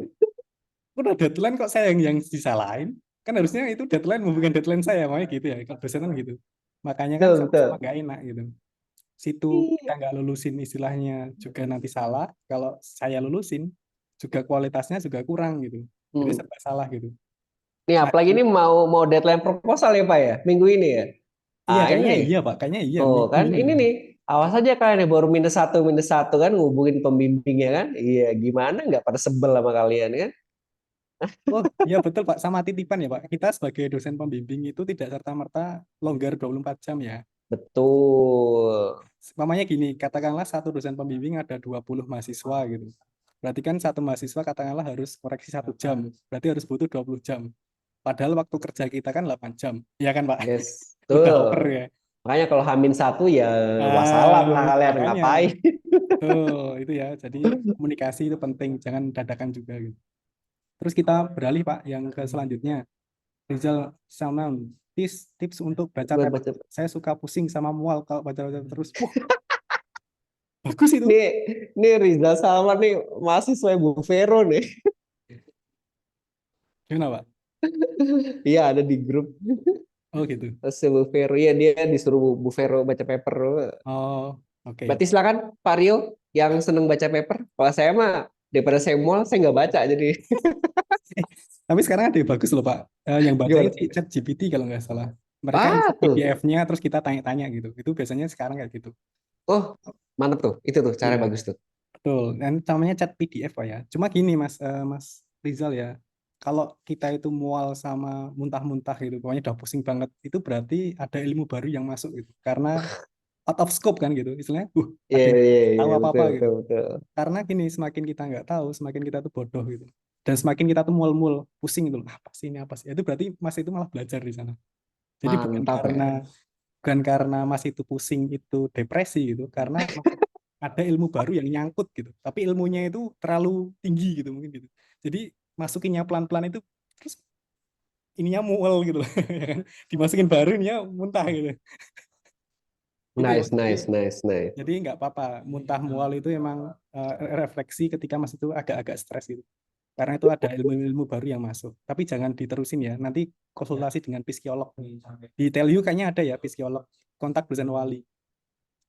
[SPEAKER 1] udah deadline kok saya yang disalahin? Kan harusnya itu deadline bukan deadline saya, makanya gitu ya. Kalau dosen kan gitu. Makanya kan
[SPEAKER 2] Betul,
[SPEAKER 1] sama-sama
[SPEAKER 2] betul.
[SPEAKER 1] gak enak gitu. Situ kita
[SPEAKER 2] Iya.
[SPEAKER 1] nggak lulusin istilahnya juga nanti salah. Kalau saya lulusin juga kualitasnya juga kurang gitu. Jadi
[SPEAKER 2] Hmm.
[SPEAKER 1] serba salah gitu.
[SPEAKER 2] Nih,
[SPEAKER 1] Nah,
[SPEAKER 2] apalagi ini mau mau deadline proposal ya Pak ya, minggu ini ya.
[SPEAKER 1] iya
[SPEAKER 2] Ah ini
[SPEAKER 1] kayaknya
[SPEAKER 2] nih.
[SPEAKER 1] iya Pak, kayaknya iya
[SPEAKER 2] Oh
[SPEAKER 1] minggu
[SPEAKER 2] kan,
[SPEAKER 1] ini
[SPEAKER 2] ini
[SPEAKER 1] ya.
[SPEAKER 2] nih. Awas aja kalian nih baru minus satu kan ngubungin pembimbingnya kan. Iya, gimana nggak pada sebel sama kalian kan?
[SPEAKER 1] Oh iya betul Pak, sama titipan ya Pak. Kita sebagai dosen pembimbing itu tidak serta-merta longgar 24 jam ya.
[SPEAKER 2] Betul.
[SPEAKER 1] Mamanya gini, katakanlah satu dosen pembimbing ada 20 mahasiswa gitu. Berarti kan satu mahasiswa katakanlah harus koreksi 1 jam. Berarti harus butuh 20 jam. Padahal waktu kerja kita kan 8 jam. Iya kan Pak?
[SPEAKER 2] Yes,
[SPEAKER 1] Udah over
[SPEAKER 2] betul.
[SPEAKER 1] ya.
[SPEAKER 2] Makanya kalau Hamin satu ya wassalam lah kalian
[SPEAKER 1] Makanya
[SPEAKER 2] ngapain?
[SPEAKER 1] itu ya. Jadi komunikasi itu penting, jangan dadakan juga gitu. Terus kita beralih Pak yang ke selanjutnya. Rizal Salman, tips untuk baca
[SPEAKER 2] Buat
[SPEAKER 1] paper.
[SPEAKER 2] baca.
[SPEAKER 1] Saya suka pusing sama mual kalau baca-baca terus. Wah, bagus itu.
[SPEAKER 2] Nih, nih Rizal Salman nih mahasiswa Bu Vero nih.
[SPEAKER 1] Gimana Pak?
[SPEAKER 2] Iya ada di grup.
[SPEAKER 1] Oh gitu.
[SPEAKER 2] Terus Bu Vero ya dia disuruh Bu Vero baca paper.
[SPEAKER 1] Oh, oke.
[SPEAKER 2] Berarti silakan Pak Rio yang seneng baca paper. Kalau saya mah daripada saya mual saya nggak baca jadi
[SPEAKER 1] Tapi sekarang ada yang bagus loh Pak. Yang bacain
[SPEAKER 2] gimana?
[SPEAKER 1] si chat GPT kalau nggak salah. Mereka isi
[SPEAKER 2] Ah tuh.
[SPEAKER 1] PDF-nya terus kita tanya-tanya gitu. Itu biasanya sekarang kayak gitu.
[SPEAKER 2] Oh, mantap tuh. Itu tuh cara
[SPEAKER 1] Iya,
[SPEAKER 2] bagus tuh.
[SPEAKER 1] betul. Dan namanya chat PDF Pak ya. Cuma gini Mas Rizal ya. Kalau kita itu mual sama muntah-muntah gitu, pokoknya udah pusing banget, itu berarti ada ilmu baru yang masuk gitu. Karena out of scope kan gitu. Istilahnya,
[SPEAKER 2] Iya,
[SPEAKER 1] ada yang
[SPEAKER 2] iya,
[SPEAKER 1] tahu
[SPEAKER 2] iya,
[SPEAKER 1] apa-apa
[SPEAKER 2] betul,
[SPEAKER 1] gitu.
[SPEAKER 2] betul, betul.
[SPEAKER 1] Karena gini, semakin kita nggak tahu, semakin kita tuh bodoh gitu. Dan semakin kita tuh mual-mual, pusing gitu. Apa sih ini, apa sih? Itu berarti Mas itu malah belajar di sana. Jadi
[SPEAKER 2] Mantap ya.
[SPEAKER 1] bukan karena Mas itu pusing itu depresi gitu, karena ada ilmu baru yang nyangkut gitu. Tapi ilmunya itu terlalu tinggi gitu mungkin gitu. Jadi masukinnya pelan-pelan itu terus ininya mual gitu loh, ya kan? Dimasukin baru ininya muntah gitu. Gitu ya.
[SPEAKER 2] Nice, nice, nice, nice.
[SPEAKER 1] Jadi nggak apa-apa, muntah mual itu emang refleksi ketika Mas itu agak-agak stres gitu. Karena itu ada ilmu-ilmu baru yang masuk. Tapi jangan diterusin ya. Nanti konsultasi dengan psikolog. Di Telu kayaknya ada ya psikolog. Kontak dosen wali.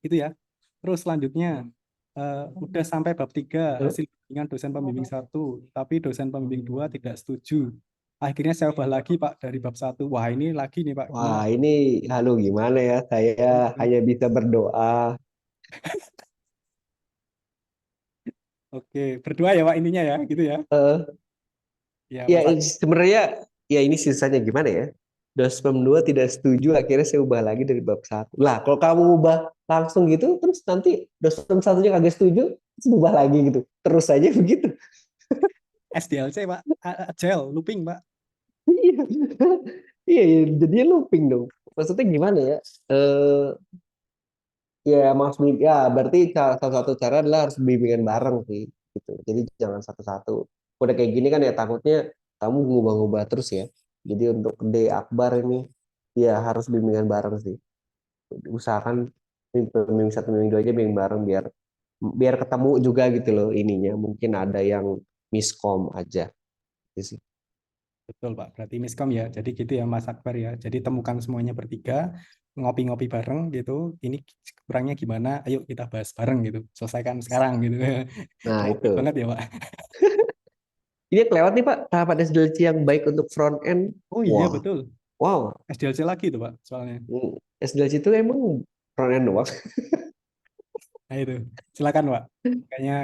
[SPEAKER 1] Itu ya. Terus selanjutnya udah sampai bab 3 hasil bimbingan dosen pembimbing 1, tapi dosen pembimbing 2 tidak setuju. Akhirnya saya ubah lagi Pak dari bab 1. Wah, ini lagi nih Pak.
[SPEAKER 2] Wah,
[SPEAKER 1] Gimana?
[SPEAKER 2] ini halo gimana ya? Saya hanya bisa berdoa.
[SPEAKER 1] Oke, berdoa ya Pak intinya ya, gitu ya.
[SPEAKER 2] Eh,
[SPEAKER 1] Ya,
[SPEAKER 2] ya
[SPEAKER 1] Mas.
[SPEAKER 2] sebenarnya ya ini sisanya gimana ya? Dospem 2 tidak setuju, akhirnya saya ubah lagi dari bab satu. Lah, kalau kamu ubah langsung gitu, terus nanti dospem satunya kagak setuju, terus ubah lagi gitu. Terus aja begitu.
[SPEAKER 1] SDLC Pak, agile, looping Pak.
[SPEAKER 2] Iya, iya, iya, jadinya looping dong. Maksudnya gimana ya? Ya maksud ya berarti salah satu cara adalah harus bimbingan bareng sih gitu. Jadi jangan satu-satu. Udah kayak gini kan ya takutnya kamu ngubah-ngubah terus ya. Jadi untuk D Akbar ini ya harus bimbingan bareng sih. Usahakan minggu satu minggu dua aja bimbing bareng biar biar ketemu juga gitu loh ininya. Mungkin ada yang miskom aja gitu sih.
[SPEAKER 1] Betul Pak, berarti miskom ya. Jadi gitu ya Mas Akbar ya. Jadi temukan semuanya bertiga, ngopi-ngopi bareng gitu. Ini kurangnya gimana? Ayo kita bahas bareng gitu. Selesaikan sekarang gitu.
[SPEAKER 2] Nah
[SPEAKER 1] Konkret
[SPEAKER 2] itu.
[SPEAKER 1] banget ya Pak.
[SPEAKER 2] Ini kelewat nih Pak tahapan SDLC yang baik untuk front end.
[SPEAKER 1] Oh iya
[SPEAKER 2] Wah,
[SPEAKER 1] betul.
[SPEAKER 2] wow.
[SPEAKER 1] SDLC lagi tuh Pak soalnya.
[SPEAKER 2] SDLC itu emang front end doang.
[SPEAKER 1] Nah itu, silakan Pak. Kayaknya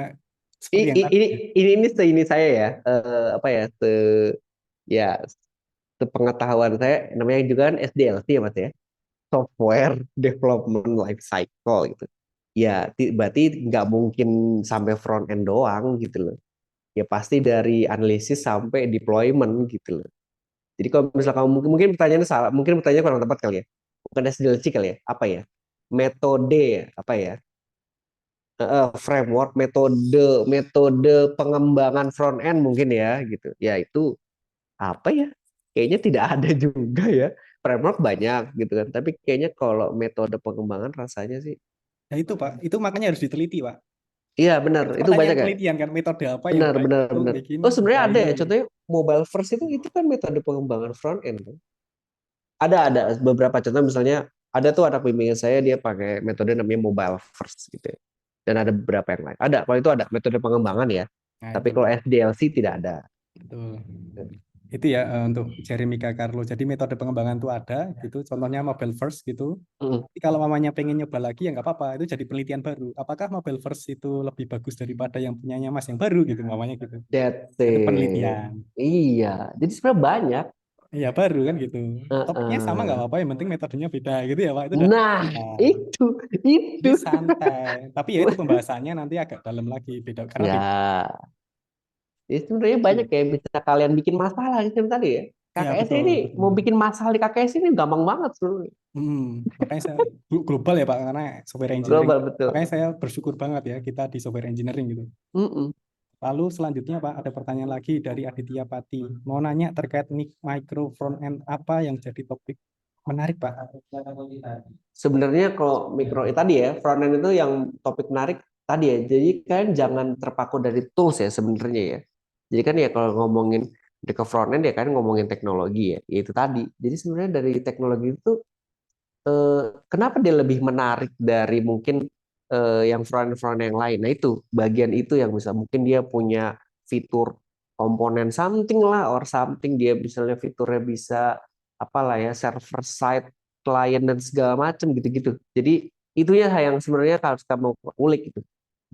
[SPEAKER 1] seperti yang tadi.
[SPEAKER 2] Ini ini saya ya apa ya ya sepengetahuan saya namanya juga kan SDLC ya Mas ya, Software Development Life Cycle gitu ya. Berarti nggak mungkin sampai front end doang gitu loh, ya pasti dari analisis sampai deployment gitu loh. Jadi kalau misalnya kamu mungkin pertanyaannya salah, mungkin pertanyaannya kurang tepat kali ya. Bukan SDLC kali ya. Apa ya? Metode ya? Apa ya? Framework, metode pengembangan front end mungkin ya gitu. Ya itu apa ya? Kayaknya tidak ada juga ya. Framework banyak gitu kan. Tapi kayaknya kalau metode pengembangan rasanya sih,
[SPEAKER 1] Ya itu Pak, itu makanya harus diteliti Pak.
[SPEAKER 2] iya benar.
[SPEAKER 1] Itu
[SPEAKER 2] Itu banyak
[SPEAKER 1] pertanyaan
[SPEAKER 2] ya.
[SPEAKER 1] penelitian kan, metode apa yang
[SPEAKER 2] Benar,
[SPEAKER 1] baik
[SPEAKER 2] benar,
[SPEAKER 1] untuk
[SPEAKER 2] benar.
[SPEAKER 1] bikin
[SPEAKER 2] Oh sebenarnya ada
[SPEAKER 1] UI-nya
[SPEAKER 2] ya.
[SPEAKER 1] gitu.
[SPEAKER 2] Contohnya mobile first itu kan metode pengembangan front end kan. Ada beberapa contoh misalnya ada tuh anak bimbingan saya dia pakai metode namanya mobile first gitu ya. Dan ada beberapa yang lain. Ada, kalau itu ada metode pengembangan ya.
[SPEAKER 1] Nah
[SPEAKER 2] Tapi
[SPEAKER 1] itu,
[SPEAKER 2] kalau SDLC tidak ada.
[SPEAKER 1] betul. Itu ya untuk Jeremy Carlo. Jadi metode pengembangan itu ada gitu. Contohnya mobile first gitu.
[SPEAKER 2] Mm,
[SPEAKER 1] Tapi kalau mamanya pengen nyoba lagi ya nggak apa-apa. Itu jadi penelitian baru. Apakah mobile first itu lebih bagus daripada yang punyanya Mas yang baru gitu mamanya gitu.
[SPEAKER 2] That's
[SPEAKER 1] Itu
[SPEAKER 2] it.
[SPEAKER 1] penelitian.
[SPEAKER 2] Iya, jadi sebenarnya banyak.
[SPEAKER 1] Iya baru kan gitu. Topiknya sama nggak
[SPEAKER 2] Heeh.
[SPEAKER 1] apa-apa. Yang penting metodenya beda gitu ya Pak. Itu udah.
[SPEAKER 2] Nah,
[SPEAKER 1] Nah,
[SPEAKER 2] itu.
[SPEAKER 1] jadi santai. Tapi ya itu pembahasannya nanti agak dalam lagi. Beda karena beda.
[SPEAKER 2] Ya, jadi sebenarnya banyak ya bisa kalian bikin masalah gitu tadi ya.
[SPEAKER 1] Ya
[SPEAKER 2] KKS
[SPEAKER 1] betul,
[SPEAKER 2] ini
[SPEAKER 1] betul.
[SPEAKER 2] mau bikin masalah di KKS ini gampang banget sebenarnya.
[SPEAKER 1] Makanya saya global ya Pak, karena software engineering.
[SPEAKER 2] Global betul.
[SPEAKER 1] Makanya saya bersyukur banget ya kita di software engineering gitu.
[SPEAKER 2] Mm-mm.
[SPEAKER 1] Lalu selanjutnya Pak, ada pertanyaan lagi dari Aditya Pati. Mau nanya terkait micro front end apa yang jadi topik menarik Pak?
[SPEAKER 2] Sebenarnya kalau mikro tadi ya front end itu yang topik menarik tadi ya. Jadi kan jangan terpaku dari tools ya sebenarnya ya. Jadi kan ya kalau ngomongin ke front end ya kan ngomongin teknologi ya. Ya itu tadi. Jadi sebenarnya dari teknologi itu kenapa dia lebih menarik dari mungkin yang front end yang lain. Nah itu bagian itu yang bisa mungkin dia punya fitur komponen something lah or something dia misalnya fiturnya bisa apalah ya server side client dan segala macam gitu-gitu. Jadi itunya yang sebenarnya harus kamu ulik gitu.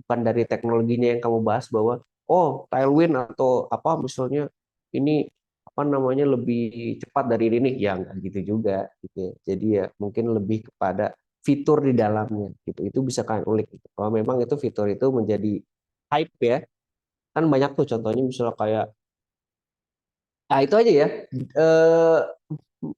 [SPEAKER 2] Bukan dari teknologinya yang kamu bahas bahwa oh Tailwind atau apa misalnya ini apa namanya lebih cepat dari ini ya nggak gitu juga gitu ya. Jadi ya mungkin lebih kepada fitur di dalamnya gitu. Itu bisa kalian ulik gitu. Kalau memang itu fitur itu menjadi hype ya. Kan banyak tuh contohnya misalnya kayak nah itu aja ya. Eh,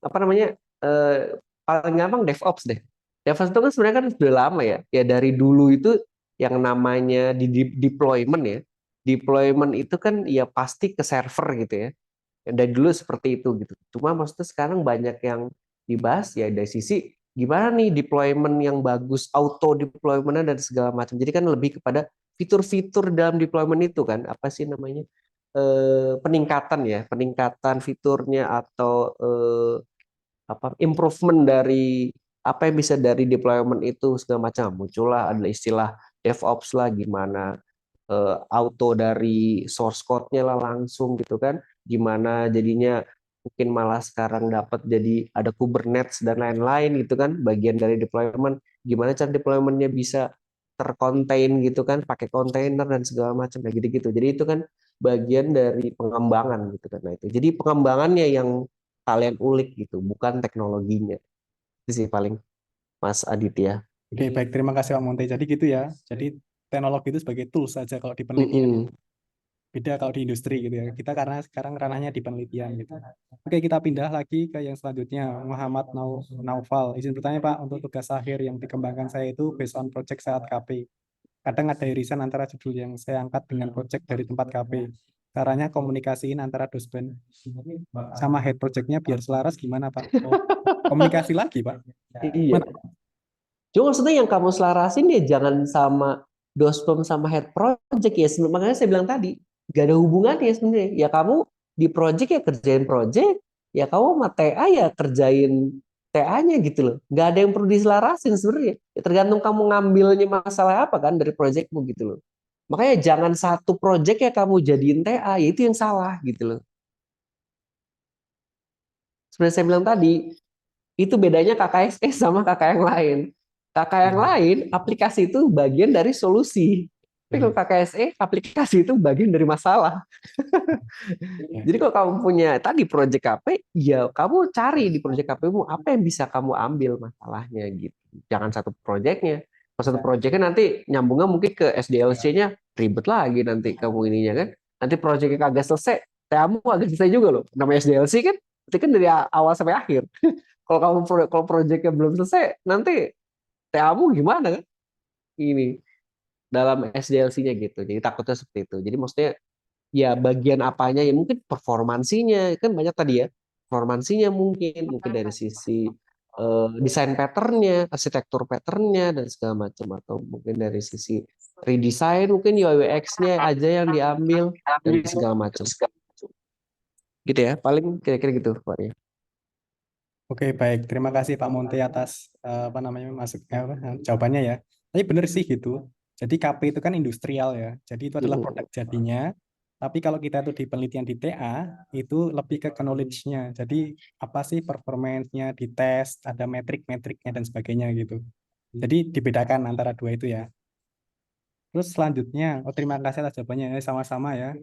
[SPEAKER 2] apa namanya? Eh, paling gampang DevOps deh. DevOps itu kan sebenarnya kan sudah lama ya. Ya dari dulu itu yang namanya deployment ya. Deployment itu kan ya pasti ke server gitu ya. Dari dulu seperti itu gitu. Cuma maksudnya sekarang banyak yang dibahas ya dari sisi gimana nih deployment yang bagus, auto deployment dan segala macam. Jadi kan lebih kepada fitur-fitur dalam deployment itu kan apa sih namanya peningkatan ya, peningkatan fiturnya atau apa improvement dari apa yang bisa dari deployment itu segala macam. Muncullah ada istilah DevOps lah gimana auto dari source code-nya lah langsung gitu kan. Gimana jadinya mungkin malah sekarang dapat jadi ada Kubernetes dan lain-lain gitu kan bagian dari deployment gimana cara deploymentnya bisa terkontain gitu kan pakai kontainer dan segala macam kayak gitu-gitu jadi itu kan bagian dari pengembangan gitu kan nah itu jadi pengembangannya yang kalian ulik gitu bukan teknologinya itu sih paling Mas Aditya.
[SPEAKER 1] Oke, baik. Terima kasih Pak Monte. Jadi gitu ya. Jadi teknologi itu sebagai tools saja kalau di penelitian.
[SPEAKER 2] Mm-mm.
[SPEAKER 1] Beda kalau di industri gitu ya. Kita karena sekarang ranahnya di penelitian gitu. Oke, kita pindah lagi ke yang selanjutnya. Muhammad Naufal. Izin bertanya Pak, untuk tugas akhir yang dikembangkan saya itu based on project saat KP. Kadang ada irisan antara judul yang saya angkat dengan project dari tempat KP. Caranya komunikasiin antara dosben sama head projectnya biar selaras gimana Pak? Oh, komunikasi lagi Pak.
[SPEAKER 2] Iya.
[SPEAKER 1] Gimana?
[SPEAKER 2] Cuma maksudnya yang kamu selarasin ya jangan sama dospem sama head project ya. Makanya saya bilang tadi, gak ada hubungannya sebenarnya. Ya kamu di project ya kerjain project, ya kamu sama TA ya kerjain TA-nya gitu loh. Gak ada yang perlu diselarasin sebenarnya. Ya, tergantung kamu ngambilnya masalah apa kan dari projectmu gitu loh. Makanya jangan satu project ya kamu jadiin TA, ya itu yang salah gitu loh. Seperti saya bilang tadi, itu bedanya KKSS sama kakak yang lain. Kakak yang lain, aplikasi itu bagian dari solusi. Tapi kalau KKSE, aplikasi itu bagian dari masalah. Jadi kalau kamu punya tadi proyek KP, ya kamu cari di proyek KP-mu apa yang bisa kamu ambil masalahnya gitu. Jangan satu proyeknya. Kalau satu proyeknya nanti nyambungnya mungkin ke SDLC-nya ribet lagi nanti kamu ininya kan. Nanti proyeknya kagak selesai, kamu agak selesai juga loh. Namanya SDLC kan berarti kan dari awal sampai akhir. Kalau proyeknya belum selesai, nanti TA-mu gimana kan? Ini dalam SDLC-nya gitu. Jadi takutnya seperti itu. Jadi maksudnya ya bagian apanya ya mungkin performansinya kan banyak tadi ya. Performansinya mungkin dari sisi desain patternnya, arsitektur patternnya dan segala macam atau mungkin dari sisi redesign mungkin UI UX-nya aja yang diambil dan segala macam. Gitu ya, paling kira-kira gitu Pak ya.
[SPEAKER 1] Oke, baik. Terima kasih Pak Monte atas apa namanya jawabannya ya. Tapi benar sih gitu. Jadi KP itu kan industrial ya. Jadi itu adalah produk jadinya. Tapi kalau kita itu di penelitian di TA itu lebih ke knowledge-nya. Jadi apa sih performance-nya di tes, ada metrik-metriknya dan sebagainya gitu. Jadi dibedakan antara dua itu ya. Terus selanjutnya, terima kasih atas jawabannya. Sama-sama ya.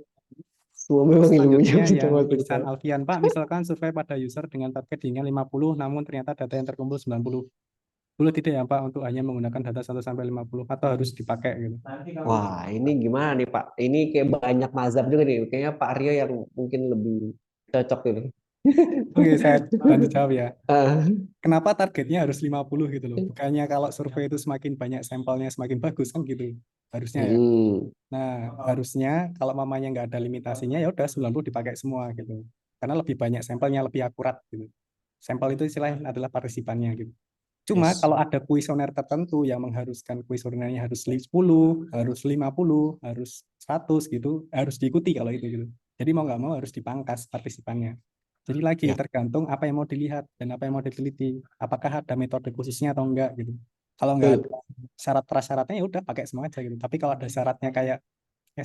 [SPEAKER 2] Semua
[SPEAKER 1] Terus
[SPEAKER 2] memang ilmunya
[SPEAKER 1] selanjutnya
[SPEAKER 2] begitu
[SPEAKER 1] yang
[SPEAKER 2] Mas
[SPEAKER 1] Ihsan
[SPEAKER 2] Iqbal.
[SPEAKER 1] Alfian, Pak, misalkan survei pada user dengan target dengan 50, namun ternyata data yang terkumpul 90. Boleh tidak ya Pak untuk hanya menggunakan data 1 sampai 50 atau harus dipakai gitu?
[SPEAKER 2] Wah, ini gimana nih Pak? Ini kayak banyak mazhab juga nih. Kayaknya Pak Rio yang mungkin lebih cocok ini.
[SPEAKER 1] Oke, saya bantu jawab ya.
[SPEAKER 2] Ah,
[SPEAKER 1] Kenapa targetnya harus 50 gitu loh? Bukannya kalau survei itu semakin banyak sampelnya semakin bagus kan gitu. Harusnya ya.
[SPEAKER 2] hmm,
[SPEAKER 1] Nah, harusnya kalau mamanya nggak ada limitasinya ya udah 90 dipakai semua gitu. Karena lebih banyak sampelnya, lebih akurat gitu. Sampel itu istilahnya adalah partisipannya gitu. Cuma
[SPEAKER 2] yes.
[SPEAKER 1] kalau ada kuesioner tertentu yang mengharuskan kuesionernya harus 10, harus 50, harus 100 gitu, harus diikuti kalau itu gitu. Jadi mau nggak mau harus dipangkas partisipannya. Jadi lagi
[SPEAKER 2] Ya.
[SPEAKER 1] tergantung apa yang mau dilihat dan apa yang mau diteliti. Apakah ada metode khususnya atau enggak gitu. Kalau nggak
[SPEAKER 2] Betul.
[SPEAKER 1] ada syarat prasyaratnya ya udah pakai semua aja gitu. Tapi kalau ada syaratnya kayak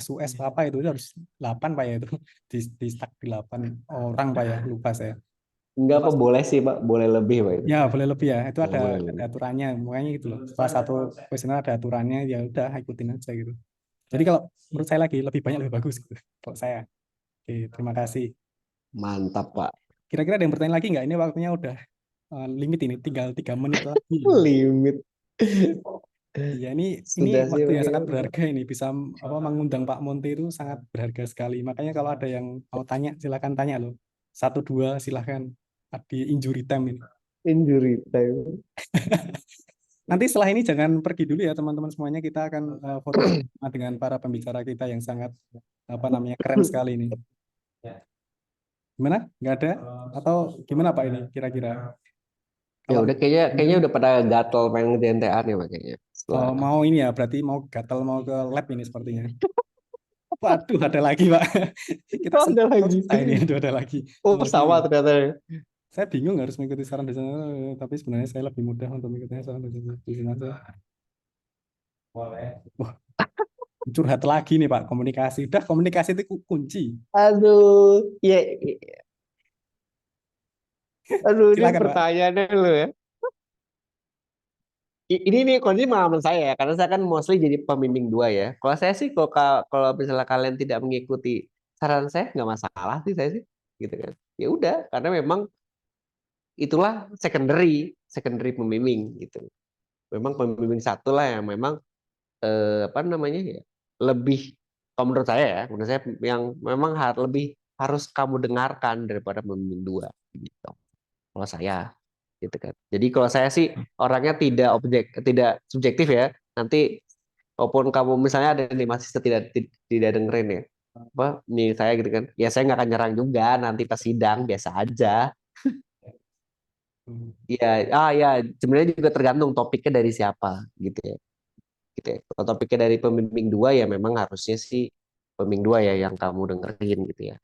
[SPEAKER 1] SUS apa itu harus 8 Pak ya itu. Di stuck di 8 orang Pak ya, lupa saya.
[SPEAKER 2] Enggak apa boleh sih Pak, boleh lebih Pak itu.
[SPEAKER 1] Ya, boleh lebih ya. Itu
[SPEAKER 2] Oh,
[SPEAKER 1] ada,
[SPEAKER 2] boleh
[SPEAKER 1] ada
[SPEAKER 2] lebih.
[SPEAKER 1] aturannya. Makanya gitu loh. Salah satu kuesioner ada aturannya, ya udah ikutin aja gitu. Jadi kalau menurut saya lagi lebih banyak lebih bagus gitu. Kalau saya. Oke, terima kasih.
[SPEAKER 2] Mantap Pak.
[SPEAKER 1] Kira-kira ada yang bertanya lagi nggak? Ini waktunya udah limit ini, tinggal 3 menit lagi.
[SPEAKER 2] Limit.
[SPEAKER 1] Iya, ini
[SPEAKER 2] Sudah sih
[SPEAKER 1] waktu
[SPEAKER 2] Pak
[SPEAKER 1] yang
[SPEAKER 2] Rio.
[SPEAKER 1] sangat berharga ini. Bisa apa mengundang Pak Monte itu sangat berharga sekali. Makanya kalau ada yang mau tanya, silakan tanya loh. Satu dua silakan. Di injury time ini.
[SPEAKER 2] Injury time.
[SPEAKER 1] Nanti setelah ini jangan pergi dulu ya teman-teman semuanya. Kita akan foto bersama dengan para pembicara kita yang sangat apa namanya keren sekali ini. Gimana? Nggak ada? Atau gimana Pak ini kira-kira?
[SPEAKER 2] Ya
[SPEAKER 1] Kalau
[SPEAKER 2] udah kayaknya udah pada gatel pengen ngerjain TA nih makanya. Setelah
[SPEAKER 1] mau ini ya, berarti mau gatal mau ke lab ini sepertinya. Waduh, ada lagi Pak. Kita
[SPEAKER 2] oh, ada lagi.
[SPEAKER 1] selesai ini, ada lagi.
[SPEAKER 2] Oh,
[SPEAKER 1] Tinggal
[SPEAKER 2] sama
[SPEAKER 1] gini.
[SPEAKER 2] ternyata.
[SPEAKER 1] Saya bingung harus mengikuti saran dosen, tapi sebenarnya saya lebih mudah untuk mengikuti saran dosen aja. Wah, curhat lagi nih Pak, komunikasi. Udah komunikasi itu kunci.
[SPEAKER 2] Aduh, ya, aduh ini
[SPEAKER 1] Silakan Pak.
[SPEAKER 2] pertanyaannya dulu ya. Ini nih kondisi pengalaman saya ya, karena saya kan mostly jadi pembimbing dua ya. Kalau saya sih, kalau misalnya kalian tidak mengikuti saran saya, nggak masalah sih saya sih, gitu kan. Ya udah, karena memang itulah secondary pembimbing gitu. Memang pembimbing satu lah yang memang apa namanya ya, lebih, kalau menurut saya yang memang lebih harus kamu dengarkan daripada pembimbing dua, gitu. Kalau saya gitu kan. Jadi kalau saya sih orangnya tidak subjektif ya. Nanti walaupun kamu misalnya ada nih mahasiswa tidak dengerin ya, apa nih saya gitu kan, ya saya nggak akan nyerang juga nanti pas sidang biasa aja. Ya, ya sebenarnya juga tergantung topiknya dari siapa gitu ya. Gitu ya. Kalau topiknya dari pembimbing dua ya memang harusnya sih pembimbing dua ya yang kamu dengerin gitu ya.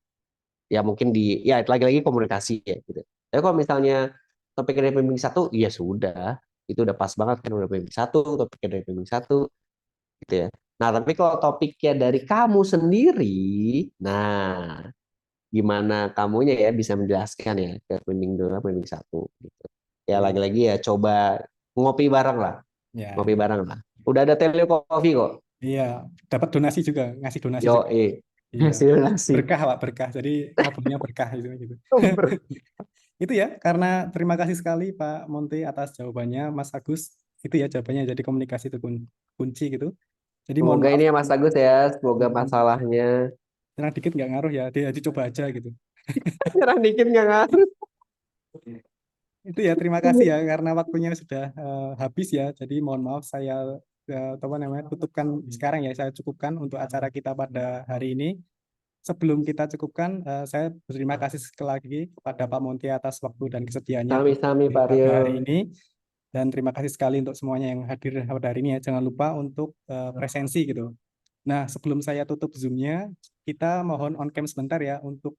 [SPEAKER 2] Ya mungkin ya lagi-lagi komunikasi ya gitu. Tapi kalau misalnya topiknya dari pembimbing satu, ya sudah, itu udah pas banget kan udah pembimbing satu, topiknya dari pembimbing satu gitu ya. Nah, tapi kalau topiknya dari kamu sendiri, nah gimana kamunya ya bisa menjelaskan ya ke pembimbing dua, pembimbing satu gitu. Ya
[SPEAKER 1] Iya,
[SPEAKER 2] lagi-lagi ya coba ngopi bareng lah,
[SPEAKER 1] ya,
[SPEAKER 2] ngopi bareng lah. Udah ada tele kopi kok.
[SPEAKER 1] iya. Dapat donasi juga, ngasih donasi
[SPEAKER 2] Yo,
[SPEAKER 1] juga. Iya,
[SPEAKER 2] hasil nasi.
[SPEAKER 1] berkah Pak, berkah. Jadi ngobrolnya berkah itu gitu. Itu ya, karena terima kasih sekali Pak Monte atas jawabannya, Mas Agus. Itu ya jawabannya. Jadi komunikasi itu kunci gitu. Jadi mohon
[SPEAKER 2] Semoga
[SPEAKER 1] maaf,
[SPEAKER 2] ini ya Mas Agus ya, semoga masalahnya
[SPEAKER 1] nyerang dikit nggak ngaruh ya. Dia coba aja gitu.
[SPEAKER 2] nyerah dikit nggak ngaruh.
[SPEAKER 1] Itu ya, terima kasih ya karena waktunya sudah habis ya. Jadi mohon maaf saya apa namanya tutupkan sekarang ya. Saya cukupkan untuk acara kita pada hari ini. Sebelum kita cukupkan, saya berterima kasih sekali lagi kepada Pak Monty atas waktu dan kesediaannya
[SPEAKER 2] Sami-sami Pak
[SPEAKER 1] pada
[SPEAKER 2] Rio.
[SPEAKER 1] hari ini. Dan terima kasih sekali untuk semuanya yang hadir pada hari ini ya. Jangan lupa untuk presensi gitu. Nah, sebelum saya tutup Zoom-nya, kita mohon on cam sebentar ya untuk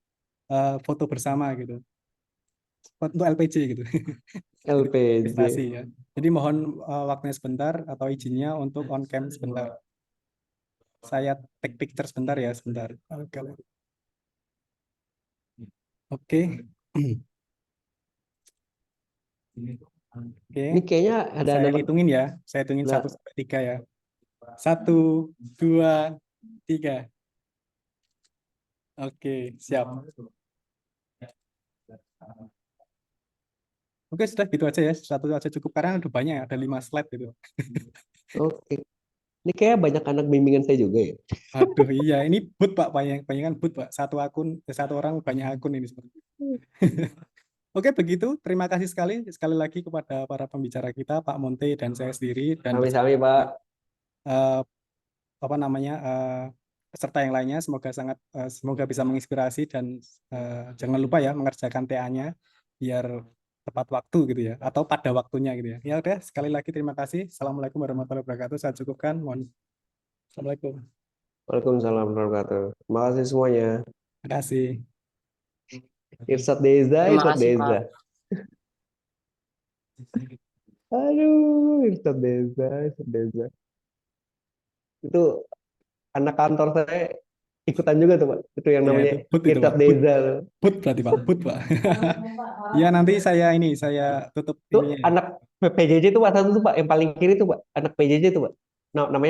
[SPEAKER 1] foto bersama gitu. Untuk LPG gitu. Prestasi
[SPEAKER 2] LPG.
[SPEAKER 1] ya. Jadi mohon waktunya sebentar atau izinnya untuk on cam sebentar. Saya take picture sebentar ya, sebentar. Oke. Oke. Oke.
[SPEAKER 2] Ini kayaknya ada
[SPEAKER 1] Saya
[SPEAKER 2] nama.
[SPEAKER 1] hitungin ya. Saya hitungin
[SPEAKER 2] Nah,
[SPEAKER 1] 1 sampai 3 ya. 1, 2, 3. Oke, siap. Oke, sudah gitu aja ya. Satu aja cukup karena udah banyak ya. Ada 5 slide gitu.
[SPEAKER 2] oke. Ini kayak banyak anak bimbingan saya juga ya.
[SPEAKER 1] Aduh iya, ini bot Pak, banyak bot Pak. Satu akun, satu orang banyak akun ini seperti. Oke, begitu. Terima kasih sekali lagi kepada para pembicara kita, Pak Monte dan saya sendiri dan beserta
[SPEAKER 2] Sami-sami Pak.
[SPEAKER 1] eh, apa namanya peserta yang lainnya. Semoga bisa menginspirasi dan jangan lupa ya mengerjakan TA-nya biar tepat waktu gitu ya, atau pada waktunya gitu ya. Ya udah, sekali lagi terima kasih. Assalamualaikum warahmatullahi wabarakatuh. Saya cukupkan. Assalamualaikum.
[SPEAKER 2] Waalaikumsalam warahmatullahi wabarakatuh. Terima kasih semuanya.
[SPEAKER 1] Terima kasih.
[SPEAKER 2] Irsat Deza,
[SPEAKER 3] Terima
[SPEAKER 2] Irsat
[SPEAKER 3] kasih,
[SPEAKER 2] Deza.
[SPEAKER 3] Pak.
[SPEAKER 2] Aduh, Irsat Deza, Irsat Deza. Itu anak kantor saya ikutan juga tuh Pak. Itu yang
[SPEAKER 1] Ya
[SPEAKER 2] namanya
[SPEAKER 1] itu put itu
[SPEAKER 2] Irsat
[SPEAKER 1] Pak.
[SPEAKER 2] Deza.
[SPEAKER 1] Put berarti Pak. Put Pak. Ya nanti saya tutup
[SPEAKER 2] Tuh
[SPEAKER 1] ininya.
[SPEAKER 2] anak PJJ tuh Pak, satu tuh Pak, yang paling kiri tuh Pak. Anak PJJ tuh Pak. Nah, namanya